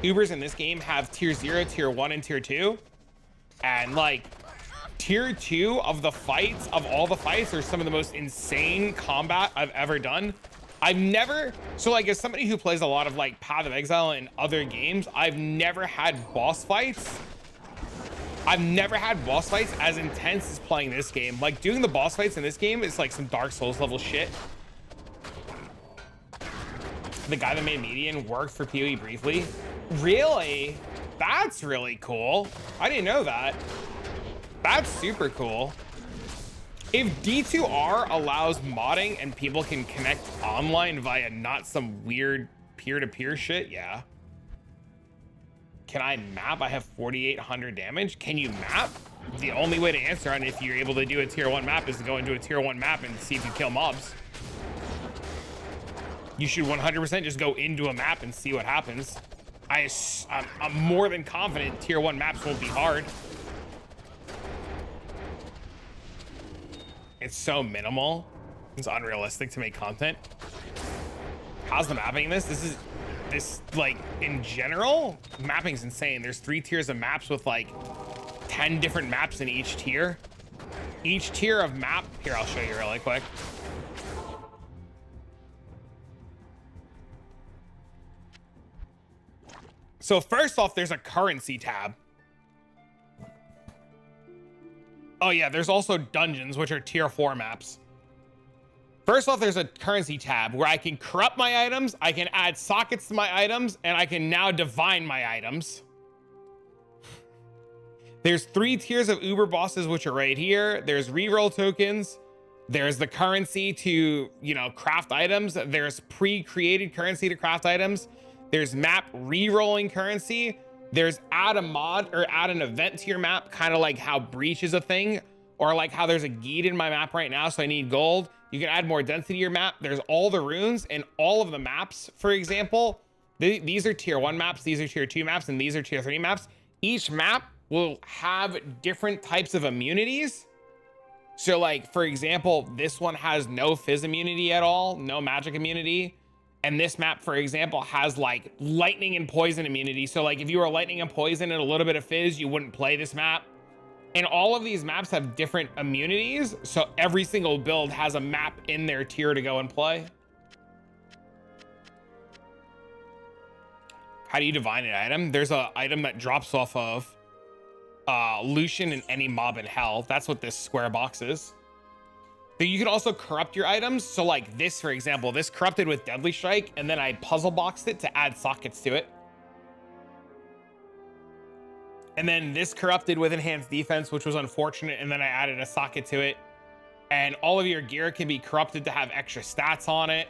Ubers in this game have tier 0, tier 1, and tier 2. And like tier 2 of the fights, of all the fights, are some of the most insane combat I've ever done. I've never, so like as somebody who plays a lot of like Path of Exile and other games, I've never had boss fights. I've never had boss fights as intense as playing this game. Like doing the boss fights in this game is like some Dark Souls level shit. The guy that made Median worked for PoE briefly. Really? That's really cool. I didn't know that. That's super cool. If D2R allows modding and people can connect online via not some weird peer-to-peer shit, yeah. Can I map? I have 4,800 damage. Can you map? The only way to answer on if you're able to do a tier 1 map is to go into a tier 1 map and see if you kill mobs. You should 100% just go into a map and see what happens. I'm more than confident tier 1 maps won't be hard. It's so minimal. It's unrealistic to make content. How's the mapping in this? This like in general, mapping's insane. There's 3 tiers of maps with like 10 different maps in each tier. Each tier of map, here, I'll show you really quick. So first off, there's a currency tab. Oh yeah, there's also dungeons, which are tier 4 maps. First off, there's a currency tab where I can corrupt my items, I can add sockets to my items, and I can now divine my items. There's 3 tiers of Uber bosses, which are right here. There's reroll tokens. There's the currency to, you know, craft items. There's pre-created currency to craft items. There's map re-rolling currency. There's add a mod or add an event to your map, kind of like how breach is a thing, or like how there's a geed in my map right now, so I need gold. You can add more density to your map. There's all the runes and all of the maps. For example, these are tier 1 maps, these are tier 2 maps, and these are tier 3 maps. Each map will have different types of immunities. So like, for example, this one has no fizz immunity at all, no magic immunity. And this map, for example, has like lightning and poison immunity. So like if you were lightning and poison and a little bit of fizz, you wouldn't play this map. And all of these maps have different immunities. So every single build has a map in their tier to go and play. How do you divine an item? There's an item that drops off of Lucian and any mob in hell. That's what this square box is. But you can also corrupt your items. So like this, for example, this corrupted with Deadly Strike, and then I puzzle boxed it to add sockets to it. And then this corrupted with Enhanced Defense, which was unfortunate, and then I added a socket to it. And all of your gear can be corrupted to have extra stats on it.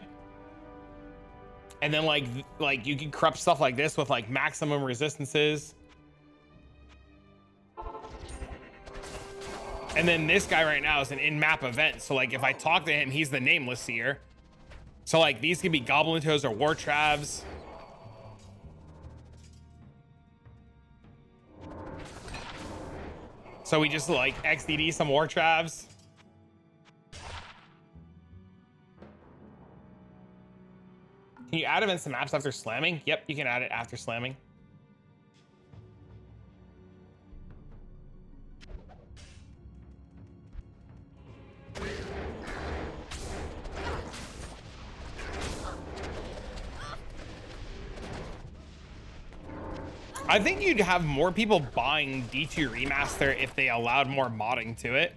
And then like you can corrupt stuff like this with like maximum resistances. And then this guy right now is an in-map event. So like if I talk to him, he's the nameless seer. So like these could be Goblin Toes or War Travs. So we just like XDD some War Travs. Can you add events to maps after slamming? Yep, you can add it after slamming. I think you'd have more people buying D2 Remaster if they allowed more modding to it.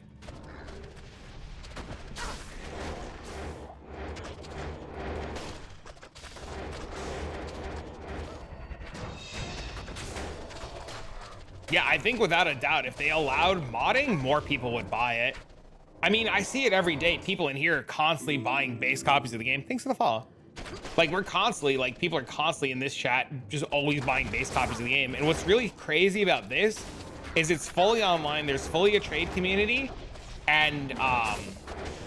Yeah, I think without a doubt, if they allowed modding, more people would buy it. I mean, I see it every day. People in here are constantly buying base copies of the game. Thanks for the follow. Like, we're constantly, like, people are constantly in this chat just always buying base copies of the game. And what's really crazy about this is it's fully online. There's fully a trade community. And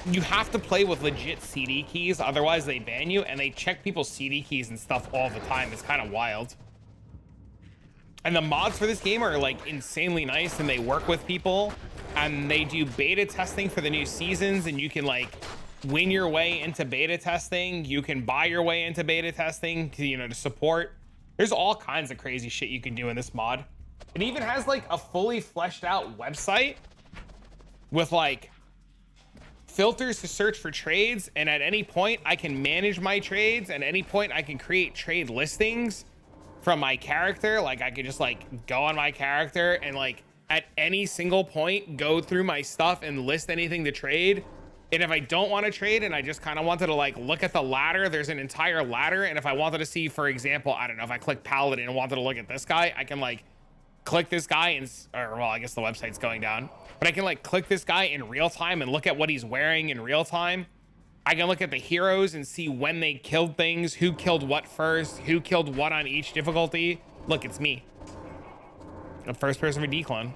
you have to play with legit CD keys. Otherwise, they ban you. And they check people's CD keys and stuff all the time. It's kind of wild. And the mods for this game are like insanely nice, and they work with people, and they do beta testing for the new seasons, and you can like win your way into beta testing. You can buy your way into beta testing to, you know, to support. There's all kinds of crazy shit you can do in this mod. It even has like a fully fleshed out website with like filters to search for trades, and at any point I can manage my trades. At any point I can create trade listings from my character. Like, I could just like go on my character and like at any single point go through my stuff and list anything to trade. And if I don't want to trade and I just kind of wanted to like look at the ladder, there's an entire ladder. And if I wanted to see, for example, I don't know, if I click Paladin and wanted to look at this guy, I can like click this guy and, or well, I guess the website's going down, but I can like click this guy in real time and look at what he's wearing in real time. I can look at the heroes and see when they killed things, who killed what first, who killed what on each difficulty. Look, it's me. The first person for dclone.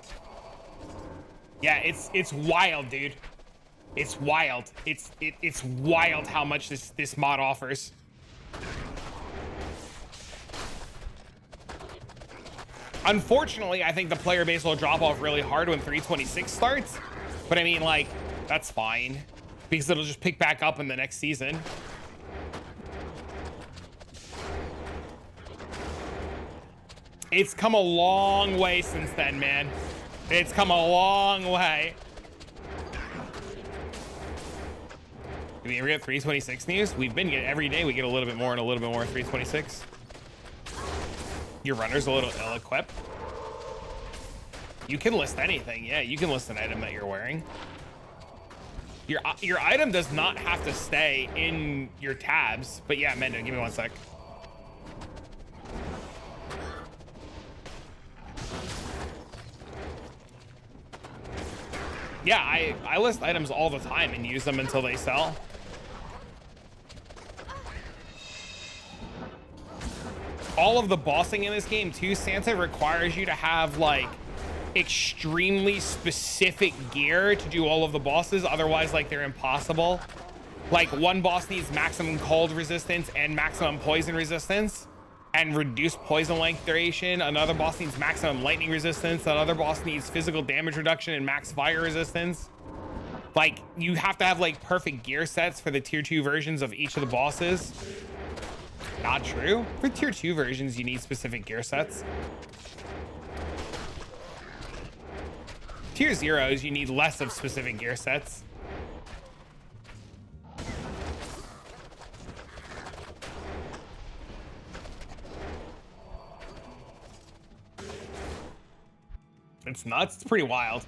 Yeah, it's wild, dude. It's wild. It's wild how much this mod offers. Unfortunately, I think the player base will drop off really hard when 326 starts. But I mean, like, that's fine, because it'll just pick back up in the next season. It's come a long way since then, man. It's come a long way. Do we ever get 326 news? We've been getting every day. We get a little bit more and a little bit more 326. Your runner's a little ill-equipped. You can list anything. Yeah, you can list an item that you're wearing. Your item does not have to stay in your tabs, but yeah, Mendo, give me 1 sec. Yeah, I list items all the time and use them until they sell. All of the bossing in this game too, Santa, requires you to have like extremely specific gear to do all of the bosses. Otherwise, like, they're impossible. Like, one boss needs maximum cold resistance and maximum poison resistance and reduced poison length duration. Another boss needs maximum lightning resistance. Another boss needs physical damage reduction and max fire resistance. Like, you have to have like perfect gear sets for the tier 2 versions of each of the bosses. Not true. For tier 2 versions, you need specific gear sets. Tier 0s, you need less of specific gear sets. It's nuts. It's pretty wild.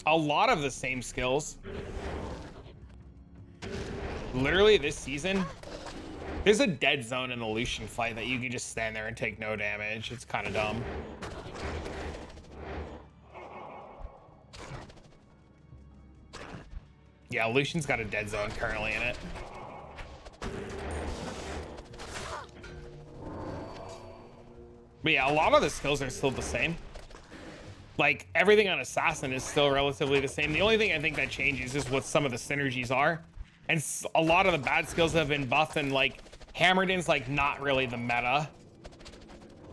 A lot of the same skills. Literally this season, there's a dead zone in the Lucian fight that you can just stand there and take no damage. It's kind of dumb. Yeah, Lucian's got a dead zone currently in it. But yeah, a lot of the skills are still the same. Like, everything on Assassin is still relatively the same. The only thing I think that changes is what some of the synergies are. And a lot of the bad skills have been buffed, and like Hammerden's like not really the meta.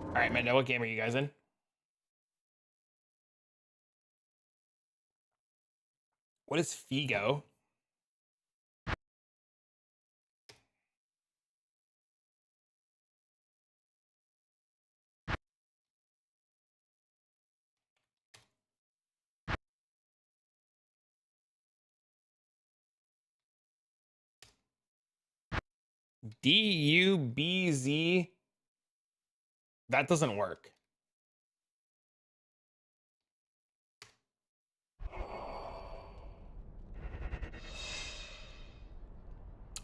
All right, Mendo, what game are you guys in? What is Figo? DUBZ. That doesn't work.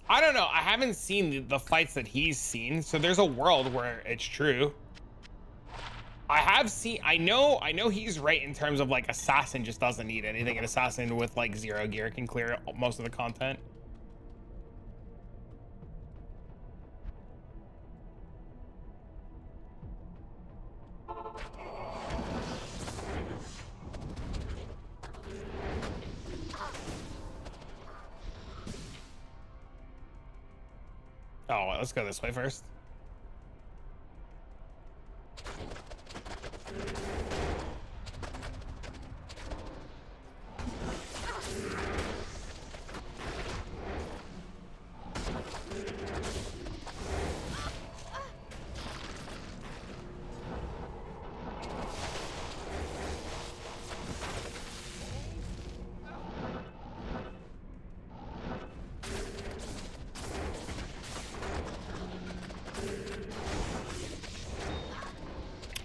I don't know. I haven't seen the fights that he's seen, so there's a world where it's true. I know he's right in terms of like assassin just doesn't need anything. An assassin with like 0 gear can clear most of the content. Oh, well, let's go this way first.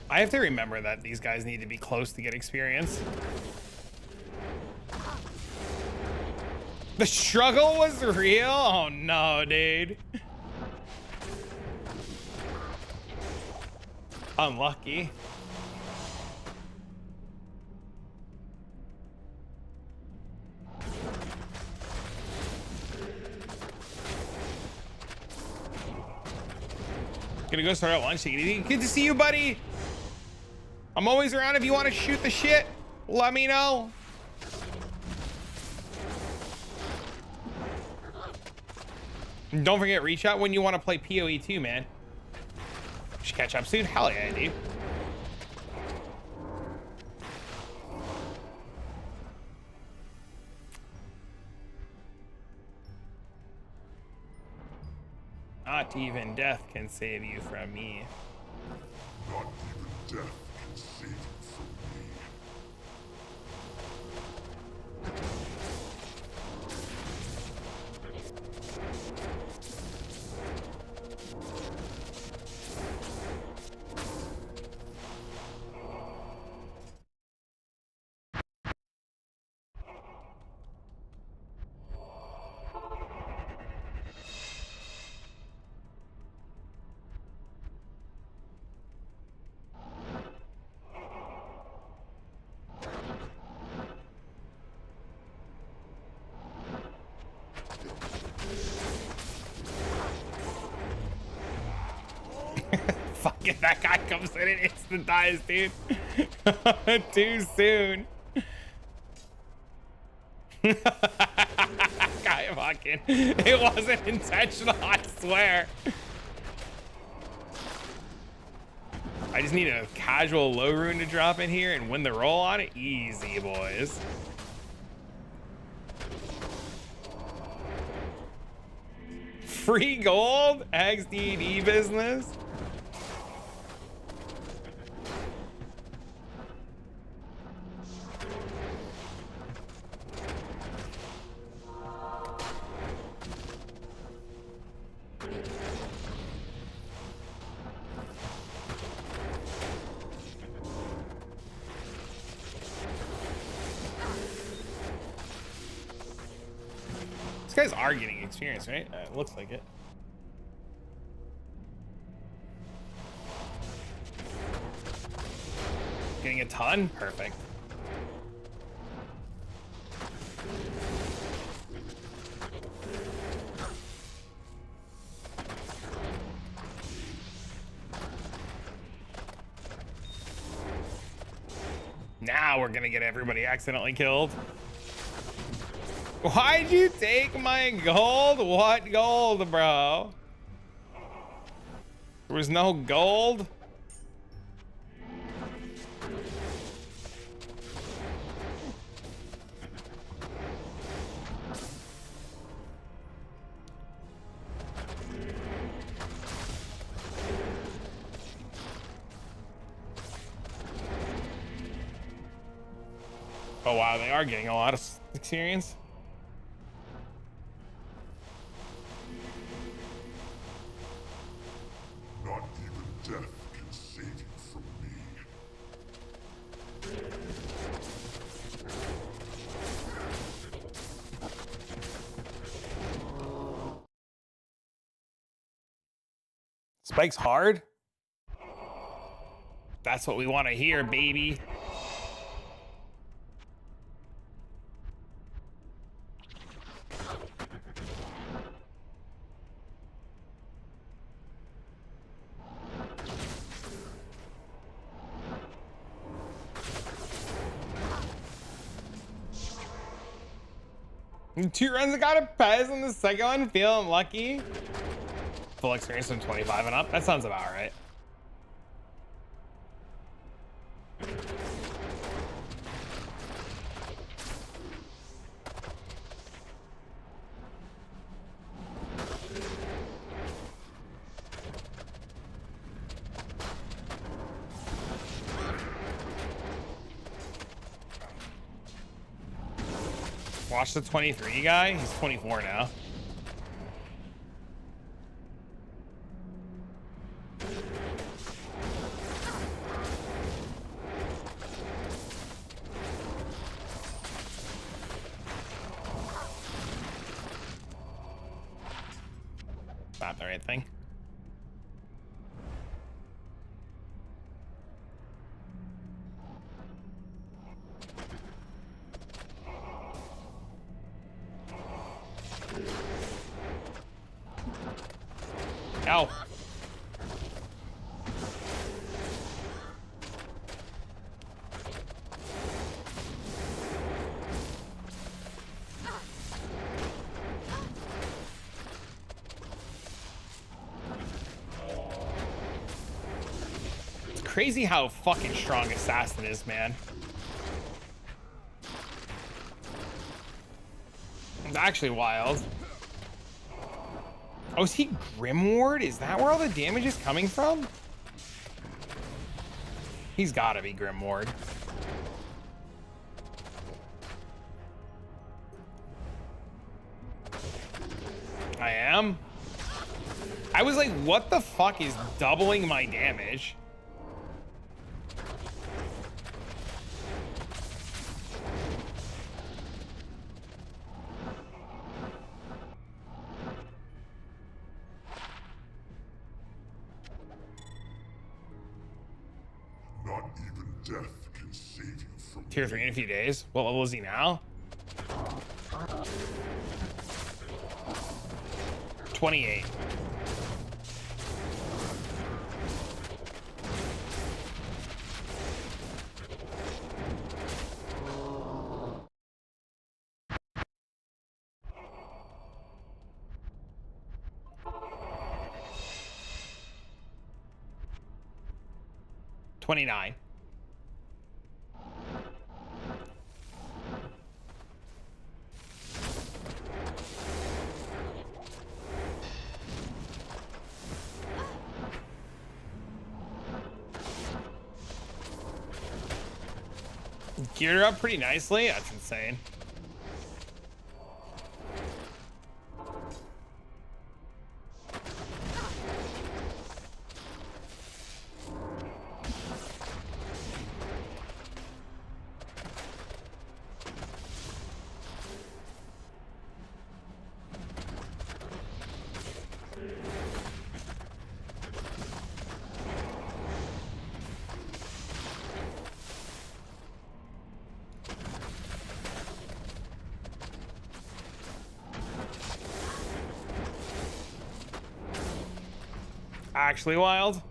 I have to remember that these guys need to be close to get experience. The struggle was real? Oh no, dude. Unlucky. Gonna go start at lunch. Take it easy. Good to see you, buddy. I'm always around if you want to shoot the shit. Let me know. And don't forget, reach out when you want to play PoE 2, man. Should catch up soon. Hell yeah, dude. Not even death can save you from me. Not even death can save you from me. Fuck if that guy comes in and instant dies, dude. Too soon. Guy fucking. It wasn't intentional, I swear. I just need a casual low rune to drop in here and win the roll on it. Easy, boys. Free gold? XDD business? These guys are getting experience, right? It looks like it. Getting a ton? Perfect. Now we're gonna get everybody accidentally killed. Why'd you take my gold? What gold, bro? There was no gold? Oh wow, they are getting a lot of experience. Spike's hard. That's what we want to hear, baby. Two runs, I got a Pez on the second one. Feeling lucky. Full experience from 25 and up. That sounds about right. Watch the 23 guy. He's 24 now. Not the right thing. Ow. It's crazy how fucking strong Assassin is, man. It's actually wild. Oh, is he Grimward? Is that where all the damage is coming from? He's gotta be Grimward. I am? I was like, what the fuck is doubling my damage? Not even death can save you from Tier 3 in a few days. What level is he now? 28. $29. Geared her up pretty nicely. That's insane. Actually wild.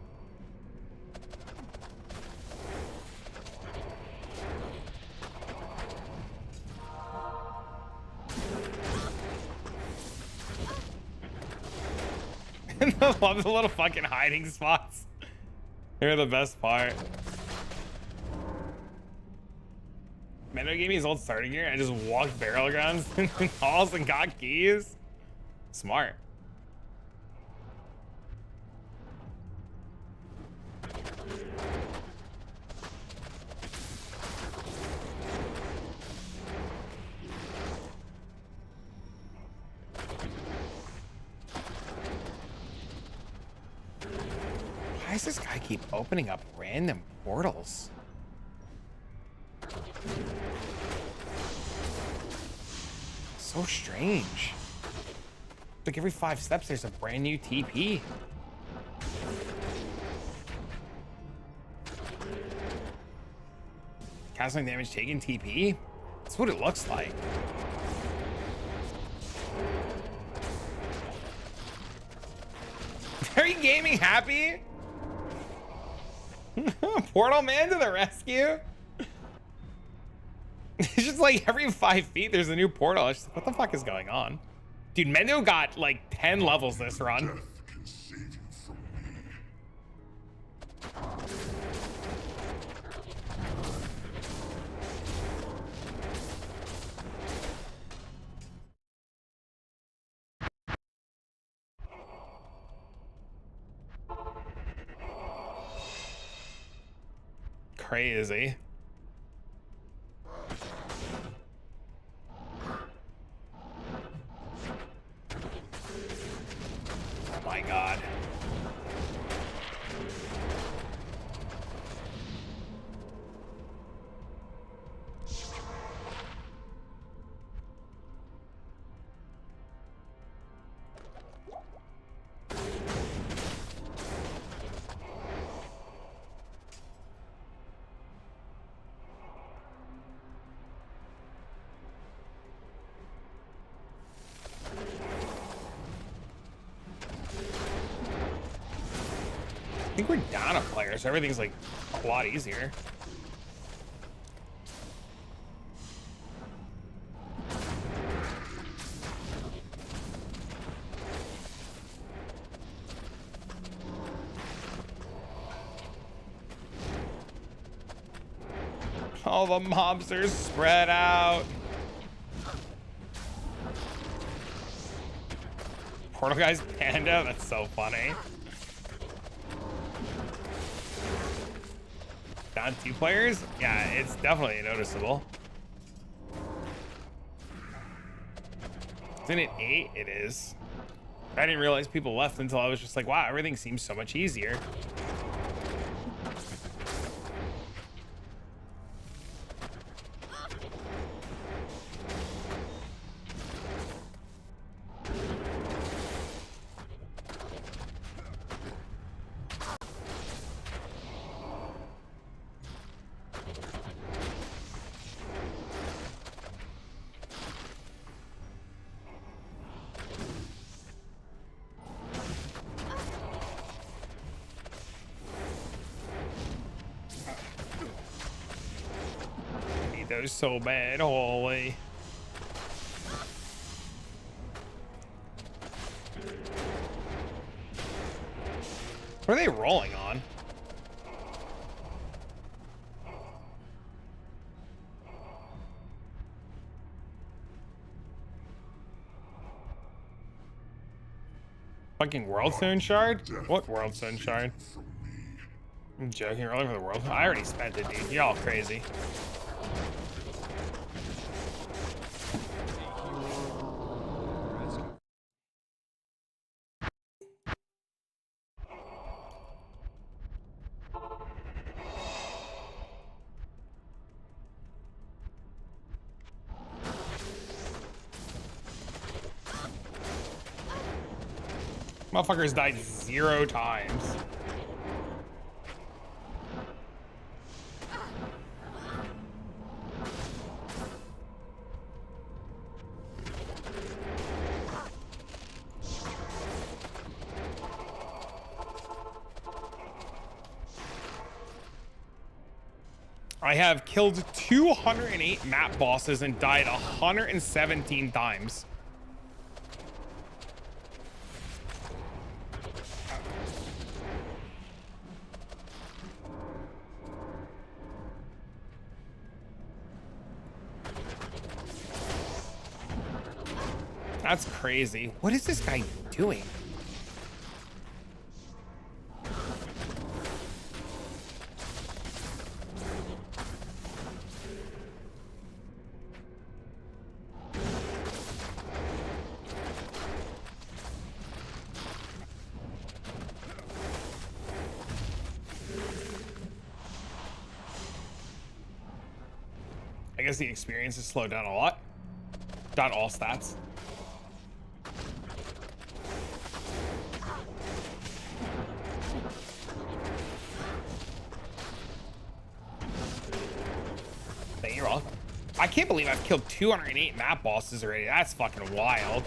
I love the little fucking hiding spots. They're the best part. Mendo gave me his old starting gear. I just walked barrel grounds in halls and got keys. Smart. Why does this guy keep opening up random portals? So strange. Like every 5 steps, there's a brand new TP. Casting damage taken TP. That's what it looks like. Very gaming happy. Portal man to the rescue. It's just like every 5 feet there's a new portal. It's just like, what the fuck is going on? Dude, Mendo got like 10 levels this run. Death can save you from me. Crazy. Oh my god. I think we're down a player, so everything's like a lot easier. All the mobs are spread out. Portal guy's panda, that's so funny. Down 2 players? Yeah, it's definitely noticeable. Isn't it 8? It is. I didn't realize people left until I was just like, wow, everything seems so much easier. Those so bad, holy. What are they rolling on? Fucking World Stone Shard? What World Stone Shard? I'm joking, rolling for the world. I already spent it, dude. Y'all crazy. Motherfuckers died 0 times. I have killed 208 map bosses and died 117 times. That's crazy. What is this guy doing? I guess the experience has slowed down a lot. Not all stats. Thank you, welcome. I can't believe I've killed 208 map bosses already. That's fucking wild.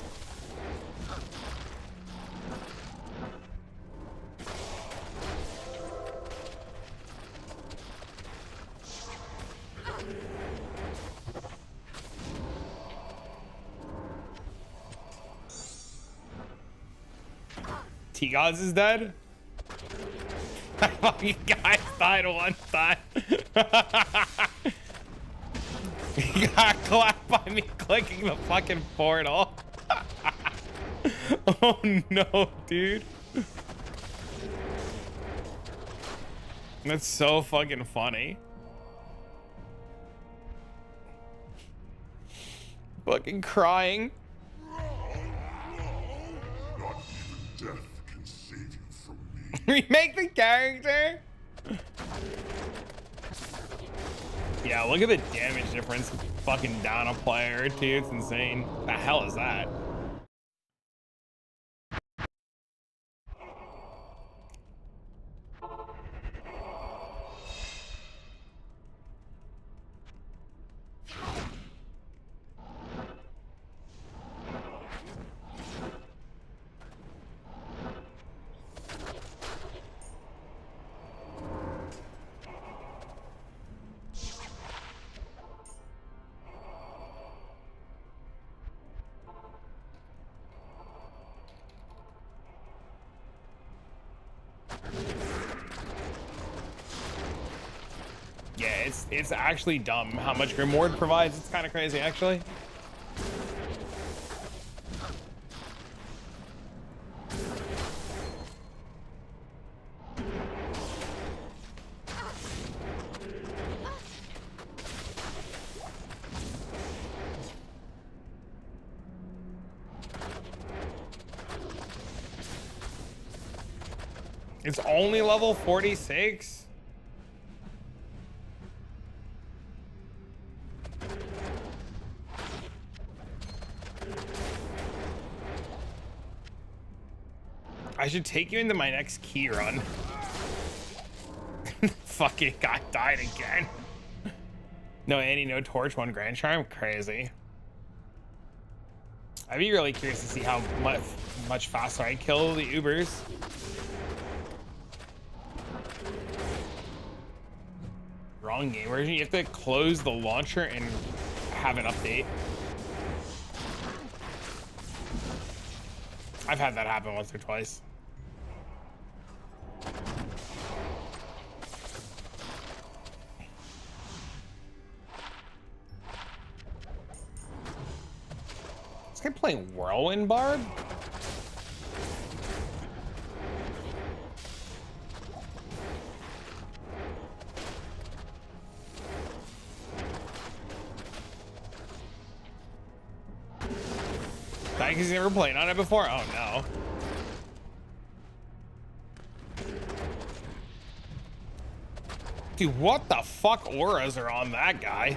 T-Gods is dead? You guys died one time. You got clapped by me clicking the fucking portal. Oh no, dude. That's so fucking funny. Fucking crying. Not even death can save you from me. Remake the character? Yeah, look at the damage difference fucking down a player, dude. It's insane. The hell is that? Yeah, it's actually dumb how much Grimward provides. It's kind of crazy, actually. It's only level 46? I should take you into my next key run. Fucking guy died again. No Annie, no Torch, 1 Grand Charm. Crazy. I'd be really curious to see how much faster I kill the Ubers. Wrong game version. You have to close the launcher and have an update. I've had that happen once or twice. This guy playing Whirlwind Bard? Like he's never played on it before? Oh no. Dude, what the fuck auras are on that guy?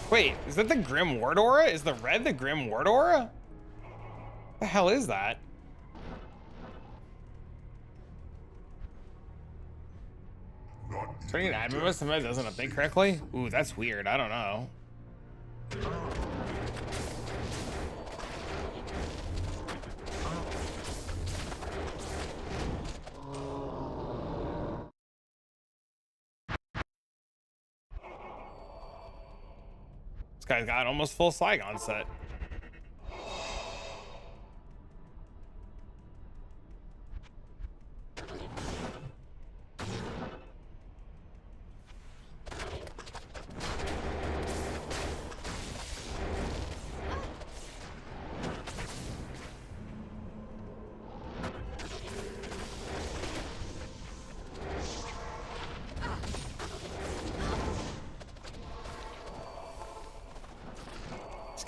Wait, is that the Grim Ward aura? Is the red the Grim Ward aura? The hell is that? Turning an admin mode sometimes doesn't update correctly? Ooh, that's weird. I don't know. This guy's got almost full Saigon set.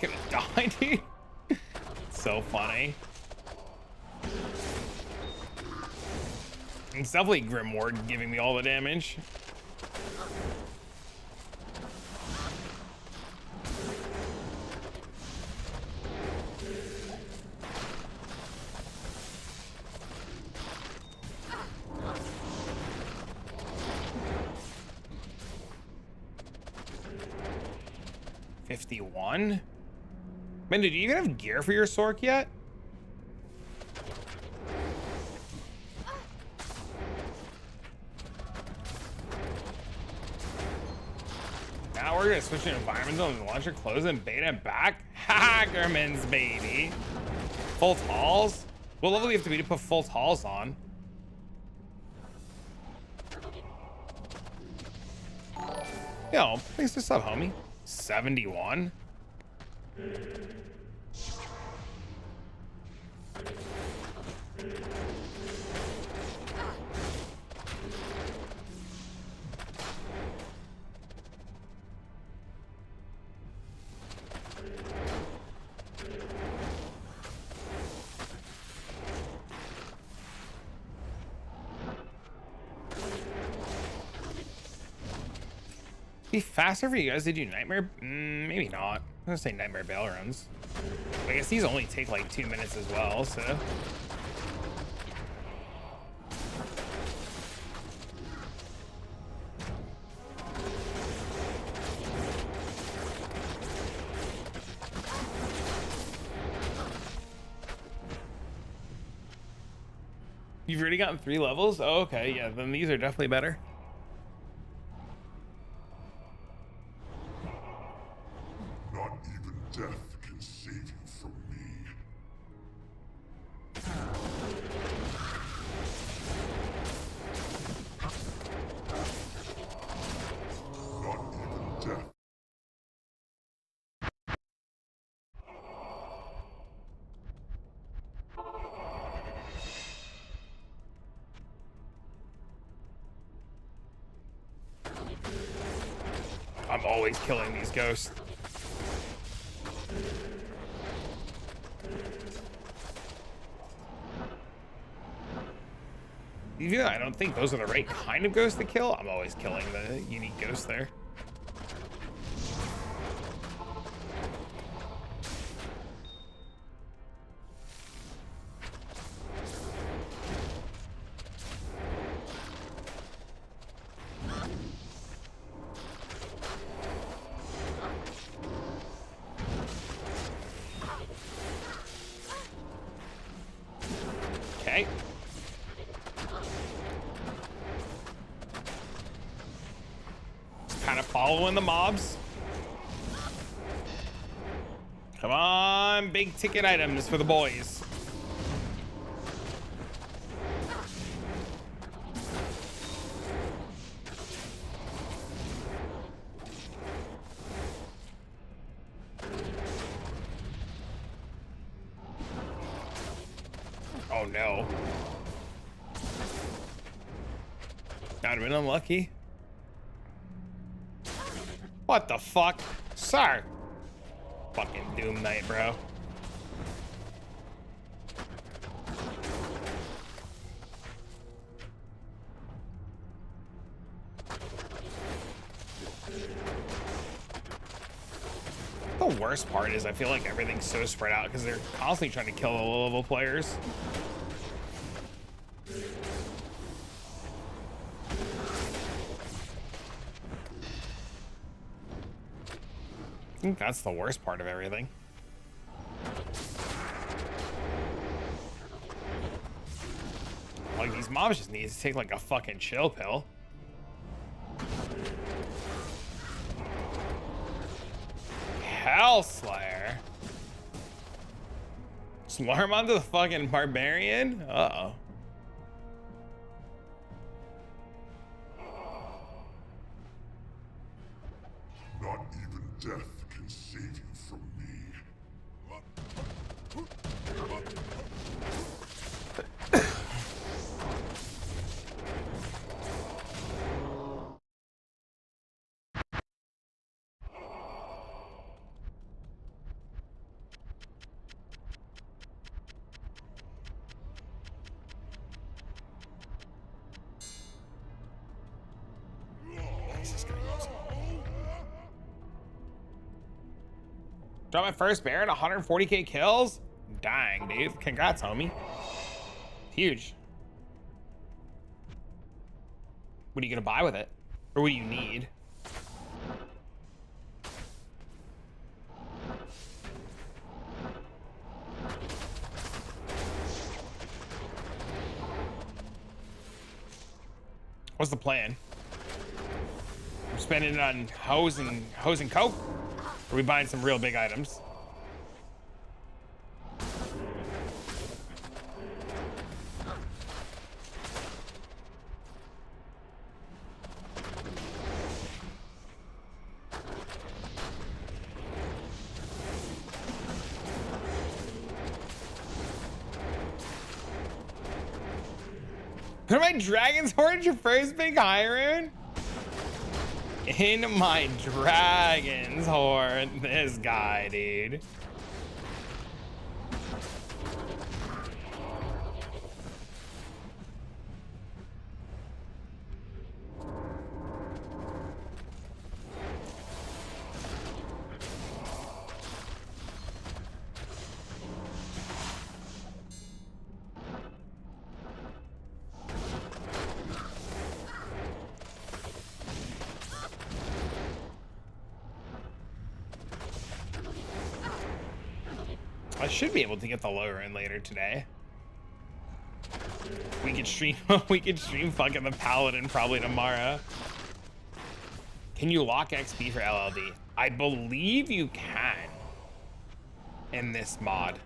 Gonna die, dude. So funny. It's definitely Grimward giving me all the damage. 51. Man, did you even have gear for your Sork yet? Now we're gonna switch to environmental and launcher close and beta back. Hackerman's baby. Full talls? What level do you have to be to put full talls on? Yo, thanks for sub, homie. 71. Be faster for you guys to do nightmare. Maybe not. I'm gonna say nightmare bail runs. I guess these only take like 2 minutes as well, so. You've already gotten 3 levels? Oh, okay, yeah, then these are definitely better. Not even death can save you from me. Not even death. I'm always killing these ghosts. Even though I don't think those are the right kind of ghosts to kill, I'm always killing the unique ghosts there. Okay. Kind of following the mobs. Come on, big ticket items for the boys. Oh no. I'd have been unlucky. What the fuck? Sir! Fucking Doom Knight, bro. The worst part is I feel like everything's so spread out because they're constantly trying to kill the low level players. I think that's the worst part of everything. Like, these mobs just need to take like a fucking chill pill. Hellslayer. Swarm onto the fucking barbarian? Uh-oh. Not even death can save you from me. Drop my first Baron, 140k kills? Dang, dude. Congrats, homie. Huge. What are you gonna buy with it? Or what do you need? What's the plan? I'm spending it on hose and coke? Or are we buying some real big items? Put my dragon's horn your first big Hyrule? In my dragon's horn. This guy, dude. I should be able to get the lower end later today. We could stream fucking the Paladin probably tomorrow. Can you lock XP for LLD? I believe you can in this mod.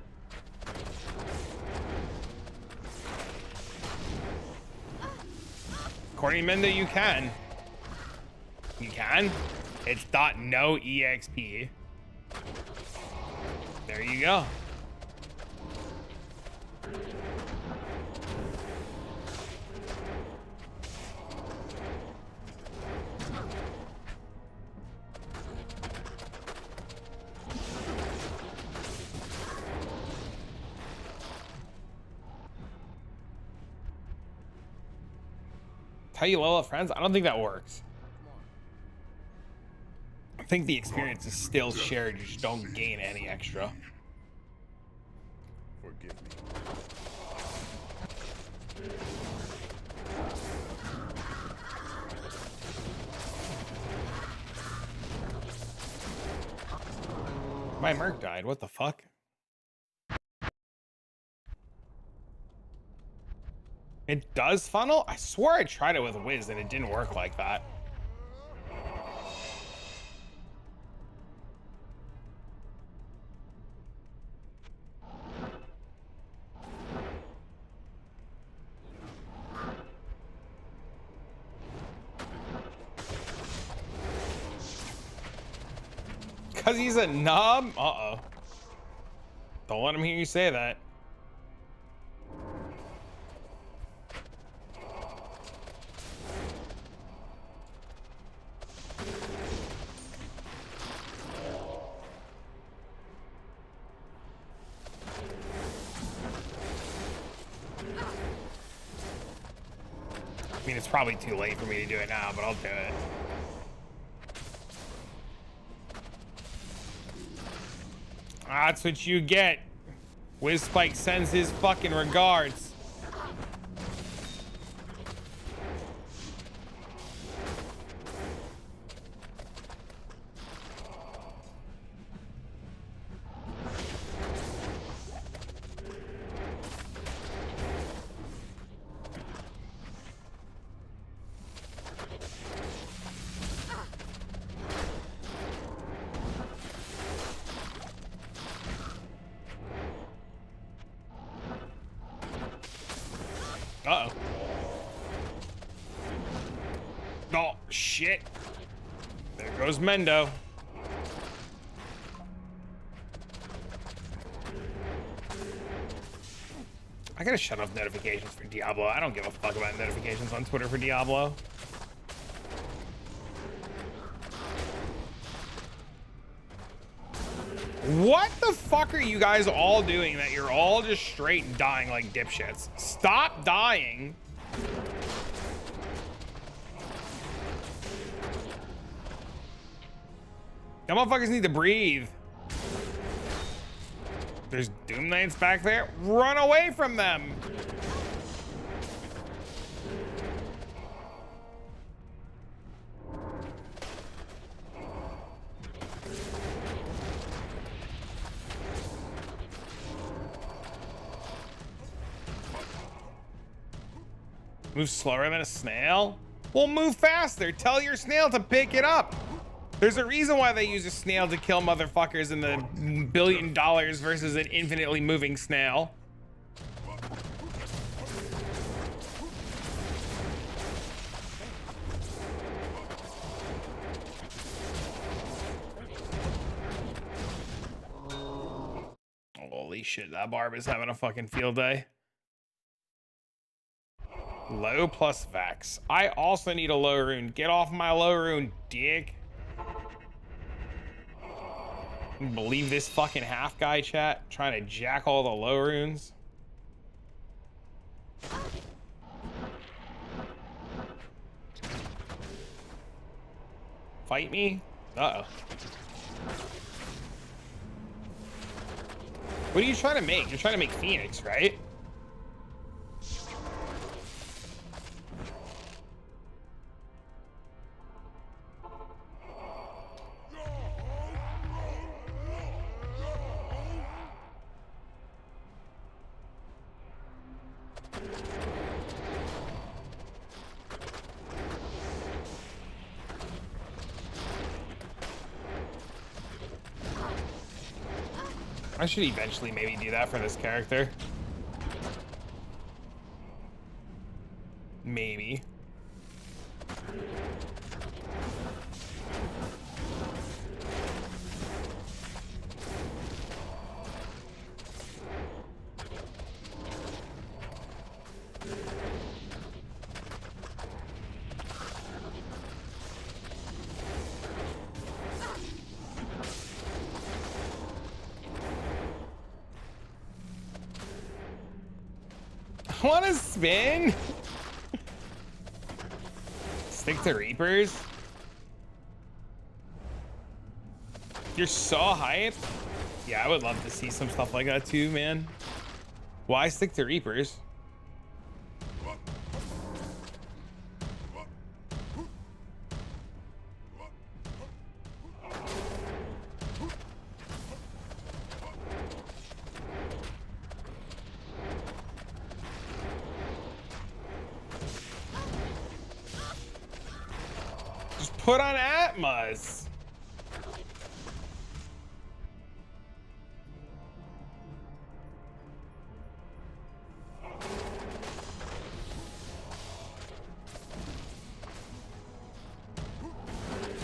According to Mendo, you can. You can? It's .no EXP. There you go. Tell you level up friends? I don't think that works. I think the experience is still shared. You just don't gain any extra. Forgive me. My merc died. What the fuck? It does funnel? I swore I tried it with Wiz and it didn't work like that. Cause he's a knob? Uh-oh. Don't let him hear you say that. I mean, it's probably too late for me to do it now, but I'll do it. That's what you get. Wizspike sends his fucking regards. Uh-oh. Oh, shit. There goes Mendo. I gotta shut off notifications for Diablo. I don't give a fuck about notifications on Twitter for Diablo. What the fuck are you guys all doing that you're all just straight dying like dipshits? Stop dying. You motherfuckers need to breathe. There's Doom Knights back there. Run away from them. Move slower than a snail? Well, move faster. Tell your snail to pick it up. There's a reason why they use a snail to kill motherfuckers in the $1 billion versus an infinitely moving snail. Holy shit, that barb is having a fucking field day. Low plus Vex. I also need a low rune. Get off my low rune, dick. Believe this fucking half guy, chat, trying to jack all the low runes. Fight me? Uh-oh. What are you trying to make? You're trying to make Phoenix, right? I should eventually maybe do that for this character. Maybe. I want to spin. Stick to Reapers. You're so hyped. Yeah, I would love to see some stuff like that too, man. Why stick to Reapers? Put on Atmos.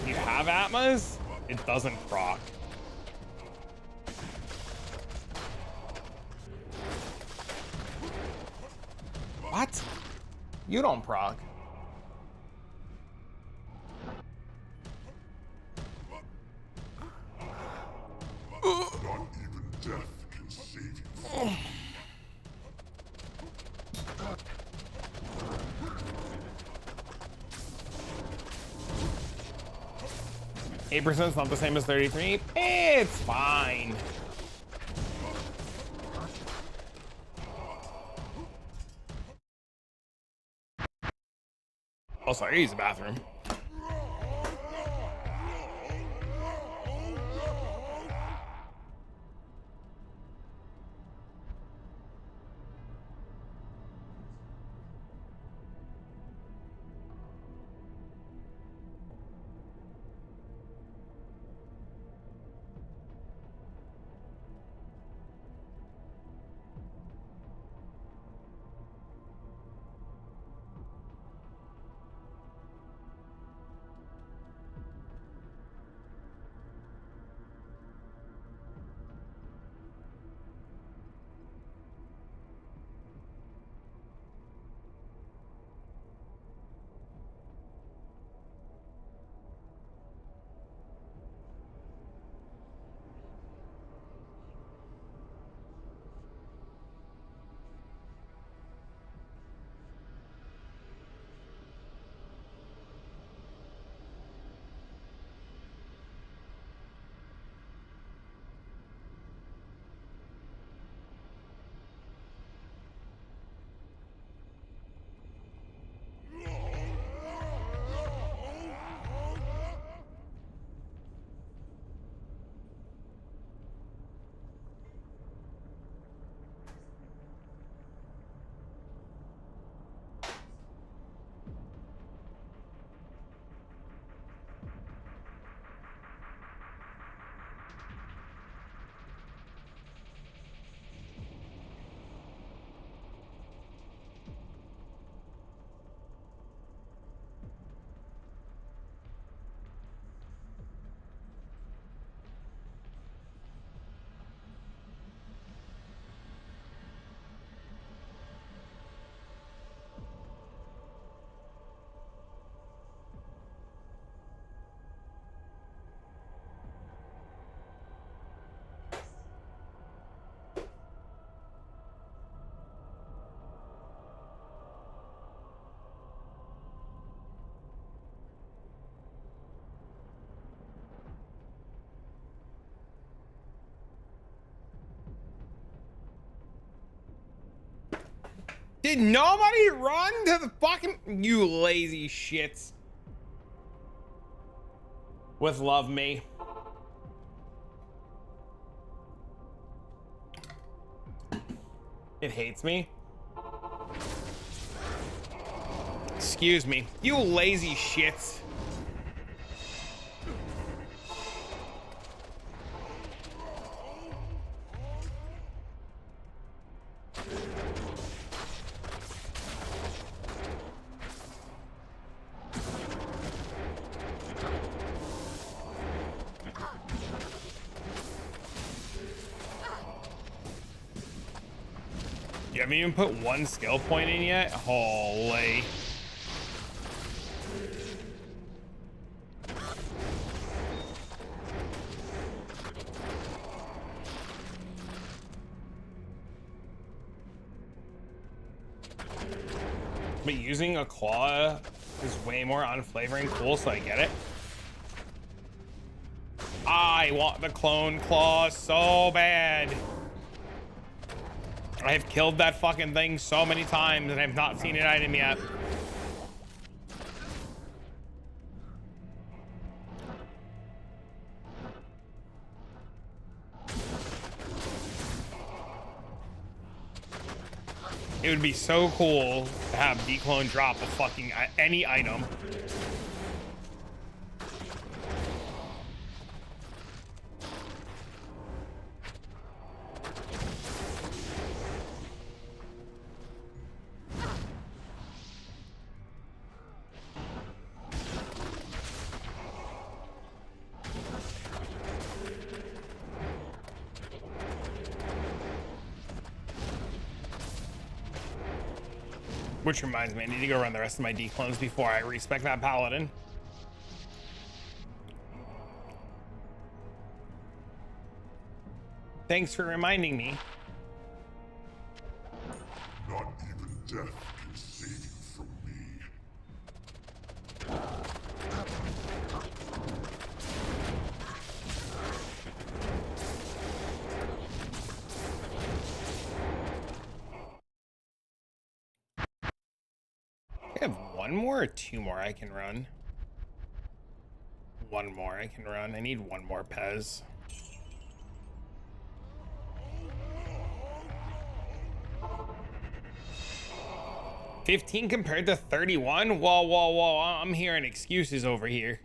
You have Atmos? It doesn't proc. What? You don't proc. Not even death can save you. 8% is not the same as 33. It's fine. Oh, sorry, use the bathroom. Did nobody run to the fucking... You lazy shits. With love me. It hates me. Excuse me. You lazy shits. You haven't even put one skill point in yet? Holy. But using a claw is way more unflavoring cool, so I get it. I want the clone claw so bad. I have killed that fucking thing so many times and I've not seen an item yet. It would be so cool to have dclone drop a fucking any item. Which reminds me, I need to go run the rest of my dclones before I respec that Paladin. Thanks for reminding me. Not even death can save you from me. I have one more or two more I can run. One more I can run. I need one more Pez. $15 compared to 31? Whoa, whoa, whoa. I'm hearing excuses over here.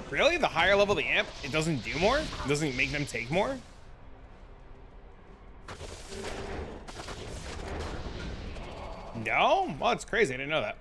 Really? The higher level the amp, it doesn't do more? It doesn't make them take more? No? Well, it's crazy. I didn't know that.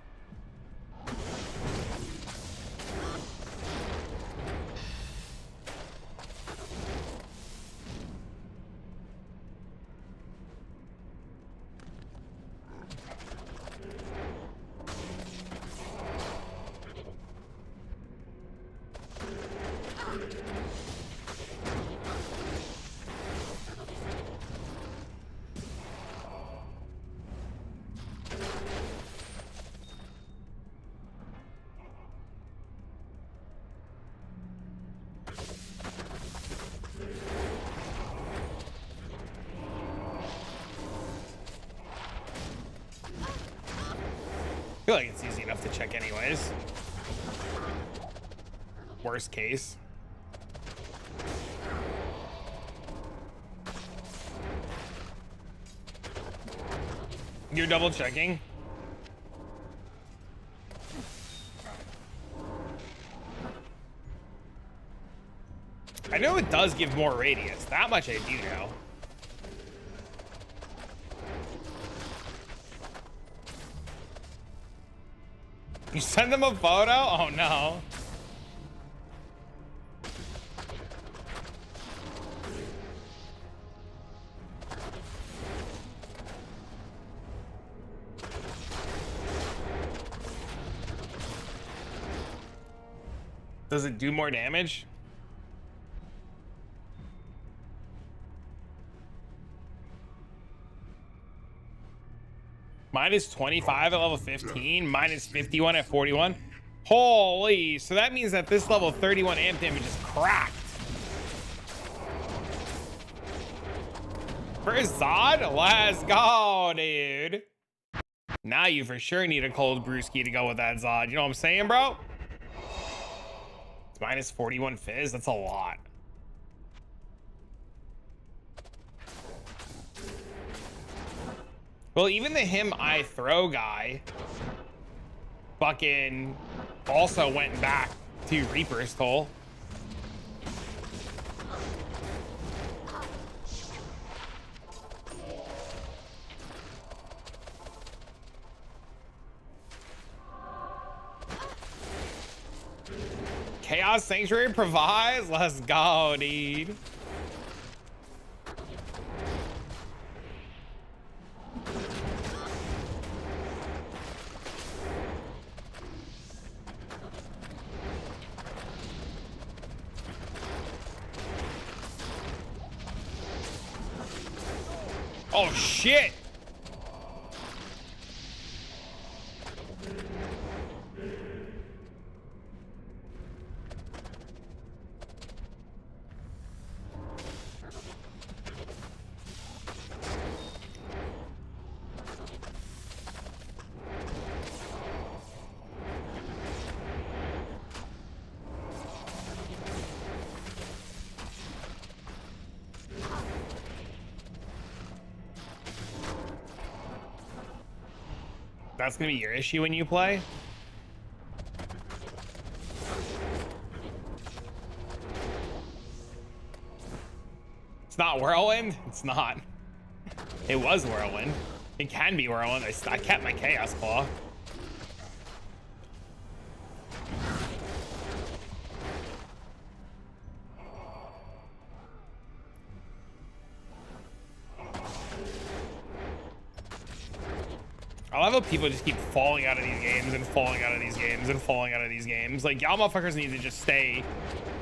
I feel like it's easy enough to check anyways. Worst case. You're double checking? I know it does give more radius. That much I do know. You send them a photo? Oh no. Does it do more damage? Minus 25 at level 15, minus 51 at 41. Holy, so that means that this level 31 amp damage is cracked. First Zod, let's go, dude. Now you for sure need a cold brewski to go with that Zod. You know what I'm saying, bro? It's minus 41 fizz, that's a lot. Well, even the him I throw guy fucking also went back to Reaper's Toll. Chaos Sanctuary provides. Let's go, dude. Oh shit. That's gonna be your issue when you play? It's not Whirlwind? It's not. It was Whirlwind. It can be Whirlwind. I kept my Chaos Claw. I love how people just keep falling out of these games and falling out of these games and falling out of these games. Like, y'all motherfuckers need to just stay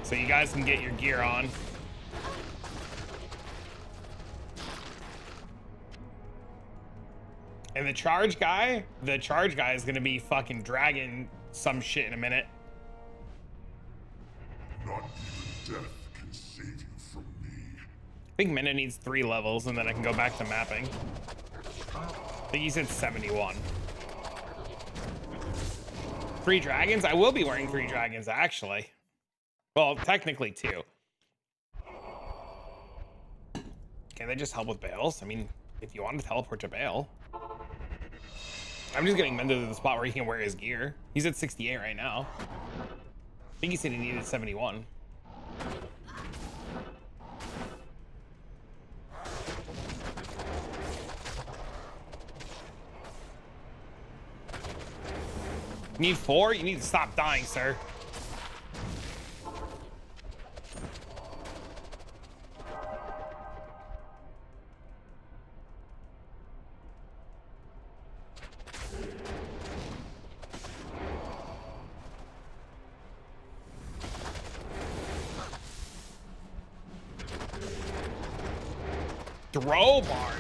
so you guys can get your gear on. And the charge guy is gonna be fucking dragging some shit in a minute. Not even death can save you from me. I think Minna needs 3 levels and then I can go back to mapping. I think he said 71. 3 dragons? I will be wearing 3 dragons, actually. Well, technically 2. Can they just help with bales? I mean, if you want to teleport to Bale. I'm just getting Mendo to the spot where he can wear his gear. He's at 68 right now. I think he said he needed 71. You need 4? You need to stop dying, sir. Throw party.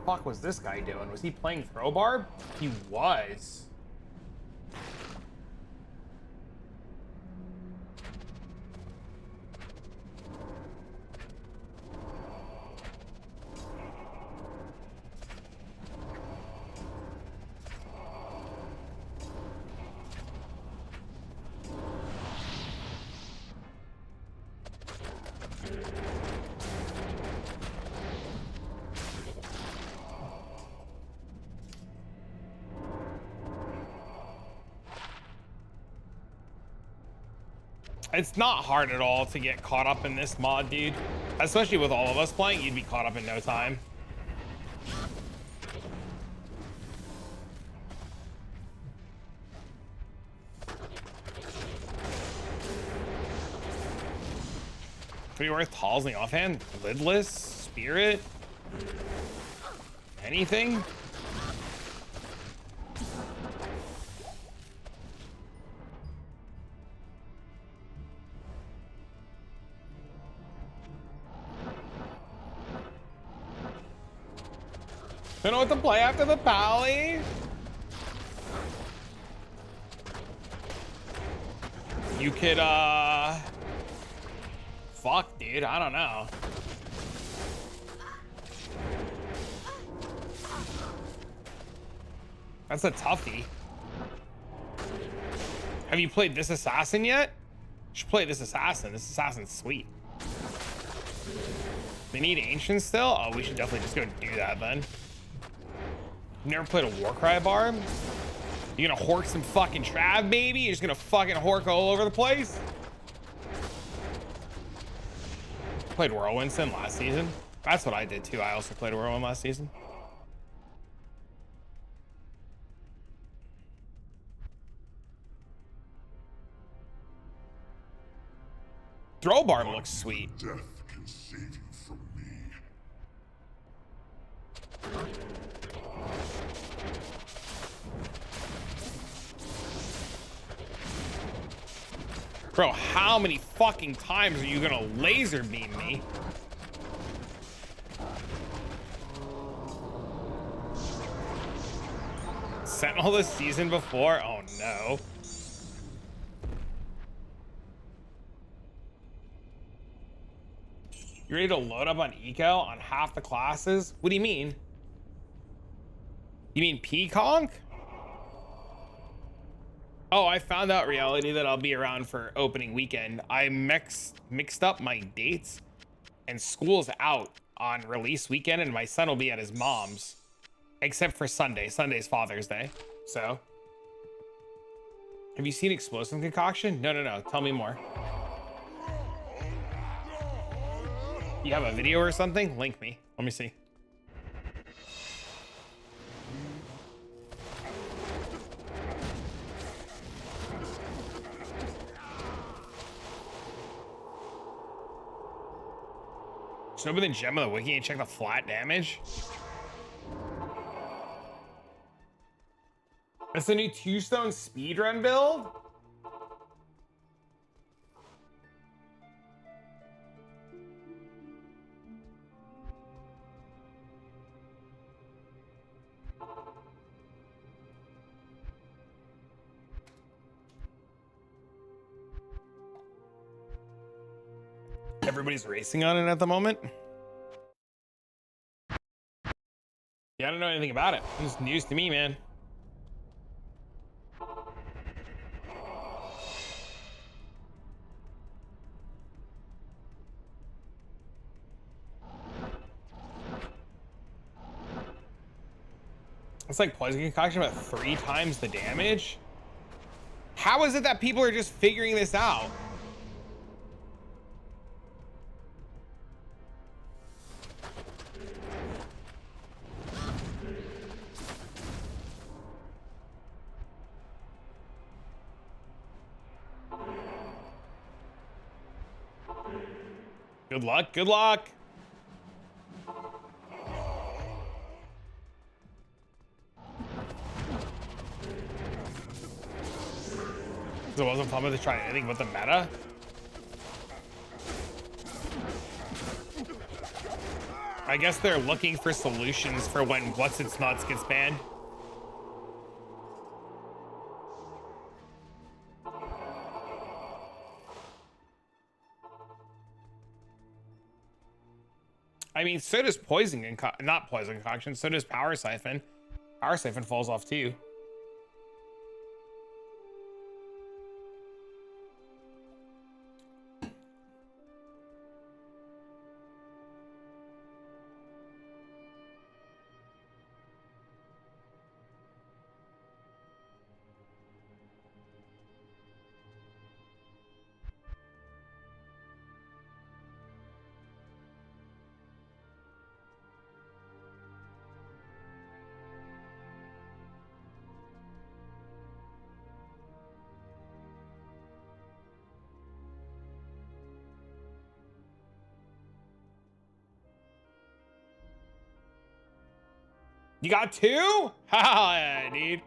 Fuck was this guy doing? Was he playing throw barb? He was. It's not hard at all to get caught up in this mod, dude. Especially with all of us playing, you'd be caught up in no time. Pretty worth Halsing offhand? Lidless? Spirit? Anything? Don't know what to play after the pally. You could, fuck, dude, I don't know. That's a toughie. Have you played this assassin yet? You should play this assassin. This assassin's sweet. They need ancient still? Oh, we should definitely just go do that then. You never played a Warcry barb? You gonna hork some fucking Trav, baby? You're just gonna fucking hork all over the place? Played Whirlwind Sin last season. That's what I did too. I also played Whirlwind last season. Throw barb looks sweet. Death can save you from me. Bro, how many fucking times are you gonna laser beam me? Sentinel this season before? Oh no. You ready to load up on eco on half the classes? What do you mean? You mean Peaconk? Oh, I found out reality that I'll be around for opening weekend. I mixed up my dates, and school's out on release weekend, and my son will be at his mom's, except for Sunday. Sunday's Father's Day. So, have you seen Explosive Concoction? No. Tell me more. You have a video or something? Link me. Let me see. Just open the gem of the wiki and check the flat damage. That's the new 2-stone speedrun build? Everybody's racing on it at the moment. Yeah, I don't know anything about it. It's news to me, man. It's like poison concoction, but 3 times the damage. How is it that people are just figuring this out? Good luck, good luck. So it wasn't fun to try anything but the meta. I guess they're looking for solutions for when What's Its Nuts gets banned. I mean, so does poison, not poison concoction, so does power siphon. Power siphon falls off too. You got 2? Hell yeah, dude.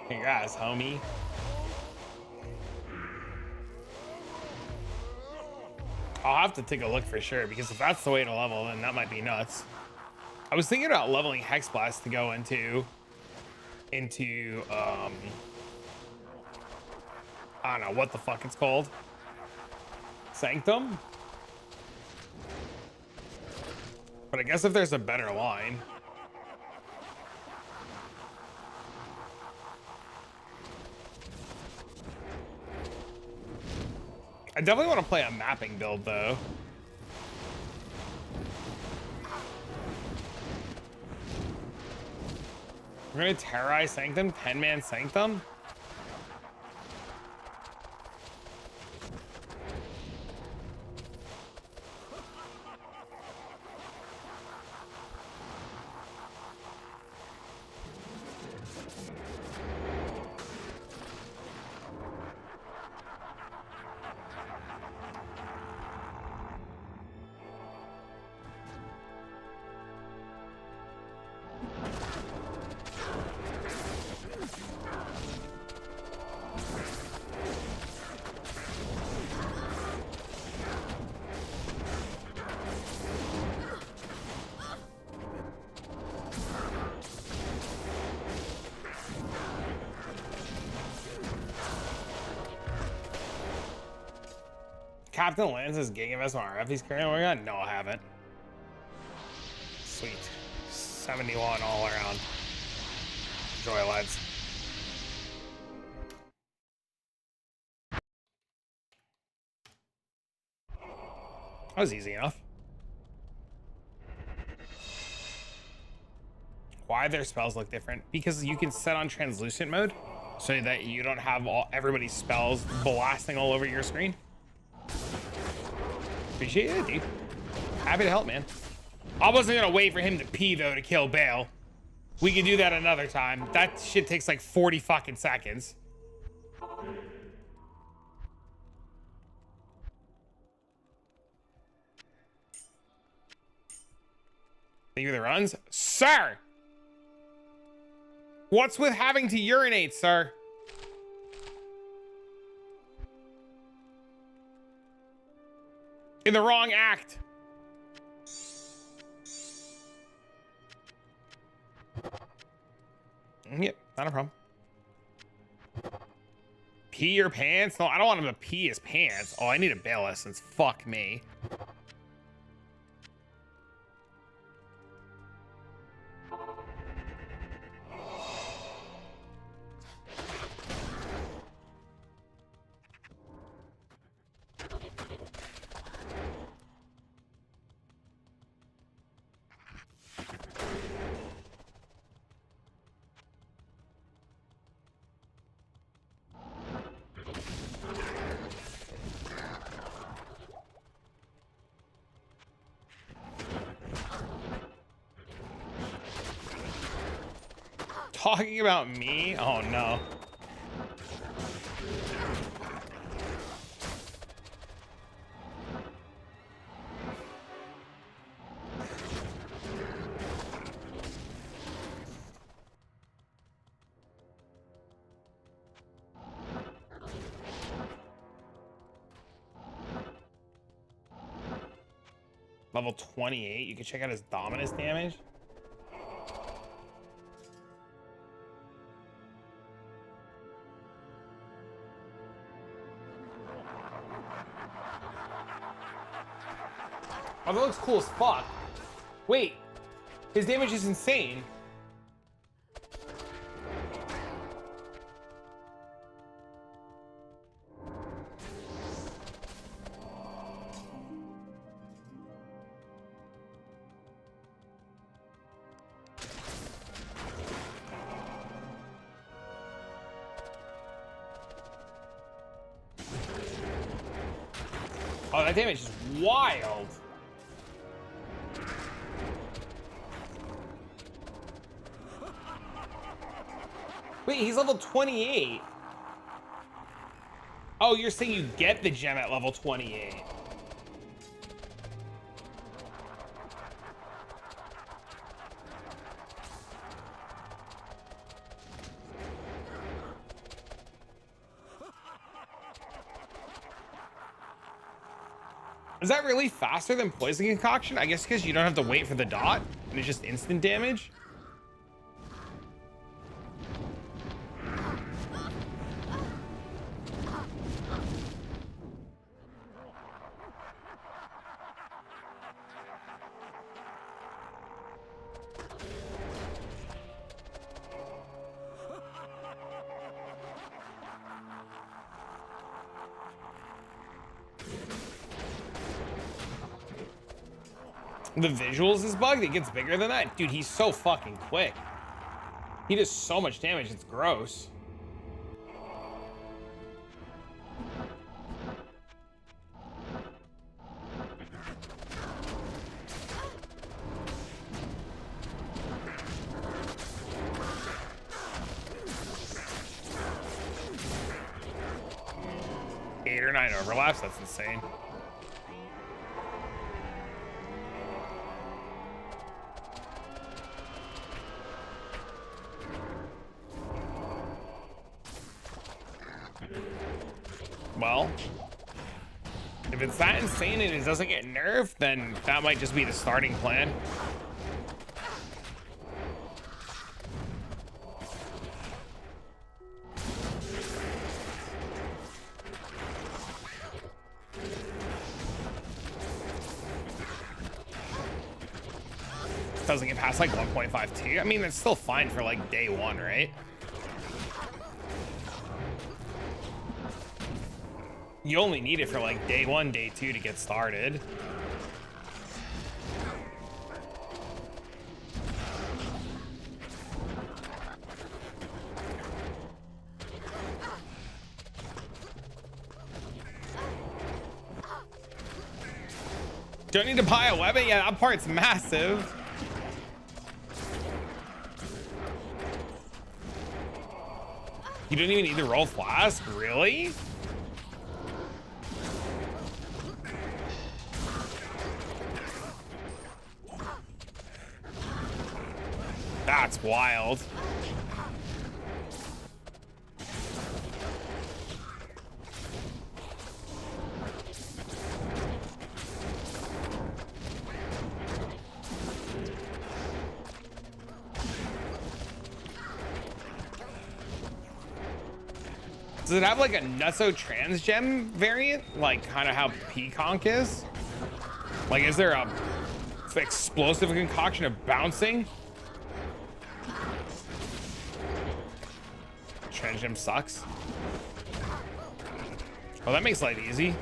Congrats, homie. I'll have to take a look for sure, because if that's the way to level, then that might be nuts. I was thinking about leveling Hex Blast to go into I don't know what the fuck it's called. Sanctum? But I guess if there's a better line. I definitely want to play a mapping build though. We're gonna terrorize Sanctum, 10-man Sanctum. Captain Lance's Gang of SMRF he's currently working on? No, I haven't. Sweet. 71 all around. Enjoy, lads. That was easy enough. Why their spells look different? Because you can set on translucent mode so that you don't have everybody's spells blasting all over your screen. Appreciate it, dude. Happy to help, man. I wasn't gonna wait for him to pee though to kill Bale. We can do that another time. That shit takes like 40 fucking seconds. Thank you for the runs, sir. What's with having to urinate, sir? In the wrong act. Yep, not a problem. Pee your pants? No, I don't want him to pee his pants. Oh, I need a bail essence. Fuck me. Talking about me? Oh no. Level 28, you can check out his Dominus damage. Oh, that looks cool as fuck. Wait, his damage is insane. Oh, that damage is wild. Wait, he's level 28. Oh, you're saying you get the gem at level 28. Is that really faster than poison concoction? I guess because you don't have to wait for the dot. And it's just instant damage. The visuals is bugged. It gets bigger than that. Dude, he's so fucking quick. He does so much damage. It's gross. Eight or 9 overlaps. That's insane. Well, if it's that insane and it doesn't get nerfed, then that might just be the starting plan. Doesn't get past like 1.52. I mean, that's still fine for like day one, right? You only need it for like day one, day two to get started. Don't need to buy a weapon? Yeah, that part's massive. You don't even need to roll flask? Really? That's wild. Does it have like a Nutso trans gem variant? Like kind of how Peaconk is? Like is there a explosive concoction of bouncing? Trans gem sucks. Oh, that makes life easy.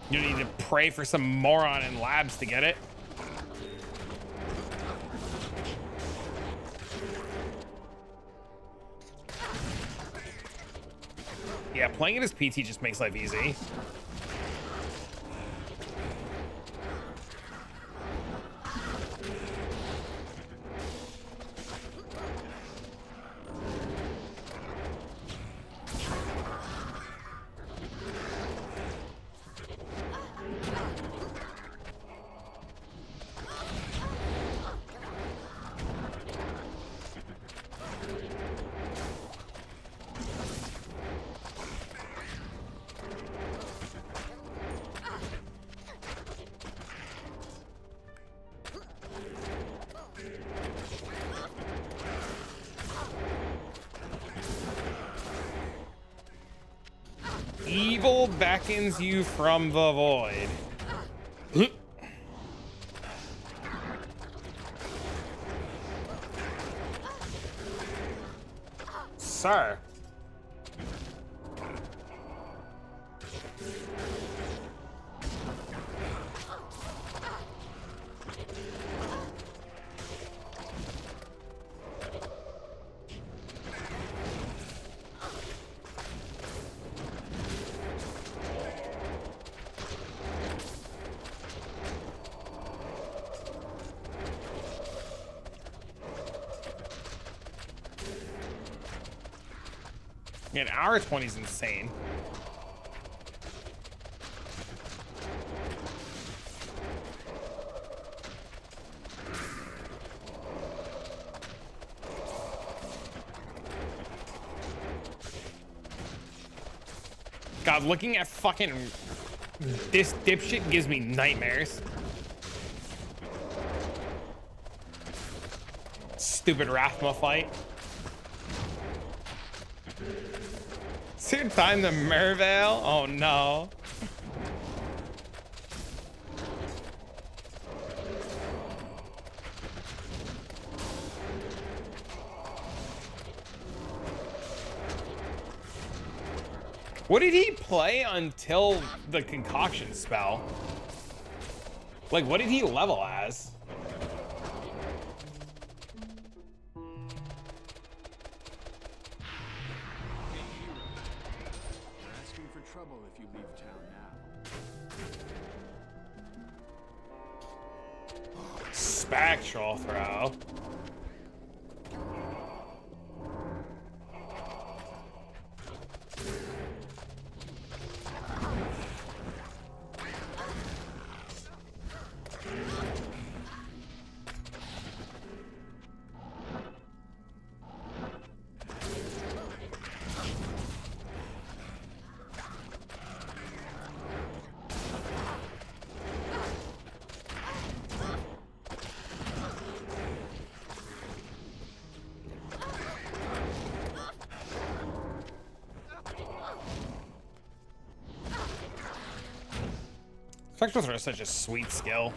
You don't need to pray for some moron in labs to get it. Yeah, playing it as PT just makes life easy. Evil beckons you from the void. Sir. Yeah, an hour 20 is insane. God, looking at fucking this dipshit gives me nightmares. stupid Rathma fight. Third time the Merveil? Oh no. What did he play until the concoction spell? Like, what did he level as? Trouble if you leave town now. Spectral throw. Spectral throw is such a sweet skill.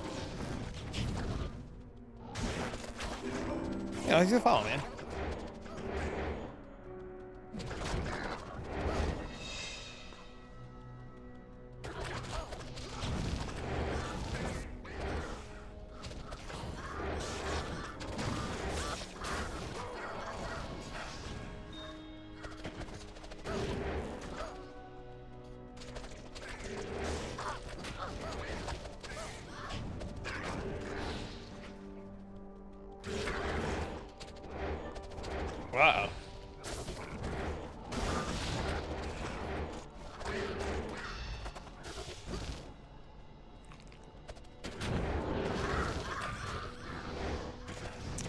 Yeah, let's just follow, man. Wow.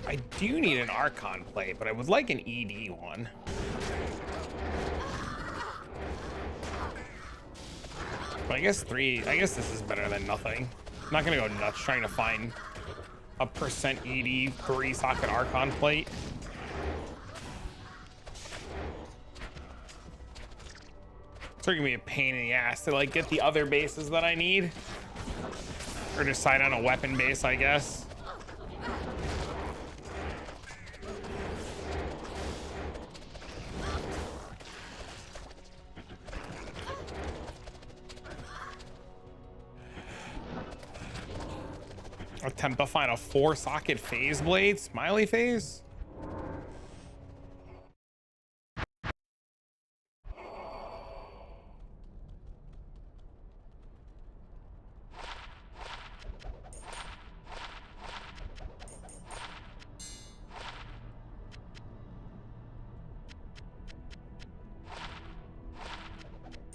I do need an Archon plate, but I would like an ED one. But I guess this is better than nothing. I'm not gonna go nuts trying to find a percent ED 3-socket Archon plate. It's gonna be a pain in the ass to like get the other bases that I need. Or decide on a weapon base, I guess. Attempt to find a 4-socket phase blade, smiley phase.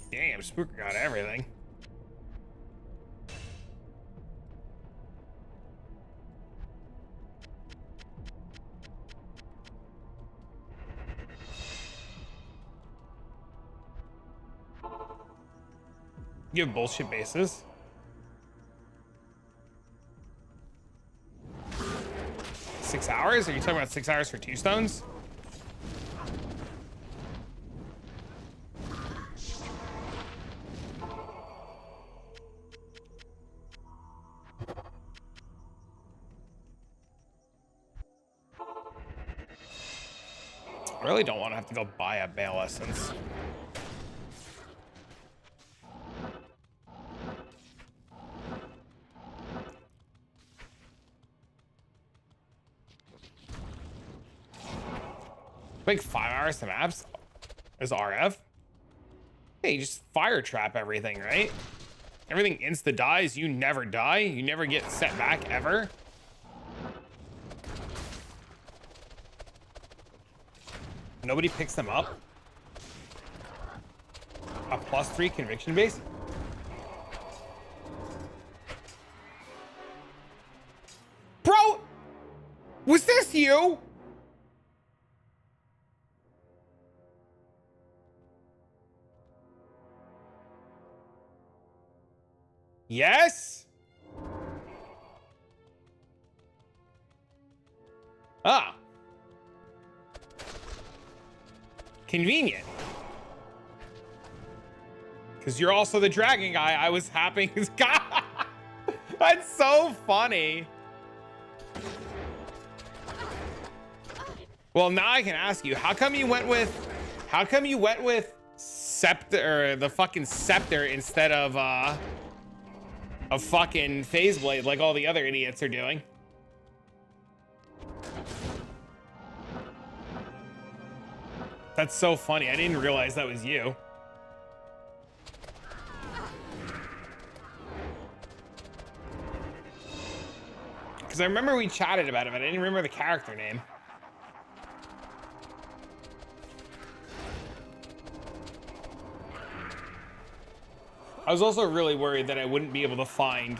Damn, Spooker got everything. You have bullshit bases. Six hours? Are you talking about 6 hours for 2 stones? I really don't want to have to go buy a Bale Essence. Like 5 hours to maps is RF. Hey, you just fire trap everything, right? Everything insta dies. You never die. You never get set back ever. Nobody picks them up. A +3 conviction base. Bro, was this you? Yes? Ah. Convenient. Because you're also the dragon guy. I was happy. God, that's so funny. Well, now I can ask you, how come you went with scepter, or the fucking scepter, instead of a fucking phase blade like all the other idiots are doing? That's so funny. I didn't realize that was you. Because I remember we chatted about it, but I didn't remember the character name. I was also really worried that I wouldn't be able to find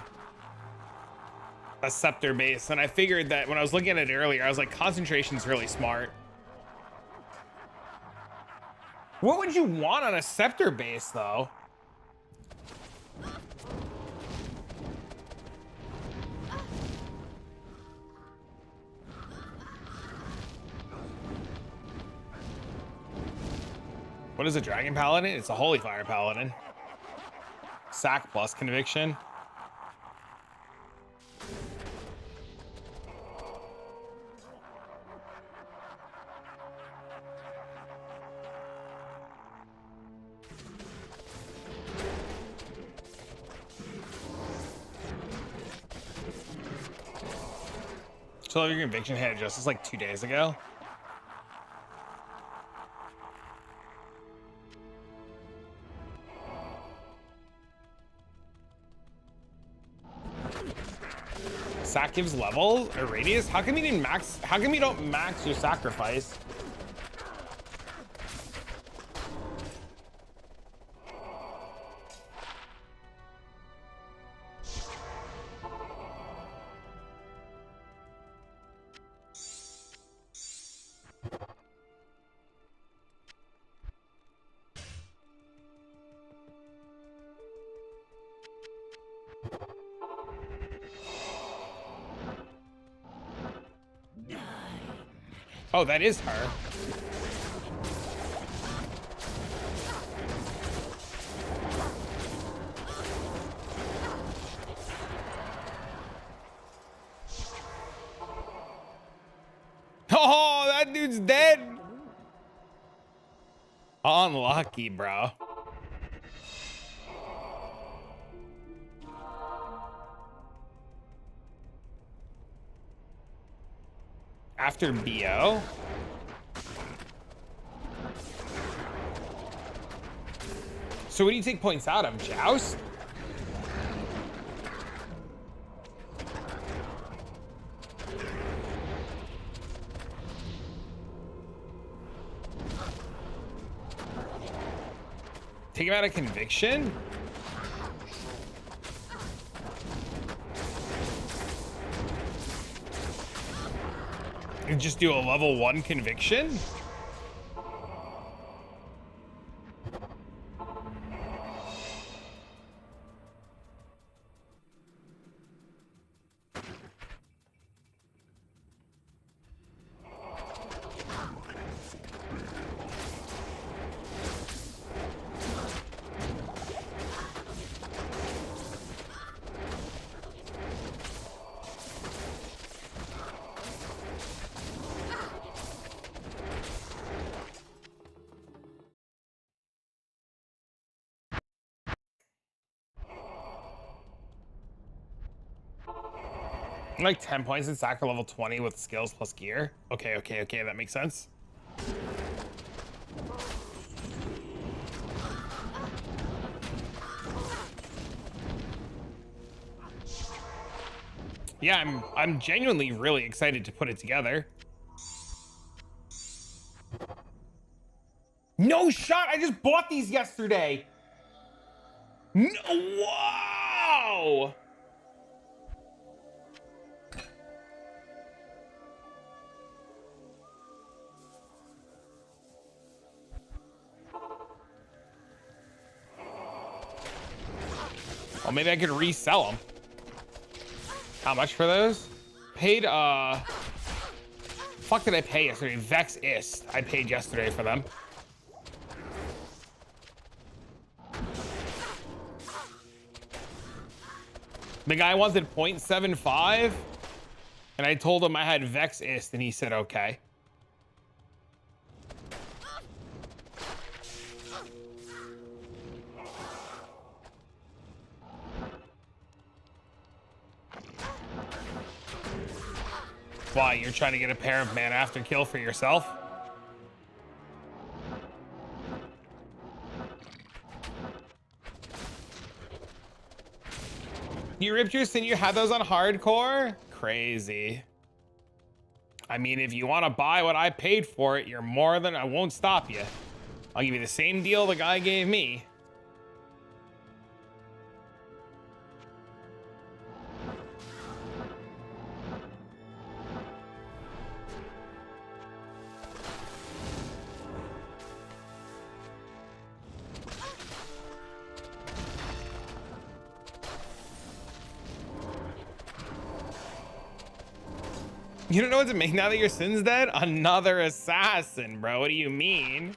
a scepter base, and I figured that when I was looking at it earlier, I was like, concentration's really smart. What would you want on a scepter base, though? What is a dragon paladin? It's a holy fire paladin. Sack plus conviction. So your conviction had justice like 2 days ago. Sack gives level or radius? How come you didn't max? How come you don't max your sacrifice? Oh, that is her. Oh, that dude's dead. Unlucky, bro. After BO? So what do you take points out of? Joust? Take him out of conviction? You just do a level 1 conviction? Like 10 points in sack for level 20 with skills plus gear. Okay, that makes sense. Yeah, I'm genuinely really excited to put it together. No shot! I just bought these yesterday. No, whoa! Well, maybe I could resell them. How much for those? Paid, fuck did I pay yesterday? Vex Ist. I paid yesterday for them. The guy wanted 0.75, and I told him I had Vex Ist, and he said okay. Why, you're trying to get a pair of mana after kill for yourself? You ripped yours and you had those on hardcore? Crazy. I mean, if you want to buy what I paid for it, you're more than, I won't stop you. I'll give you the same deal the guy gave me. You don't know what to make now that your Sin's dead? Another assassin, bro. What do you mean?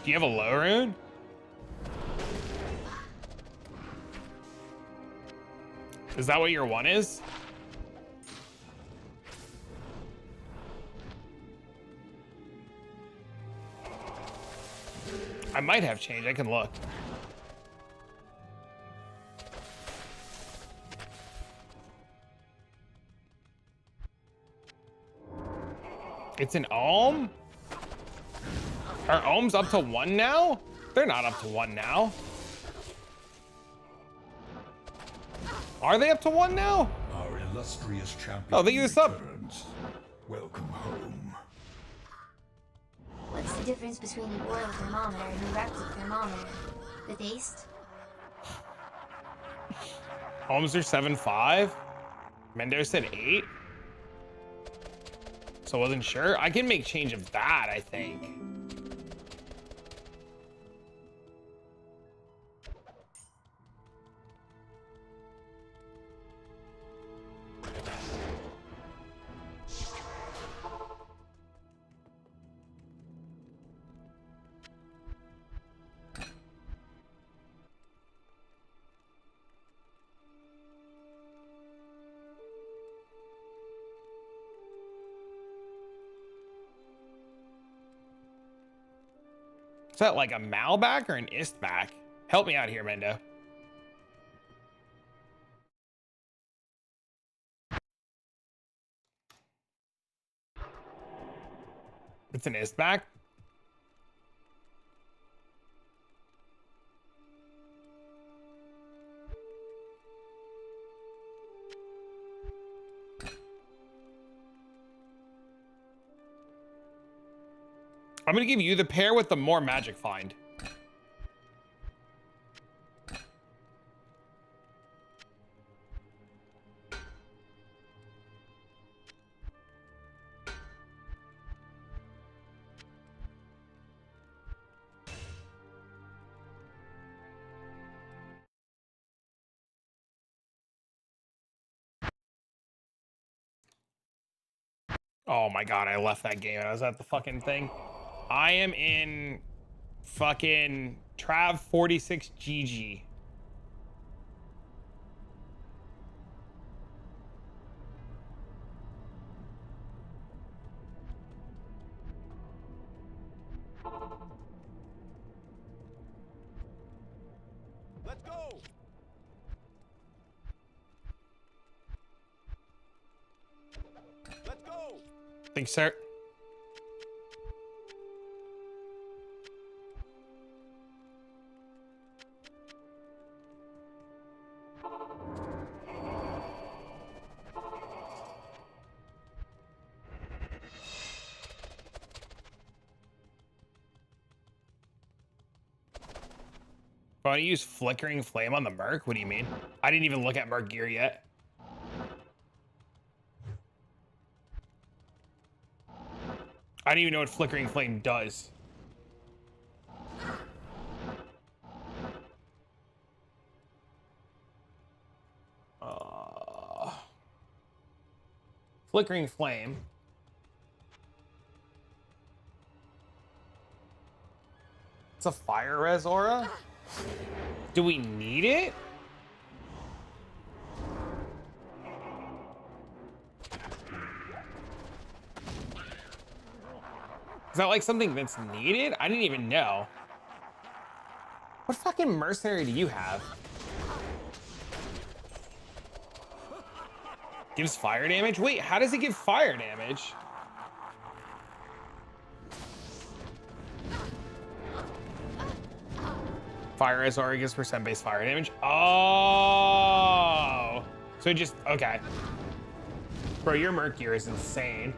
Do you have a low rune? Is that what your one is? I might have changed. I can look. It's an ohm? Are ohms up to 1 now? They're not up to 1 now. Are they up to 1 now? Our illustrious champion Oh, they use up. returns. Welcome home. What's the difference between an oil thermometer and a rectal thermometer? The taste? Ohms are 7.5. Mendo said 8. So I wasn't sure. I can make change of that, I think. Is that like a Malback or an Istback? Help me out here, Mendo. It's an Istback? I'm gonna give you the pair with the more magic find. Oh my god, I left that game and I was at the fucking thing. I am in fucking Trav 46 GG. Let's go. Let's go. Thanks, sir. Want to use Flickering Flame on the Merc? What do you mean? I didn't even look at Merc gear yet. I don't even know what Flickering Flame does. Flickering flame. It's a fire res aura. Do we need it? Is that like something that's needed? I didn't even know. What fucking mercenary do you have? Gives fire damage? Wait, how does it give fire damage? Fire as aura gives % base fire damage. Oh, so just okay. Bro, your merc gear is insane.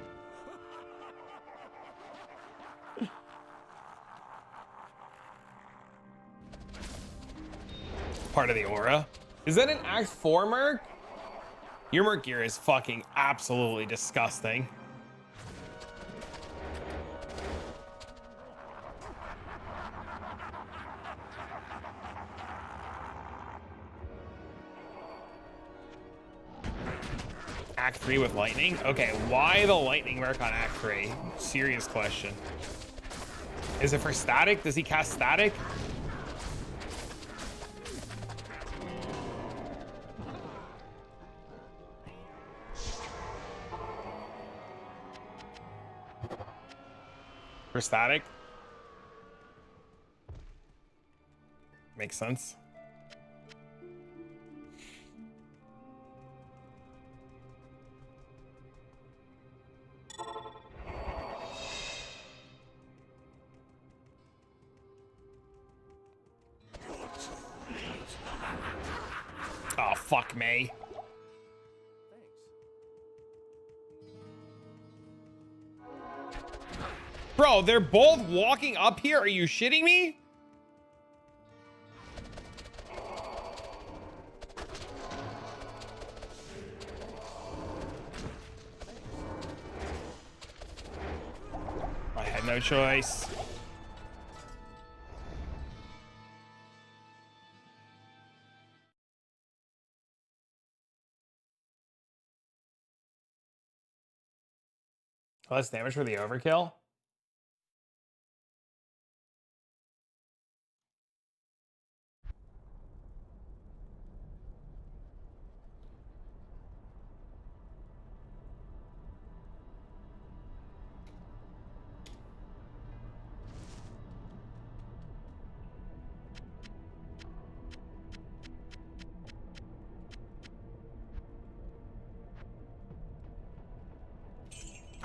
Part of the aura. Is that an Act 4 merc? Your merc gear is fucking absolutely disgusting. Act 3 with lightning? Okay, why the lightning merc on Act 3? Serious question. Is it for static? Does he cast static? For static? Makes sense. Oh, fuck me. Bro, they're both walking up here. Are you shitting me? I had no choice. Less damage for the overkill?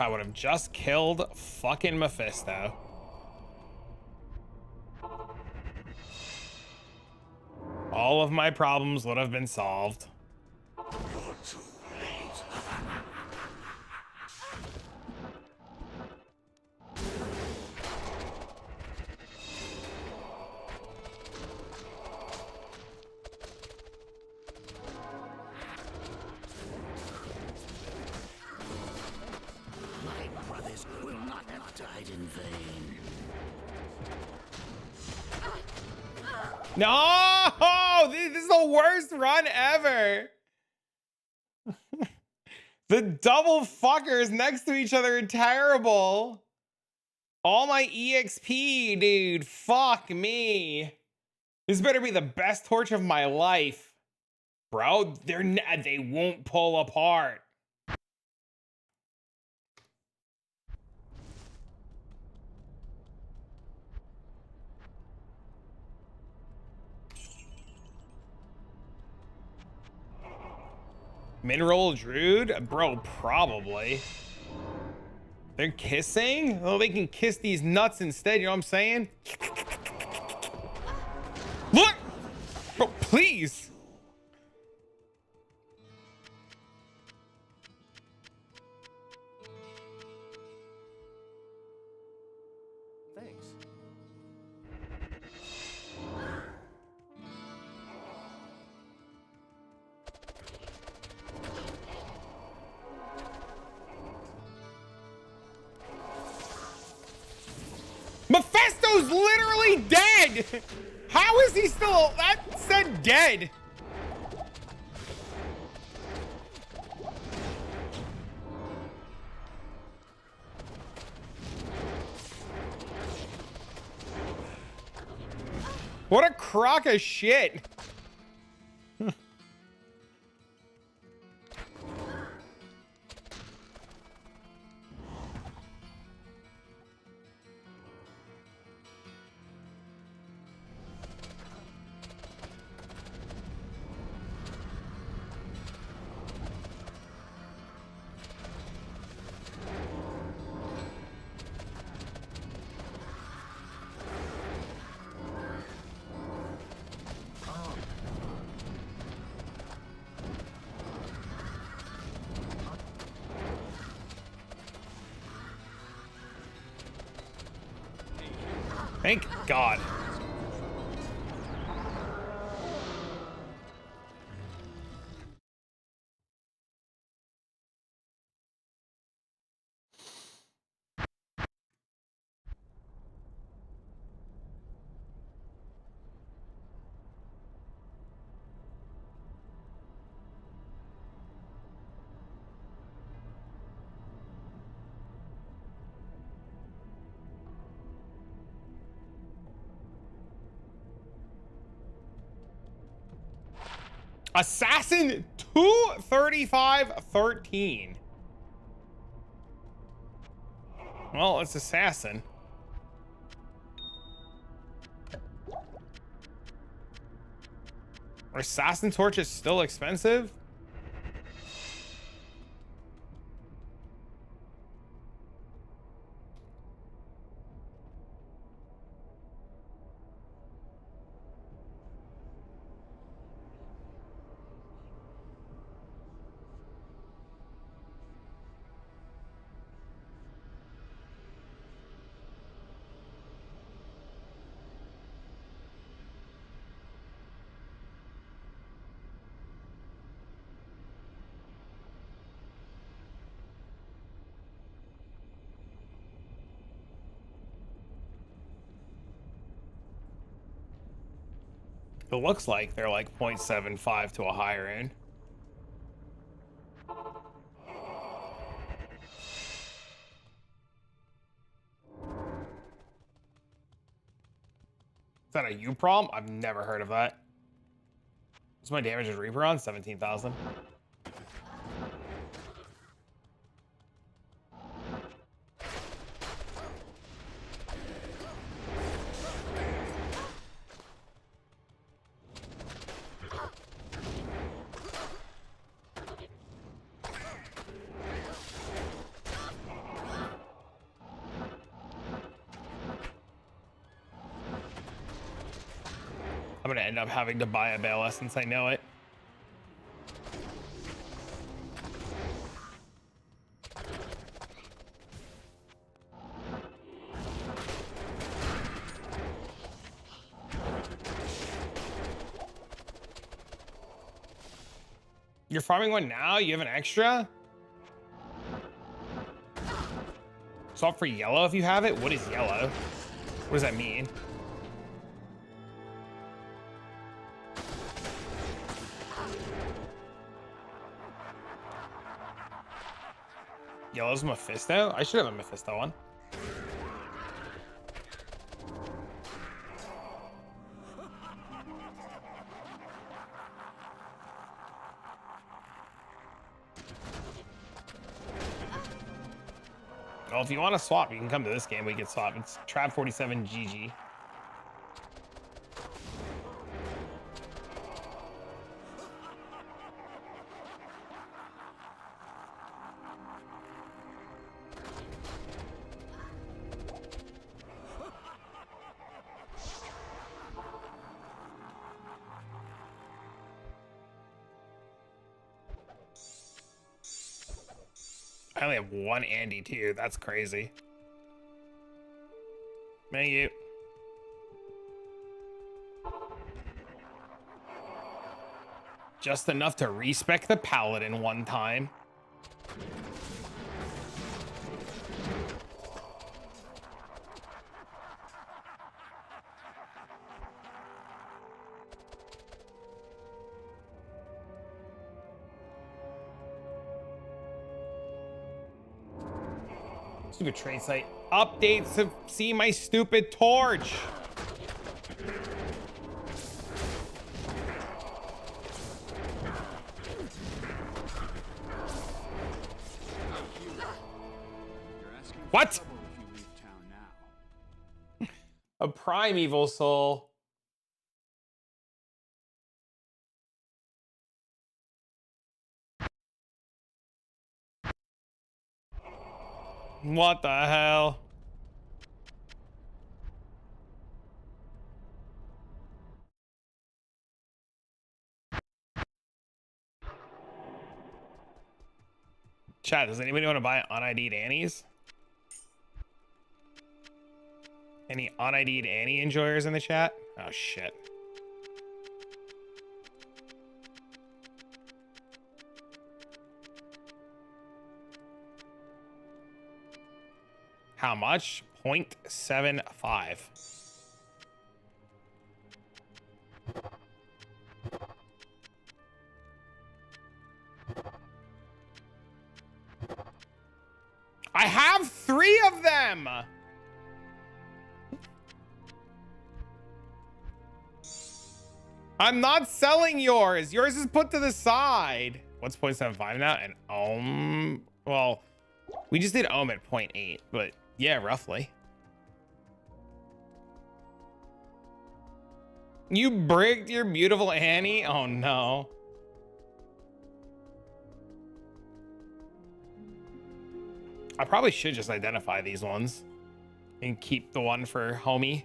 I would have just killed fucking Mephisto. All of my problems would have been solved. No, this is the worst run ever. The double fuckers next to each other are terrible. All my EXP, dude. Fuck me. This better be the best torch of my life. Bro, they won't pull apart. Mineral Druid? Bro, probably. They're kissing? Oh, they can kiss these nuts instead, you know what I'm saying? Look! Bro, please! Thanks. Mephisto's literally dead! How is he still? That said dead. What a crock of shit. Thank God. Assassin 23513. Well, it's assassin. Are assassin torches still expensive? It looks like they're like 0.75 to a higher end. Is that a U problem? I've never heard of that. What's my damage and Reaper on? 17,000. I'm gonna end up having to buy a Bale since I know it. You're farming one now? You have an extra? Swap for yellow if you have it? What is yellow? What does that mean? Yellow's Mephisto? I should have a Mephisto one. Well, if you want to swap, you can come to this game. We can swap. It's Trap 47 GG. I only have one Andy too. That's crazy. Thank you. Just enough to respec the Paladin one time. Stupid trade site updates to see my stupid torch. What? A primeval soul. What the hell? Chat, does anybody want to buy unID'd Annies? Any unID'd Annie enjoyers in the chat? Oh shit. How much? 0.75. I have 3 of them. I'm not selling yours. Yours is put to the side. What's 0.75 now? And well, we just did ohm at 0.8, but yeah, roughly. You bricked your beautiful Annie? Oh no. I probably should just identify these ones and keep the one for homie.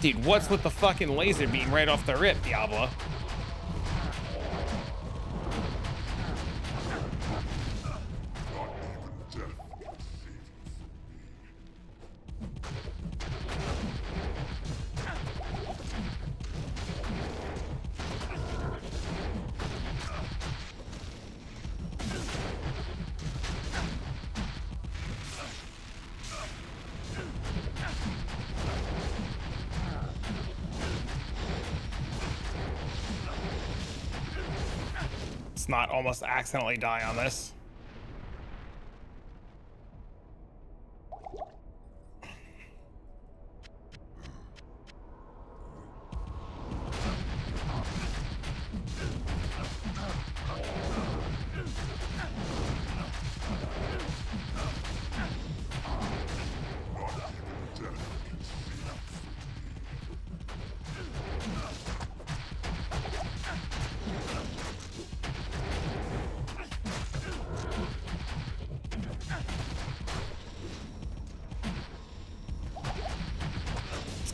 Dude, what's with the fucking laser beam right off the rip, Diablo? Not almost accidentally die on this.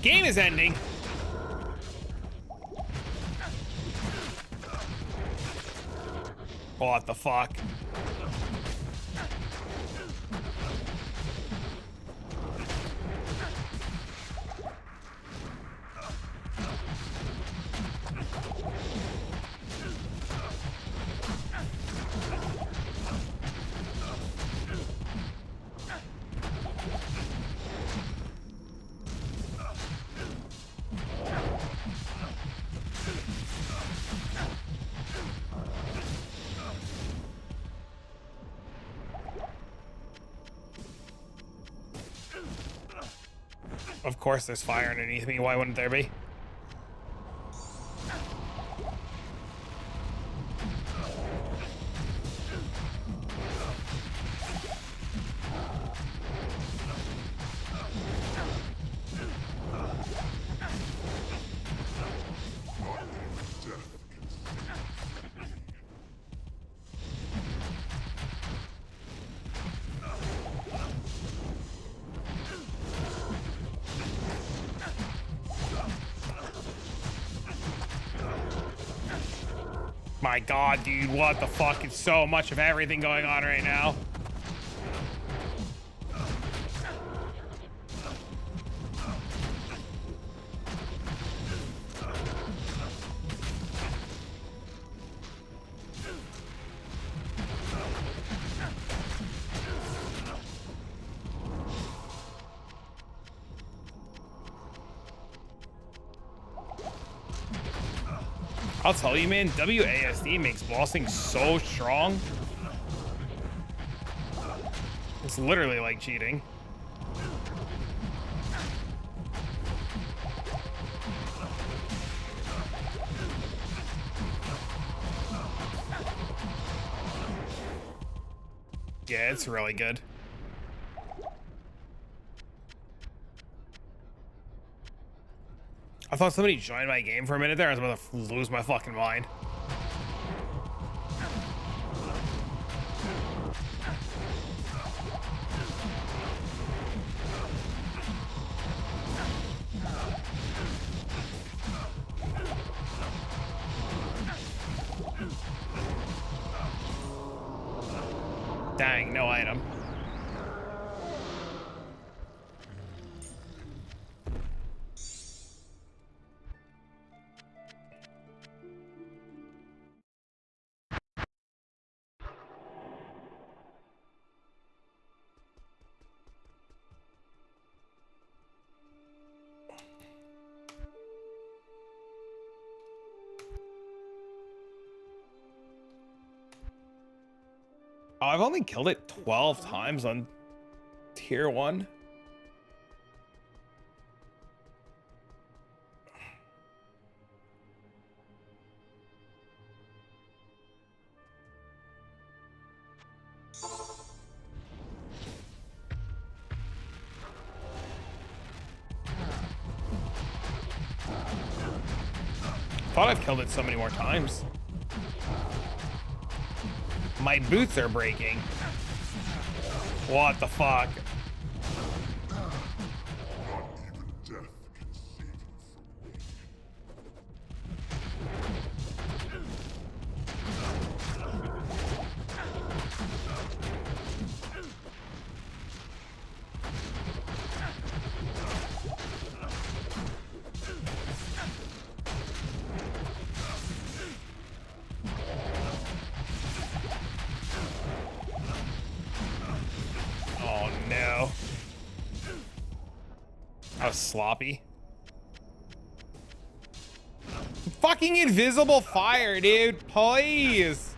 Game is ending. What the fuck? Of course there's fire underneath me. Why wouldn't there be? My god, dude, what the fuck? It's so much of everything going on right now. I'll tell you, man, WASD makes bossing so strong. It's literally like cheating. Yeah, it's really good. I thought somebody joined my game for a minute there. I was about to lose my fucking mind. Dang, no item. Oh, I've only killed it 12 times on tier 1. Thought I've killed it so many more times. My boots are breaking. What the fuck? Not even death can save you from me. Oh no. That was sloppy. Fucking invisible fire, dude. Please.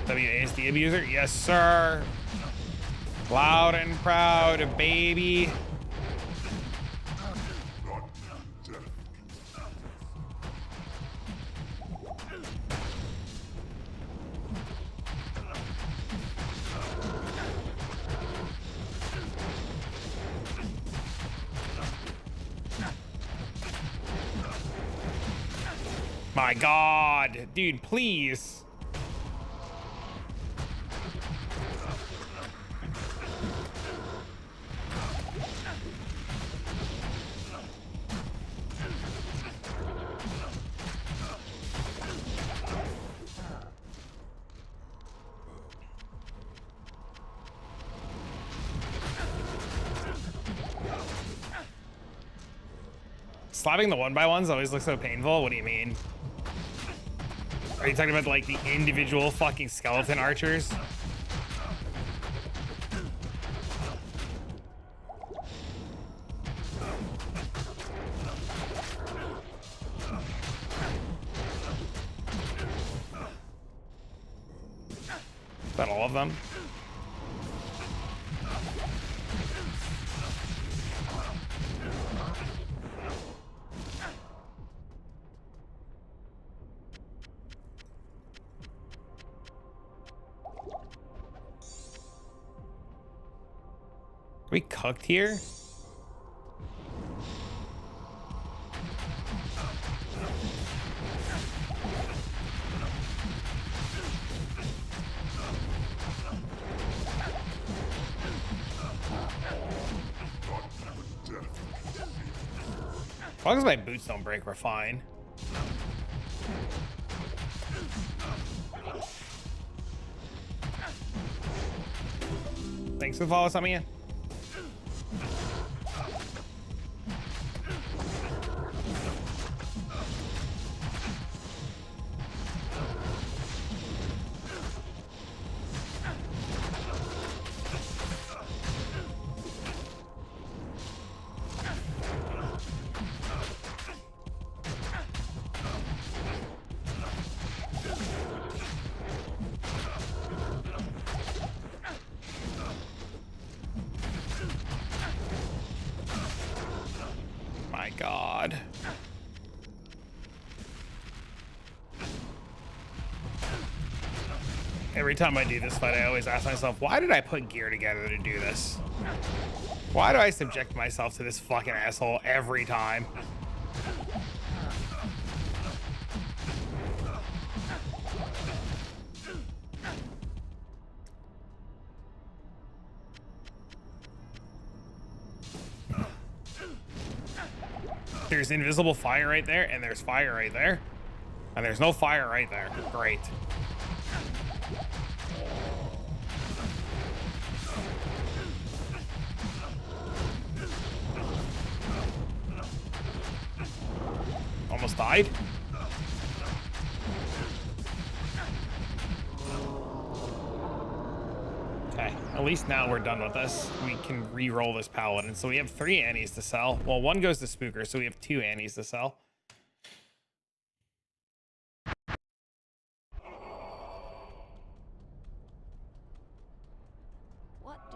WASD abuser? Yes, sir. Loud and proud, baby. Not even death can My God, dude, please. Slapping the 1x1s always looks so painful. What do you mean? Are you talking about like the individual fucking skeleton archers? Is that all of them? Are we cooked here? As long as my boots don't break, we're fine. Thanks for the follow, Samia. My God. Every time I do this fight, I always ask myself, why did I put gear together to do this? Why do I subject myself to this fucking asshole every time? There's invisible fire right there, and there's fire right there. And there's no fire right there. Great. Almost died. Okay, at least now we're done with this. We can re-roll this Paladin. So we have 3 Annies to sell. Well, 1 goes to Spooker, so we have 2 Annies to sell.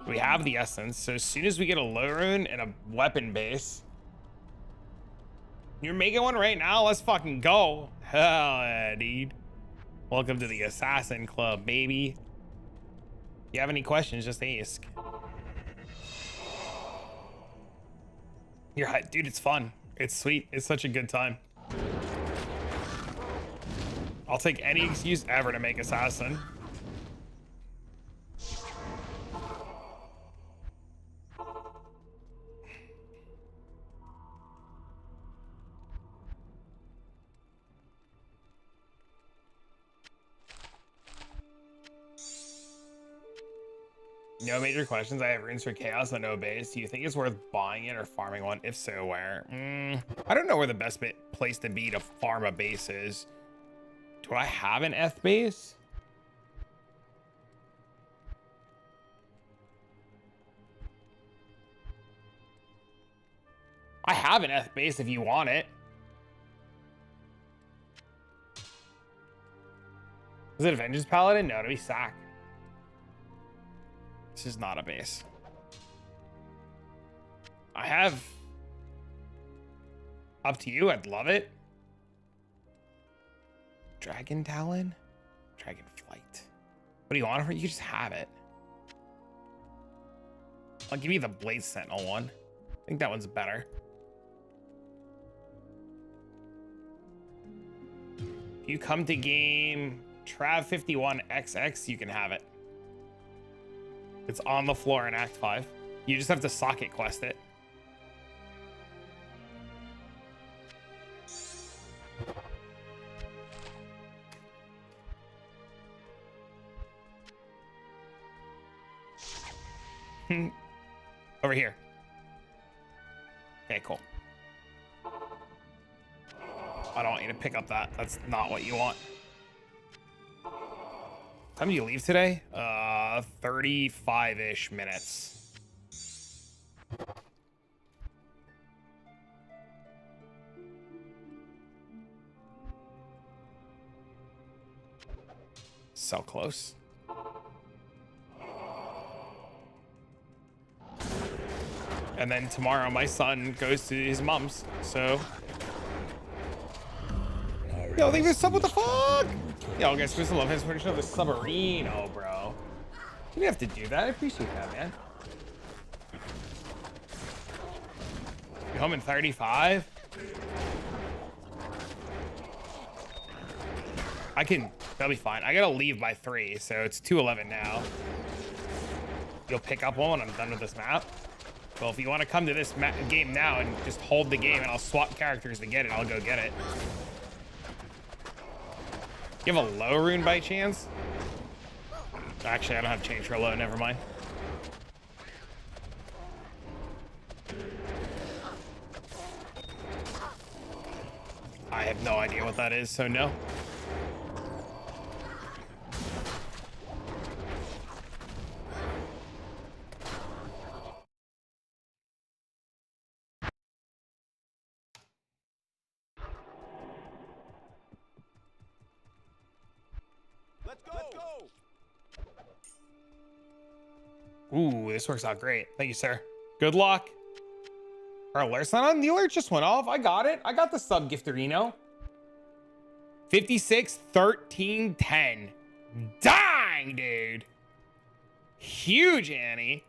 We have the essence, so as soon as we get a low rune and a weapon base, you're making one right now. Let's fucking go. Hell yeah, dude. Welcome to the Assassin Club, baby. If you have any questions, just ask. You're right, dude. It's fun. It's sweet. It's such a good time. I'll take any excuse ever to make Assassin. No major questions. I have runes for chaos and no base. Do you think it's worth buying it or farming one? If so, where? I don't know where the best place to be to farm a base is. Do I have an Eth base? I have an Eth base if you want it. Is it a Vengeance Paladin? No, it'll be Sack. This is not a base. I have... Up to you, I'd love it. Dragon Talon? Dragon Flight. What do you want for it? You just have it. I'll give you the Blade Sentinel one. I think that one's better. If you come to game Trav51XX, you can have it. It's on the floor in Act 5. You just have to socket quest it. Over here. Okay, cool. I don't want you to pick up that. That's not what you want. Time do you leave today? 35-ish minutes. So close. And then tomorrow my son goes to his mom's, so... Yo, think this sub, what the fuck? Yo, guys, Crystal love his version of the submarine. Oh, bro. You didn't have to do that. I appreciate that, man. You home in 35? That'll be fine. I gotta leave by 3, so it's 2:11 now. You'll pick up one when I'm done with this map. Well, if you want to come to this game now and just hold the game and I'll swap characters to get it, I'll go get it. You have a low rune by chance? Actually, I don't have change for low, never mind. I have no idea what that is, so no. Ooh, this works out great. Thank you, sir. Good luck. Our alert's not on. The alert just went off. I got it. I got the sub gifterino. 56, 13, 10. Dang! dang, dude. Huge Annie.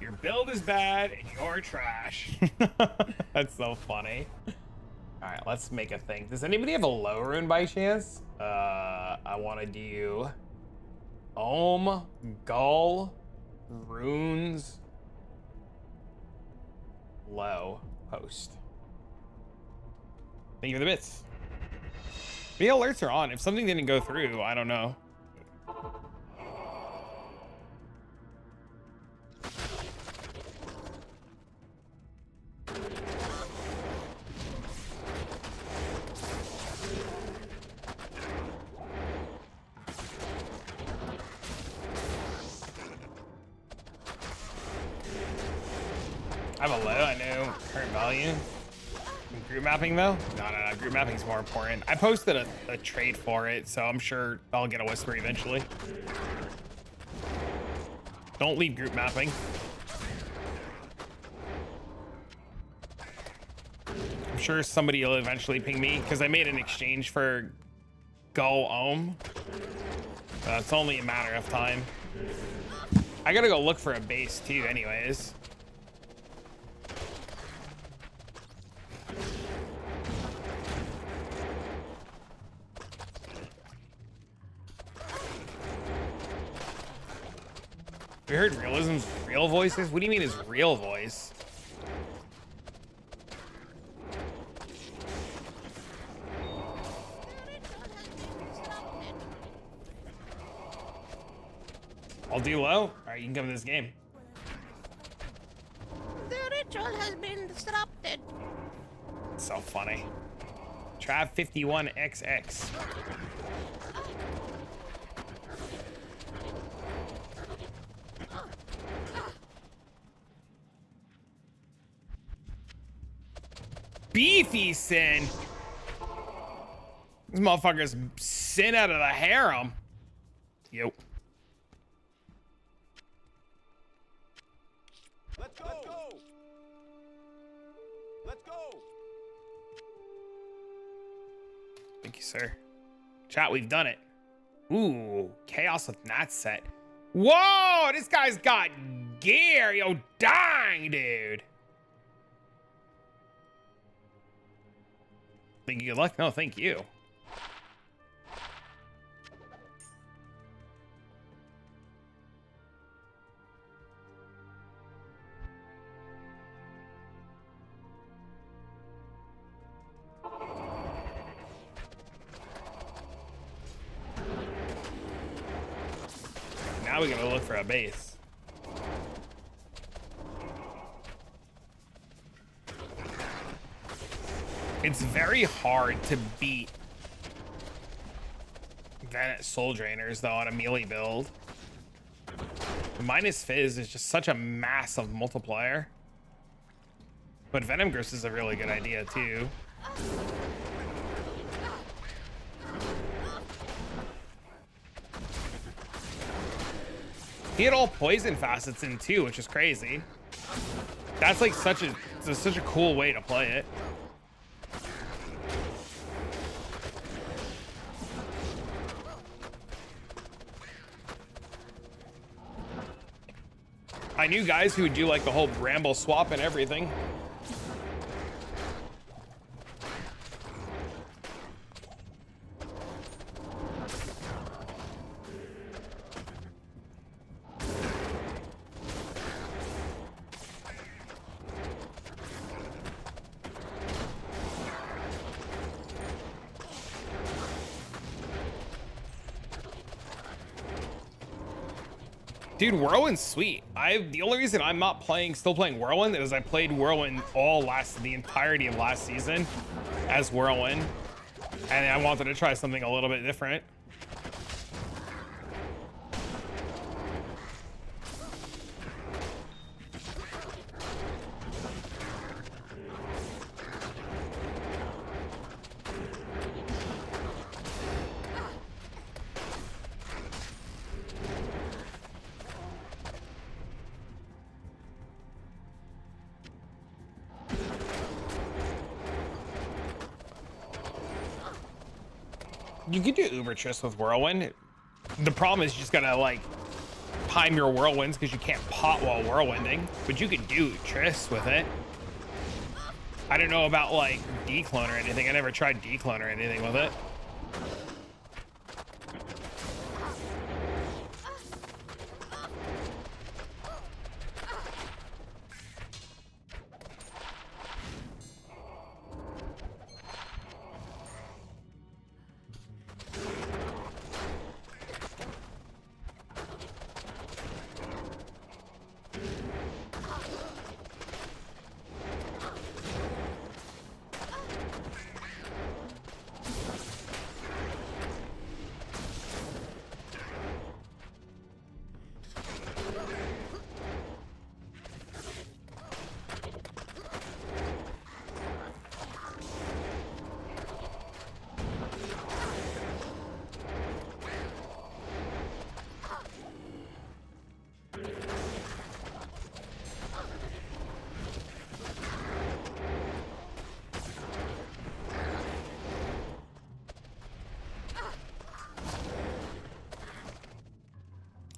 Your build is bad and you're trash. That's so funny. All right, let's make a thing. Does anybody have a low rune by chance? I want to do Gull, runes, low, post. Thank you for the bits. The alerts are on. If something didn't go through, I don't know. I have a low, I know, current value. Group mapping though? No, group mapping is more important. I posted a trade for it, so I'm sure I'll get a whisper eventually. Don't leave group mapping. I'm sure somebody will eventually ping me because I made an exchange for Gull Ohm. It's only a matter of time. I gotta go look for a base too anyways. We heard realism's real voices? What do you mean is real voice? I'll do low. All right, you can come to this game. The ritual has been disrupted. So funny. Trav 51XX. Beefy sin. This motherfucker's sin out of the harem. Yo. Let's go. Let's go. Thank you, sir. Chat, we've done it. Ooh, chaos with Nat set. Whoa, this guy's got gear. Yo, dang, dude. Think you good luck? No, thank you. Now we gotta look for a base. It's very hard to beat Venet Soul Drainers though on a melee build. Minus Fizz is just such a massive multiplier. But Venom Grist is a really good idea too. He had all poison facets in too, which is crazy. That's like such a cool way to play it. I knew guys who would do like the whole bramble swap and everything. Dude, Whirlwind's sweet. The only reason I'm not still playing Whirlwind is I played Whirlwind the entirety of last season as Whirlwind, and I wanted to try something a little bit different. You could do Uber Tryst with Whirlwind. The problem is you just gotta like time your whirlwinds because you can't pot while whirlwinding, but you could do Tryst with it. I don't know about like declone or anything. I never tried declone or anything with it.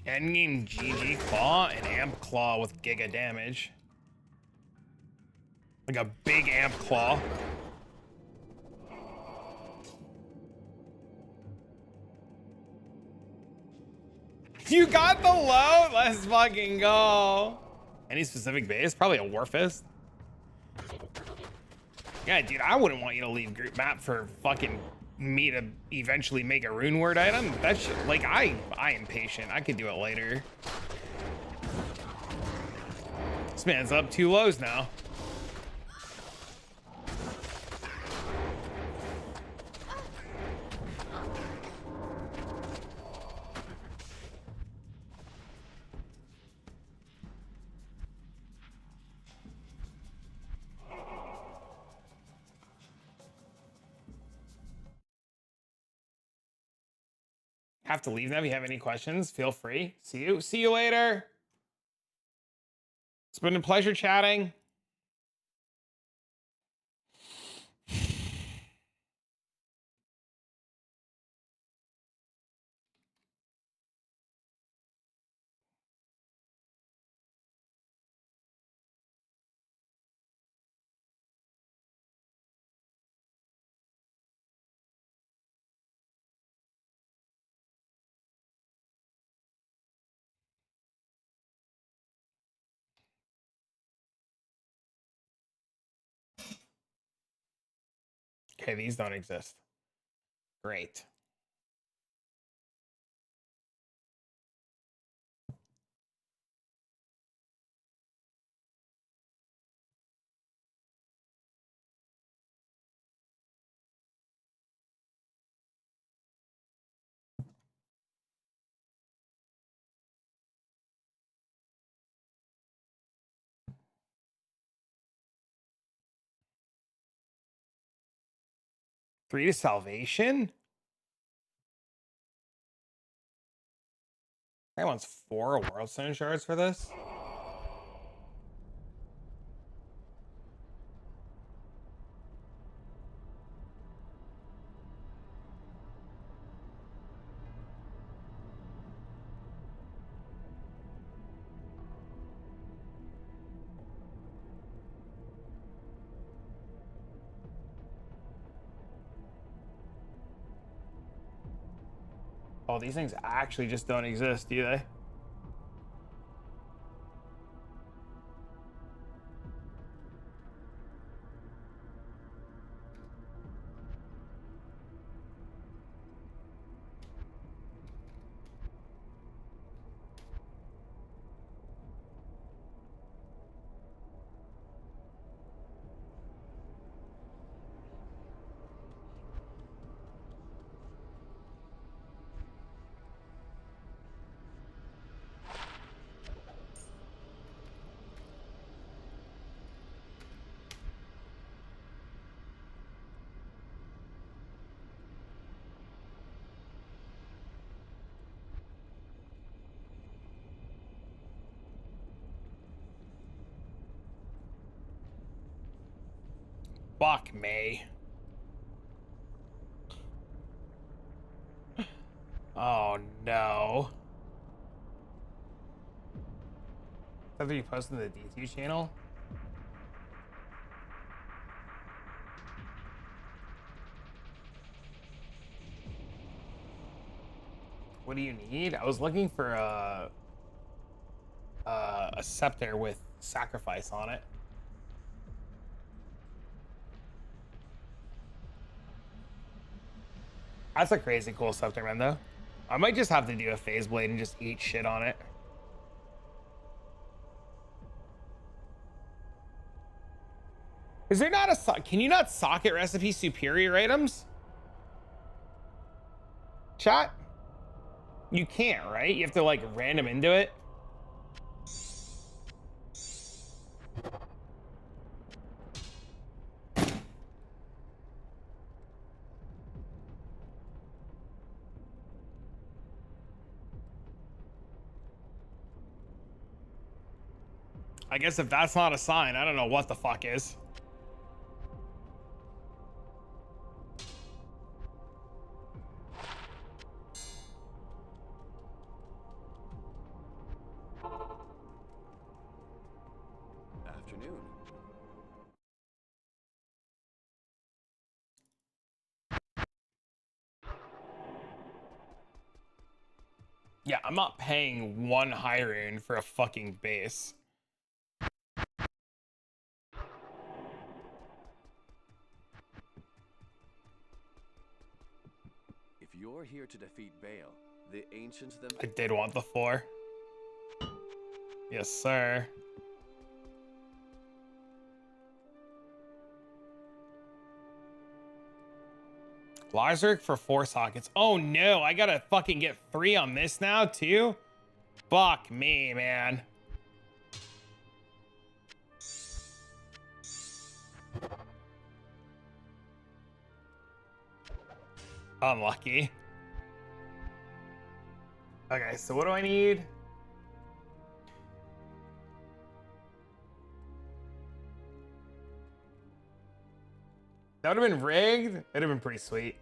Endgame GG Claw and Amp Claw with Giga damage. Like a big Amp Claw. You got the load? Let's fucking go. Any specific base? Probably a Warfist. Yeah, dude, I wouldn't want you to leave group map for fucking me to eventually make a rune word item. That shit, like, I am patient. I could do it later. This man's up 2 lows now. Have to leave now. If you have any questions, feel free. See you later. It's been a pleasure chatting. Okay, these don't exist. Great. Three to salvation? I wants 4 world stone shards for this. Oh, these things actually just don't exist, do they? Fuck me. Oh no. After you posted the D2 channel? What do you need? I was looking for a scepter with sacrifice on it. That's a crazy cool scepter, man, though. I might just have to do a phase blade and just eat shit on it. Is there not a can you not socket recipe superior items? Chat? You can't, right? You have to like random into it. I guess if that's not a sign, I don't know what the fuck is. Afternoon. Yeah, I'm not paying one high rune for a fucking base. If you're here to defeat Baal, the ancients them. I did want the 4. Yes, sir. Lazark for 4 sockets. Oh no, I gotta fucking get 3 on this now too? Fuck me, man. Unlucky. Okay, so what do I need? That would have been rigged. It'd have been pretty sweet.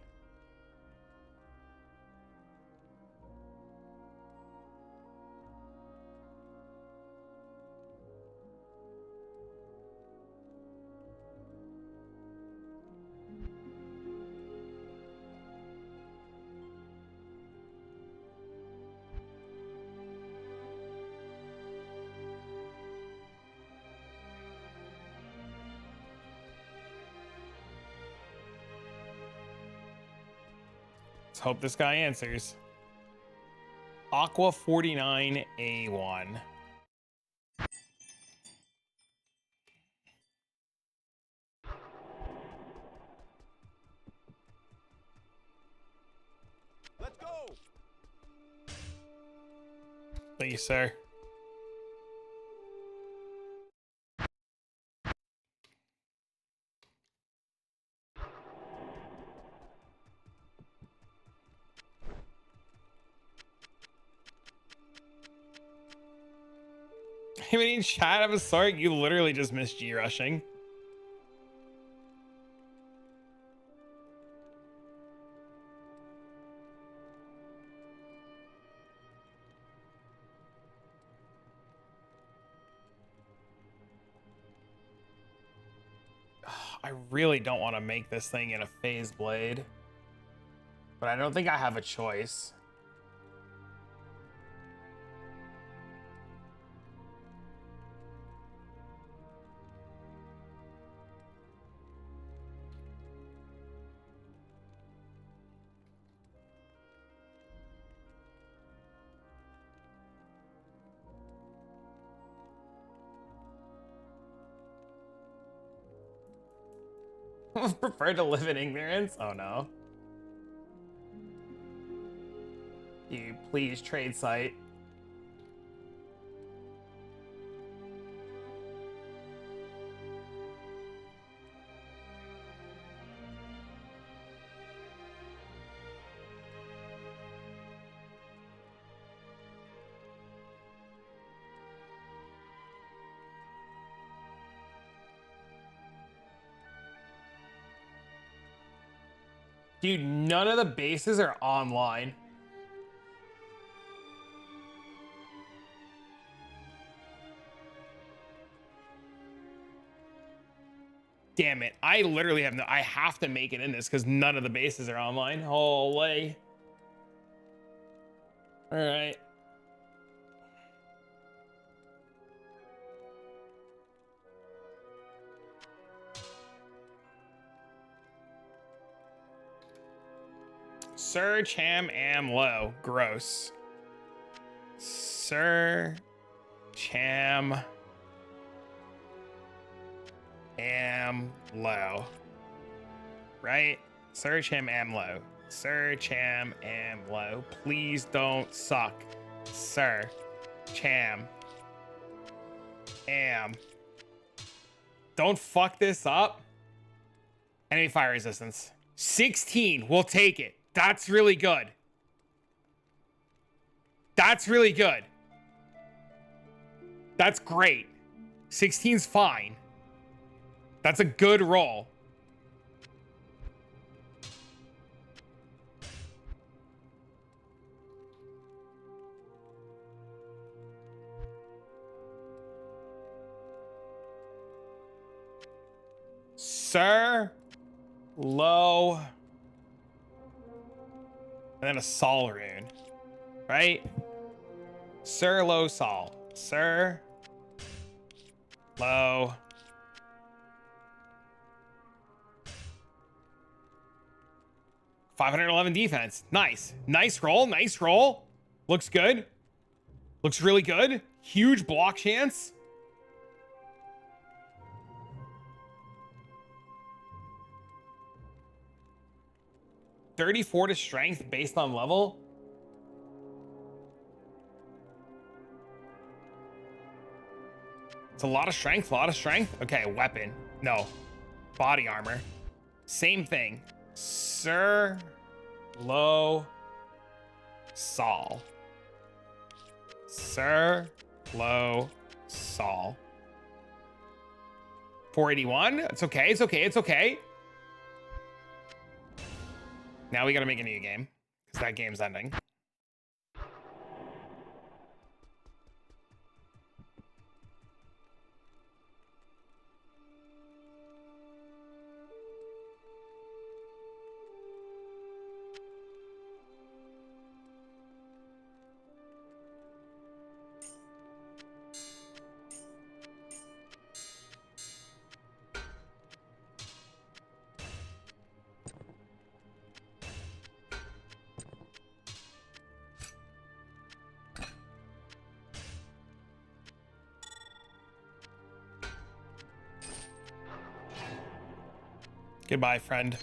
Let's hope this guy answers. Aqua 49A1. Let's go. Thank you, sir. I mean, chat of a sort, you literally just missed G rushing. I really don't want to make this thing in a phase blade, but I don't think I have a choice. Prefer to live in ignorance? Oh no. You please trade site. Dude, none of the bases are online. Damn it. I literally have no, I have to make it in this because none of the bases are online. Holy. All right. Sir Cham Am Low. Gross. Sir Cham Am Low. Right? Sir Cham Am Low. Sir Cham Am Low. Please don't suck. Sir Cham Am. Don't fuck this up. Enemy fire resistance. 16. We'll take it. That's really good. That's really good. That's great. 16's fine. That's a good roll. Sir, low, and then a Sol rune, right? Sir, low, Sol. Sir, low. $511 defense. Nice. Nice roll. Nice roll. Looks good. Looks really good. Huge block chance. $34 to strength based on level. It's a lot of strength, a lot of strength. Okay, weapon. No. Body armor. Same thing. Sir, low, Sol. Sir, low, Sol. 481. It's okay, it's okay, it's okay. Now we gotta make a new game, because that game's ending. Goodbye, friend.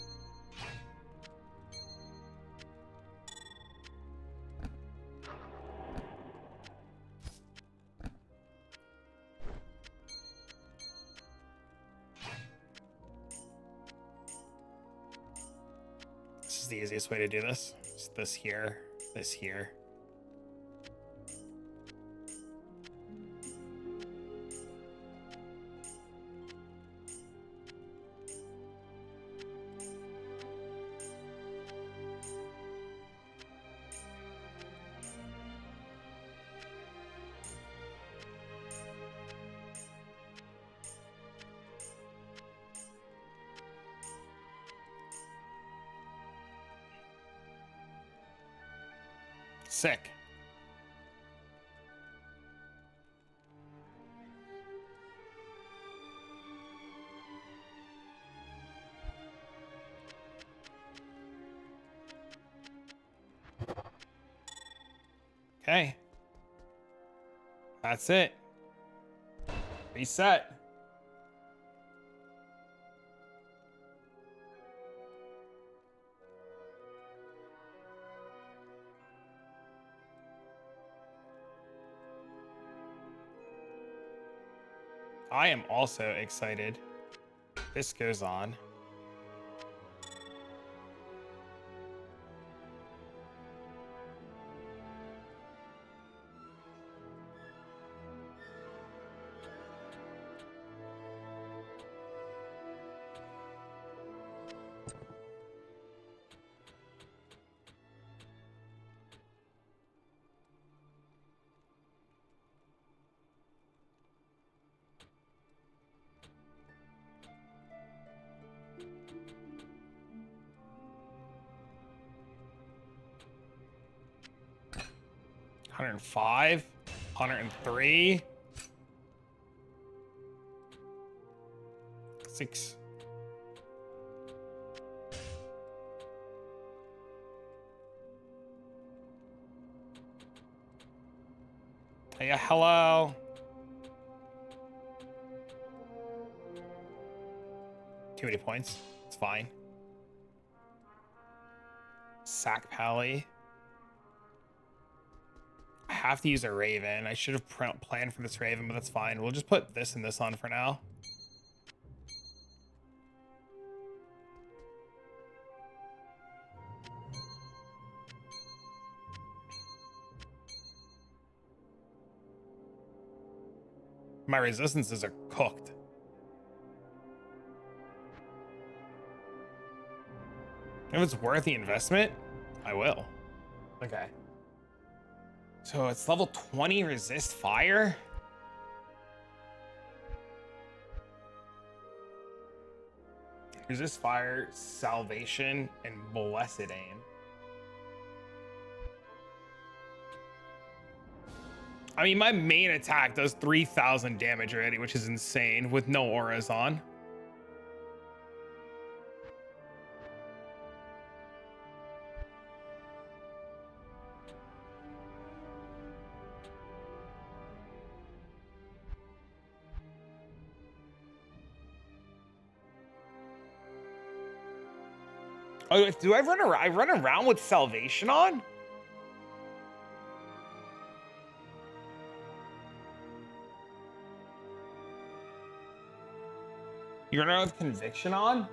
This is the easiest way to do this. It's this here, this here. Sick. Okay. That's it. Reset. I am also excited. This goes on. 105, 103, 6. Yeah, hello. Too many points. It's fine. Sack Pally. I have to use a Raven. I should have planned for this Raven, but that's fine. We'll just put this and this on for now. My resistances are cooked. If it's worth the investment, I will. Okay. So it's level 20 resist fire? Resist fire, salvation, and blessed aim. I mean, my main attack does 3,000 damage already, which is insane with no auras on. Oh, do I run around? I run around with salvation on? You run around with conviction on?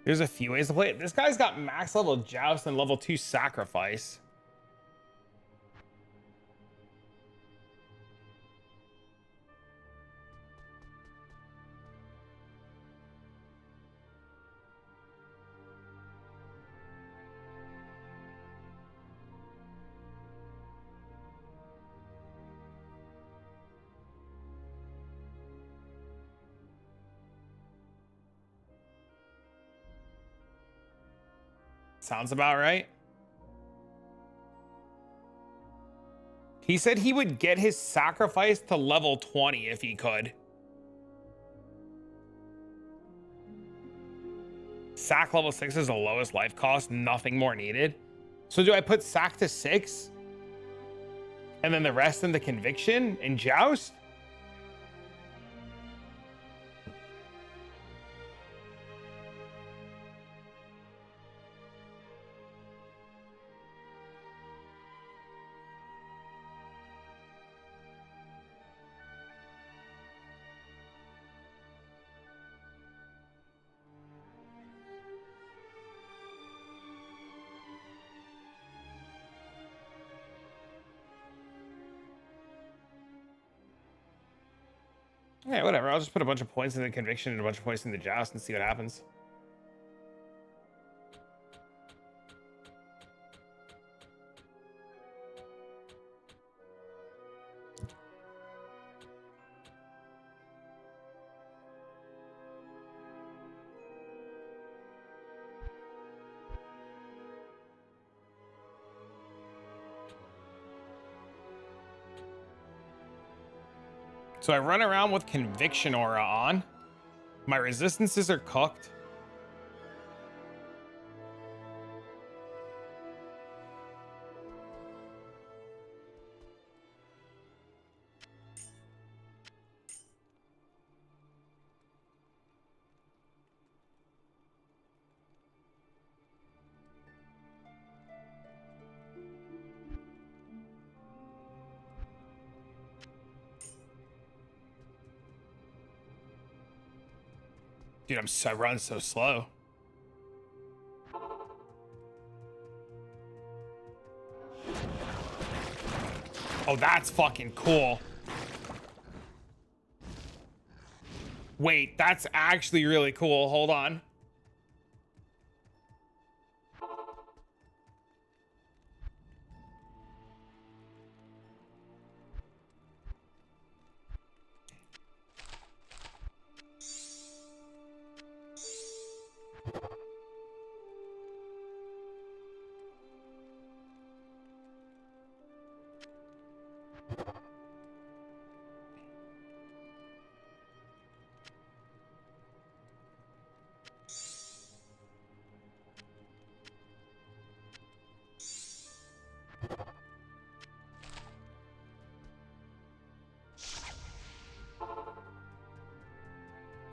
There's a few ways to play it. This guy's got max level joust and level 2 sacrifice. Sounds about right. He said he would get his sacrifice to level 20 if he could. Sack level 6 is the lowest life cost, nothing more needed. So do I put sack to 6? And then the rest into conviction and joust? Yeah, whatever. I'll just put a bunch of points in the conviction and a bunch of points in the joust and see what happens. So I run around with conviction aura on. My resistances are cooked. Dude, I run so slow. Oh, that's fucking cool. Wait, that's actually really cool. Hold on.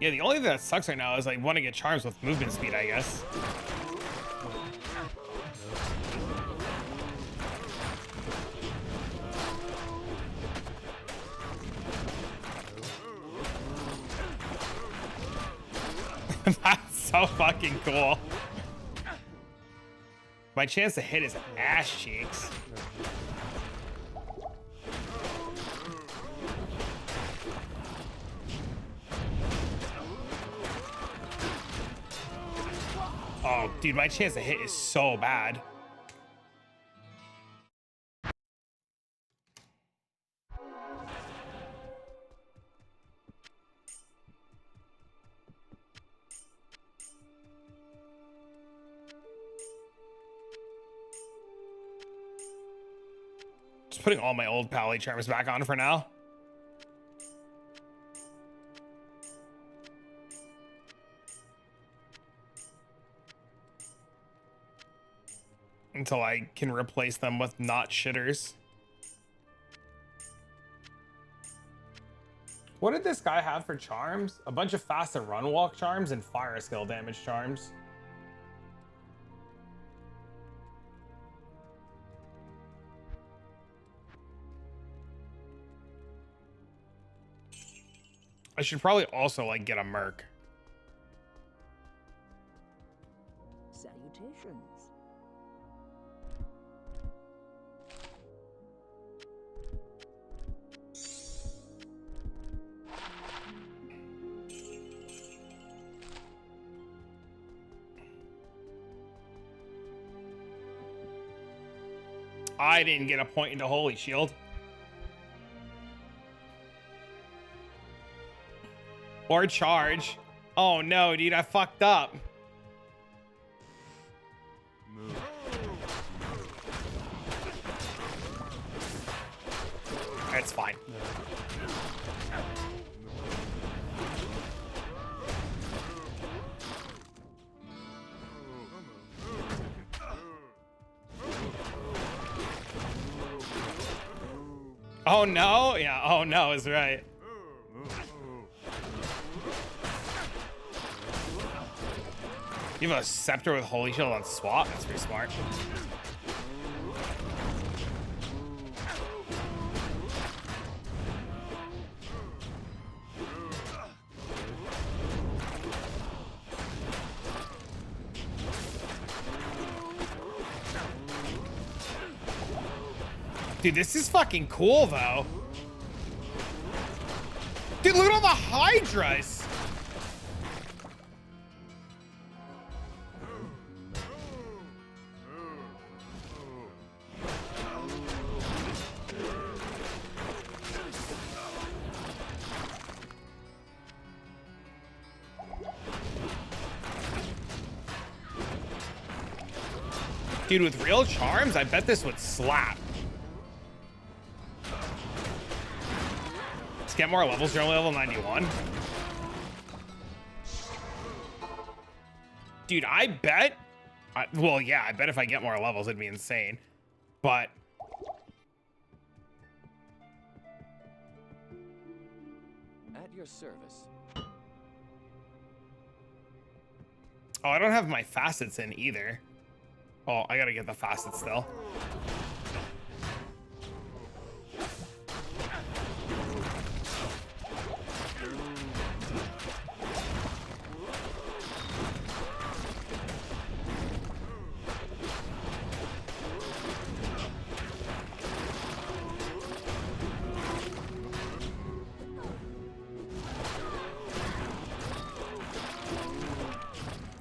Yeah, the only thing that sucks right now is I want to get charms with movement speed, I guess. That's so fucking cool. My chance to hit is ass cheeks. Oh, dude, my chance to hit is so bad. Just putting all my old Pally charms back on for now. Until I can replace them with not shitters. What did this guy have for charms? A bunch of fast and run walk charms and fire skill damage charms. I should probably also like get a merc. Salutations. I didn't get a point into Holy Shield. Or charge. Oh no, dude, I fucked up. It's fine. Oh no? Yeah, oh no is right. You have a scepter with Holy Shield on swap? That's pretty smart. Dude, this is fucking cool, though. Dude, look at all the Hydras. Dude, with real charms, I bet this would slap. Let's get more levels. You're only level 91. Dude, I bet... well, yeah, I bet if I get more levels, it'd be insane. But... At your service. oh, I don't have my facets in either. Oh, I gotta get the facets still.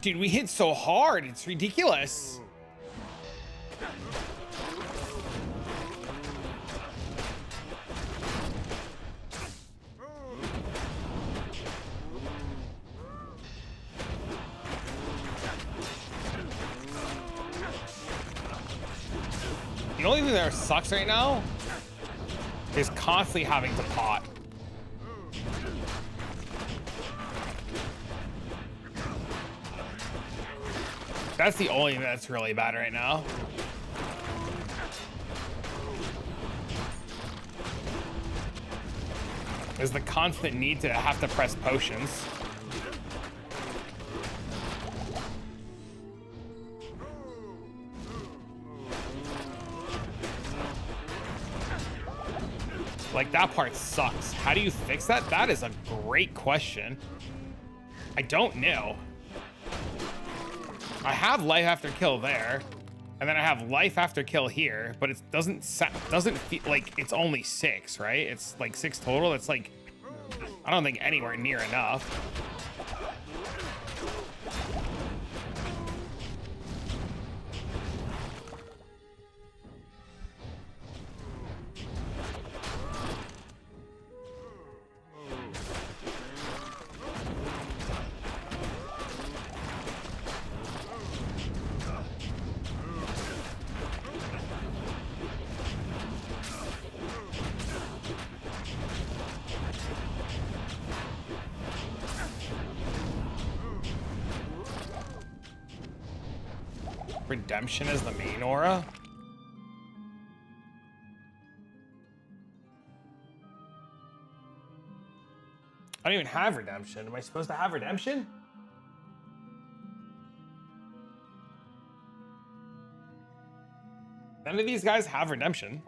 Dude, we hit so hard. It's ridiculous. The only thing that sucks right now is constantly having to pot. That's the only thing that's really bad right now. Is the constant need to have to press potions. Like, that part sucks. How do you fix that? That is a great question. I don't know. I have life after kill there, and then I have life after kill here, but it doesn't feel like it's only 6, right? It's like 6 total. It's like, I don't think anywhere near enough. Redemption is the main aura. I don't even have redemption. Am I supposed to have redemption? None of these guys have redemption.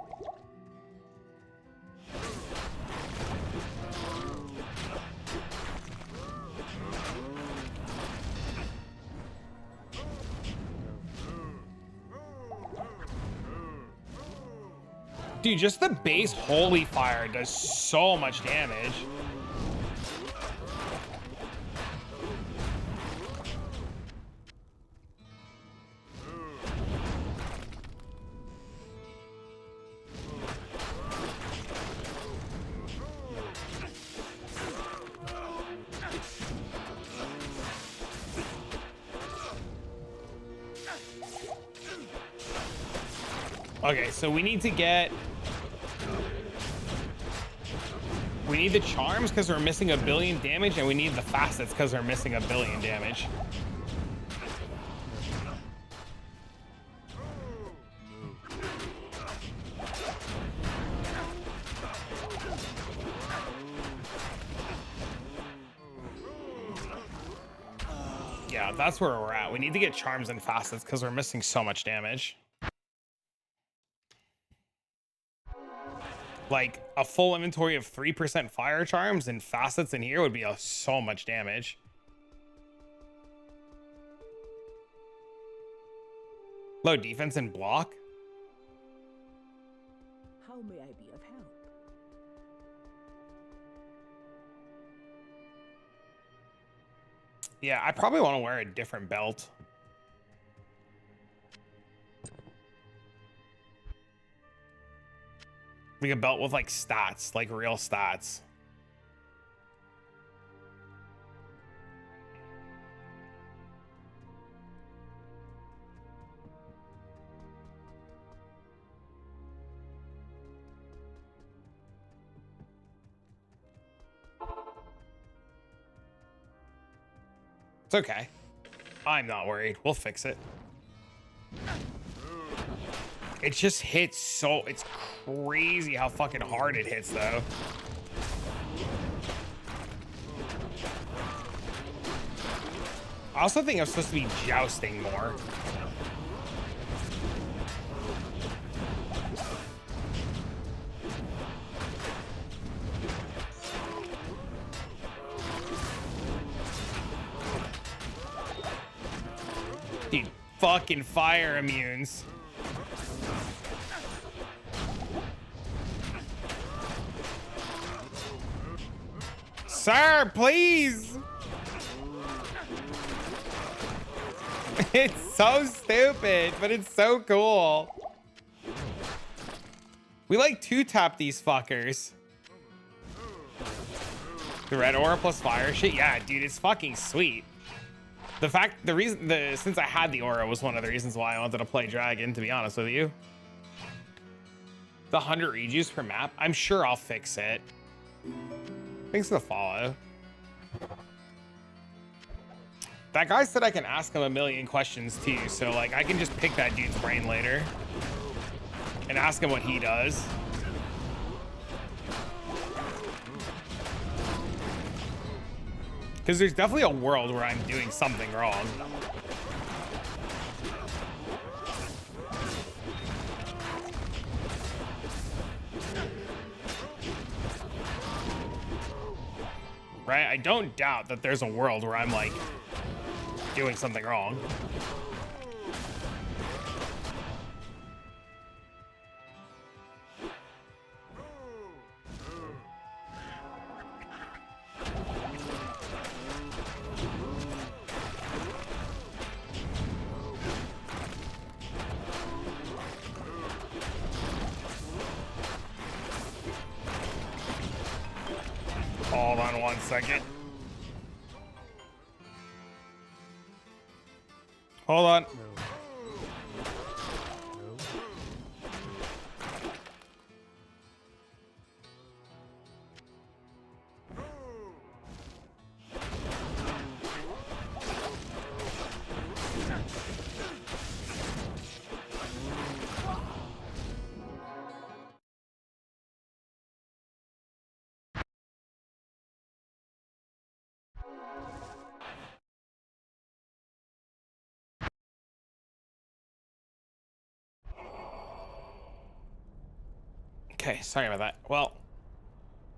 Dude, just the base holy fire does so much damage. Okay, so we need to get... We need the charms because we're missing 1 billion damage, and we need the facets because we're missing 1 billion damage. Yeah, that's where we're at. We need to get charms and facets because we're missing so much damage. Like, a full inventory of 3% fire charms and facets in here would be so much damage. Low defense and block. How may I be of help? Yeah, I probably want to wear a different belt. Like a belt with like stats, like real stats. It's okay. I'm not worried. We'll fix it. It just hits so... It's crazy how fucking hard it hits, though. I also think I'm supposed to be jousting more. Dude, fucking fire immunes. Sir, please. It's so stupid, but it's so cool. We like two-tap these fuckers. The red aura plus fire shit. Yeah, dude, it's fucking sweet. Since I had the aura was one of the reasons why I wanted to play dragon, to be honest with you. The 100 rejuice per map. I'm sure I'll fix it. Thanks for the follow. That guy said I can ask him a million questions too, so like I can just pick that dude's brain later and ask him what he does. Because there's definitely a world where I'm doing something wrong. Right? I don't doubt that there's a world where I'm like doing something wrong. Hold on 1 second. Hold on. Okay, sorry about that. Well,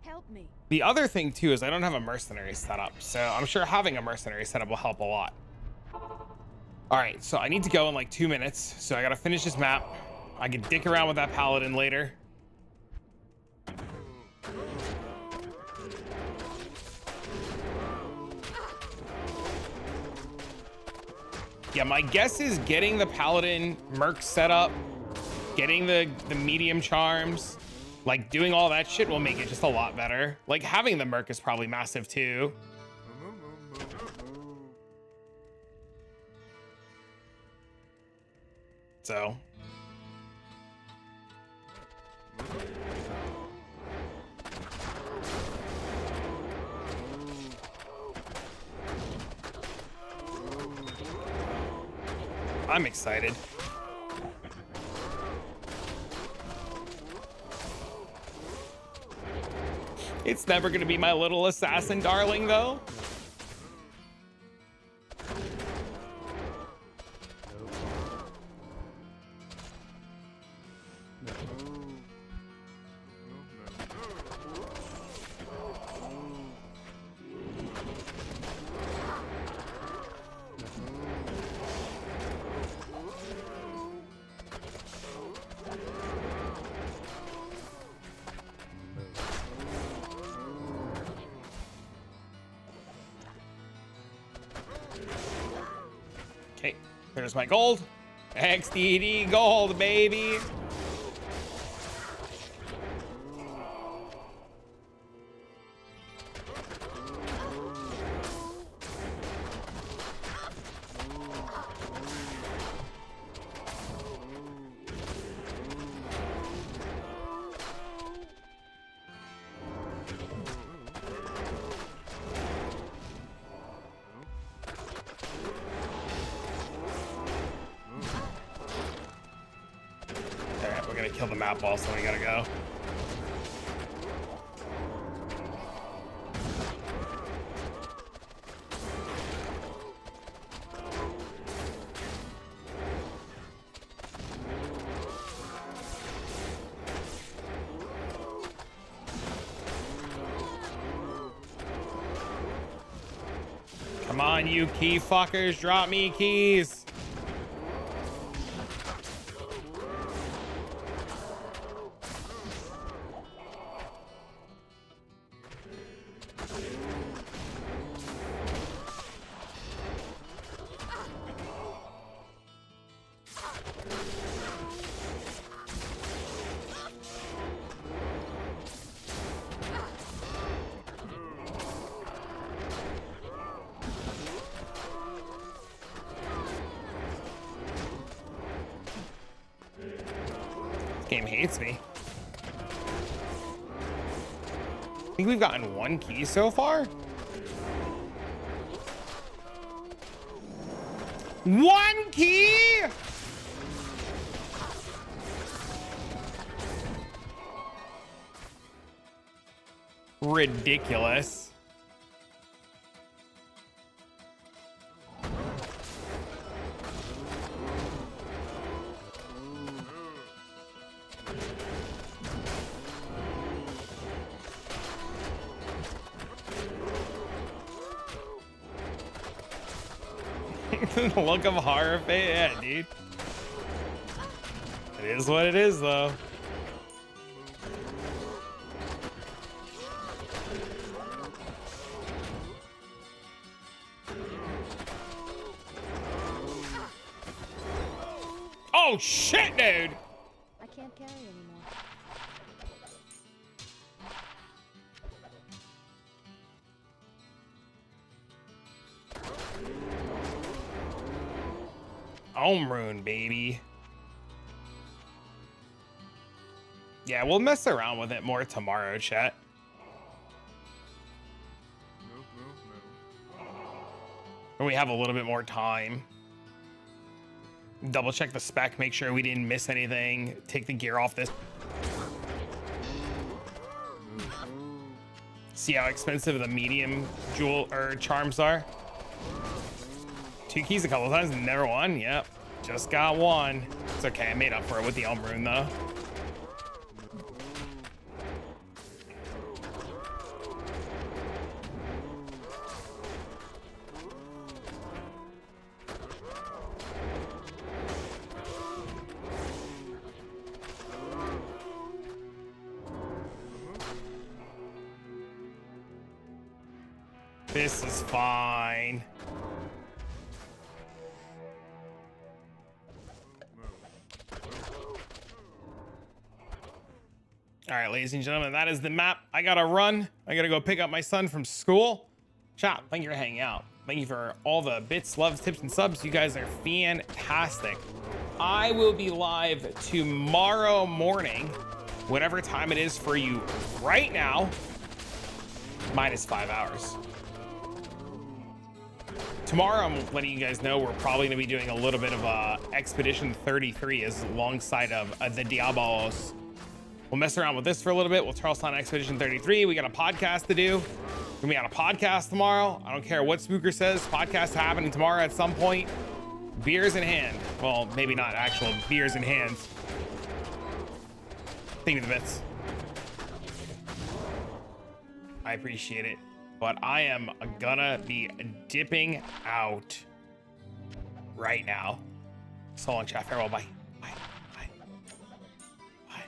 Help me. the other thing too is I don't have a mercenary setup, so I'm sure having a mercenary setup will help a lot. All right, so I need to go in like 2 minutes, so I gotta finish this map. I can dick around with that paladin later. Yeah, my guess is getting the paladin merc set up, getting the medium charms, like doing all that shit will make it just a lot better. Like having the merc is probably massive too. So. I'm excited. It's never gonna be my little assassin darling though. Okay, there's my gold. XDD gold, baby. Kill the map ball, so we gotta go. Come on, you key fuckers, drop me keys. Game hates me. I think we've gotten 1 key so far. 1 key? Ridiculous. The look of horror face, yeah, dude. It is what it is, though. Oh shit, dude! I can't carry anymore. Home rune, baby. Yeah, we'll mess around with it more tomorrow, chat. When we have a little bit more time. Double check the spec, make sure we didn't miss anything. Take the gear off this. See how expensive the medium jewel or charms are. 2 keys a couple of times, never won. Yep, just got 1. It's okay, I made up for it with the Elm Rune though. This is fine. All right, ladies and gentlemen, that is the map. I gotta run. I gotta go pick up my son from school. Chat, thank you for hanging out. Thank you for all the bits, loves, tips, and subs. You guys are fantastic. I will be live tomorrow morning, whatever time it is for you right now, minus 5 hours. Tomorrow, I'm letting you guys know we're probably going to be doing a little bit of Expedition 33 as alongside of the Diablos. We'll mess around with this for a little bit. We'll Charles on Expedition 33. We got a podcast to do. We're going to be on a podcast tomorrow. I don't care what Spooker says. Podcast happening tomorrow at some point. Beers in hand. Well, maybe not actual beers in hands. Think of the bits. I appreciate it. But I am gonna be dipping out right now. So long, chat. Farewell. Bye.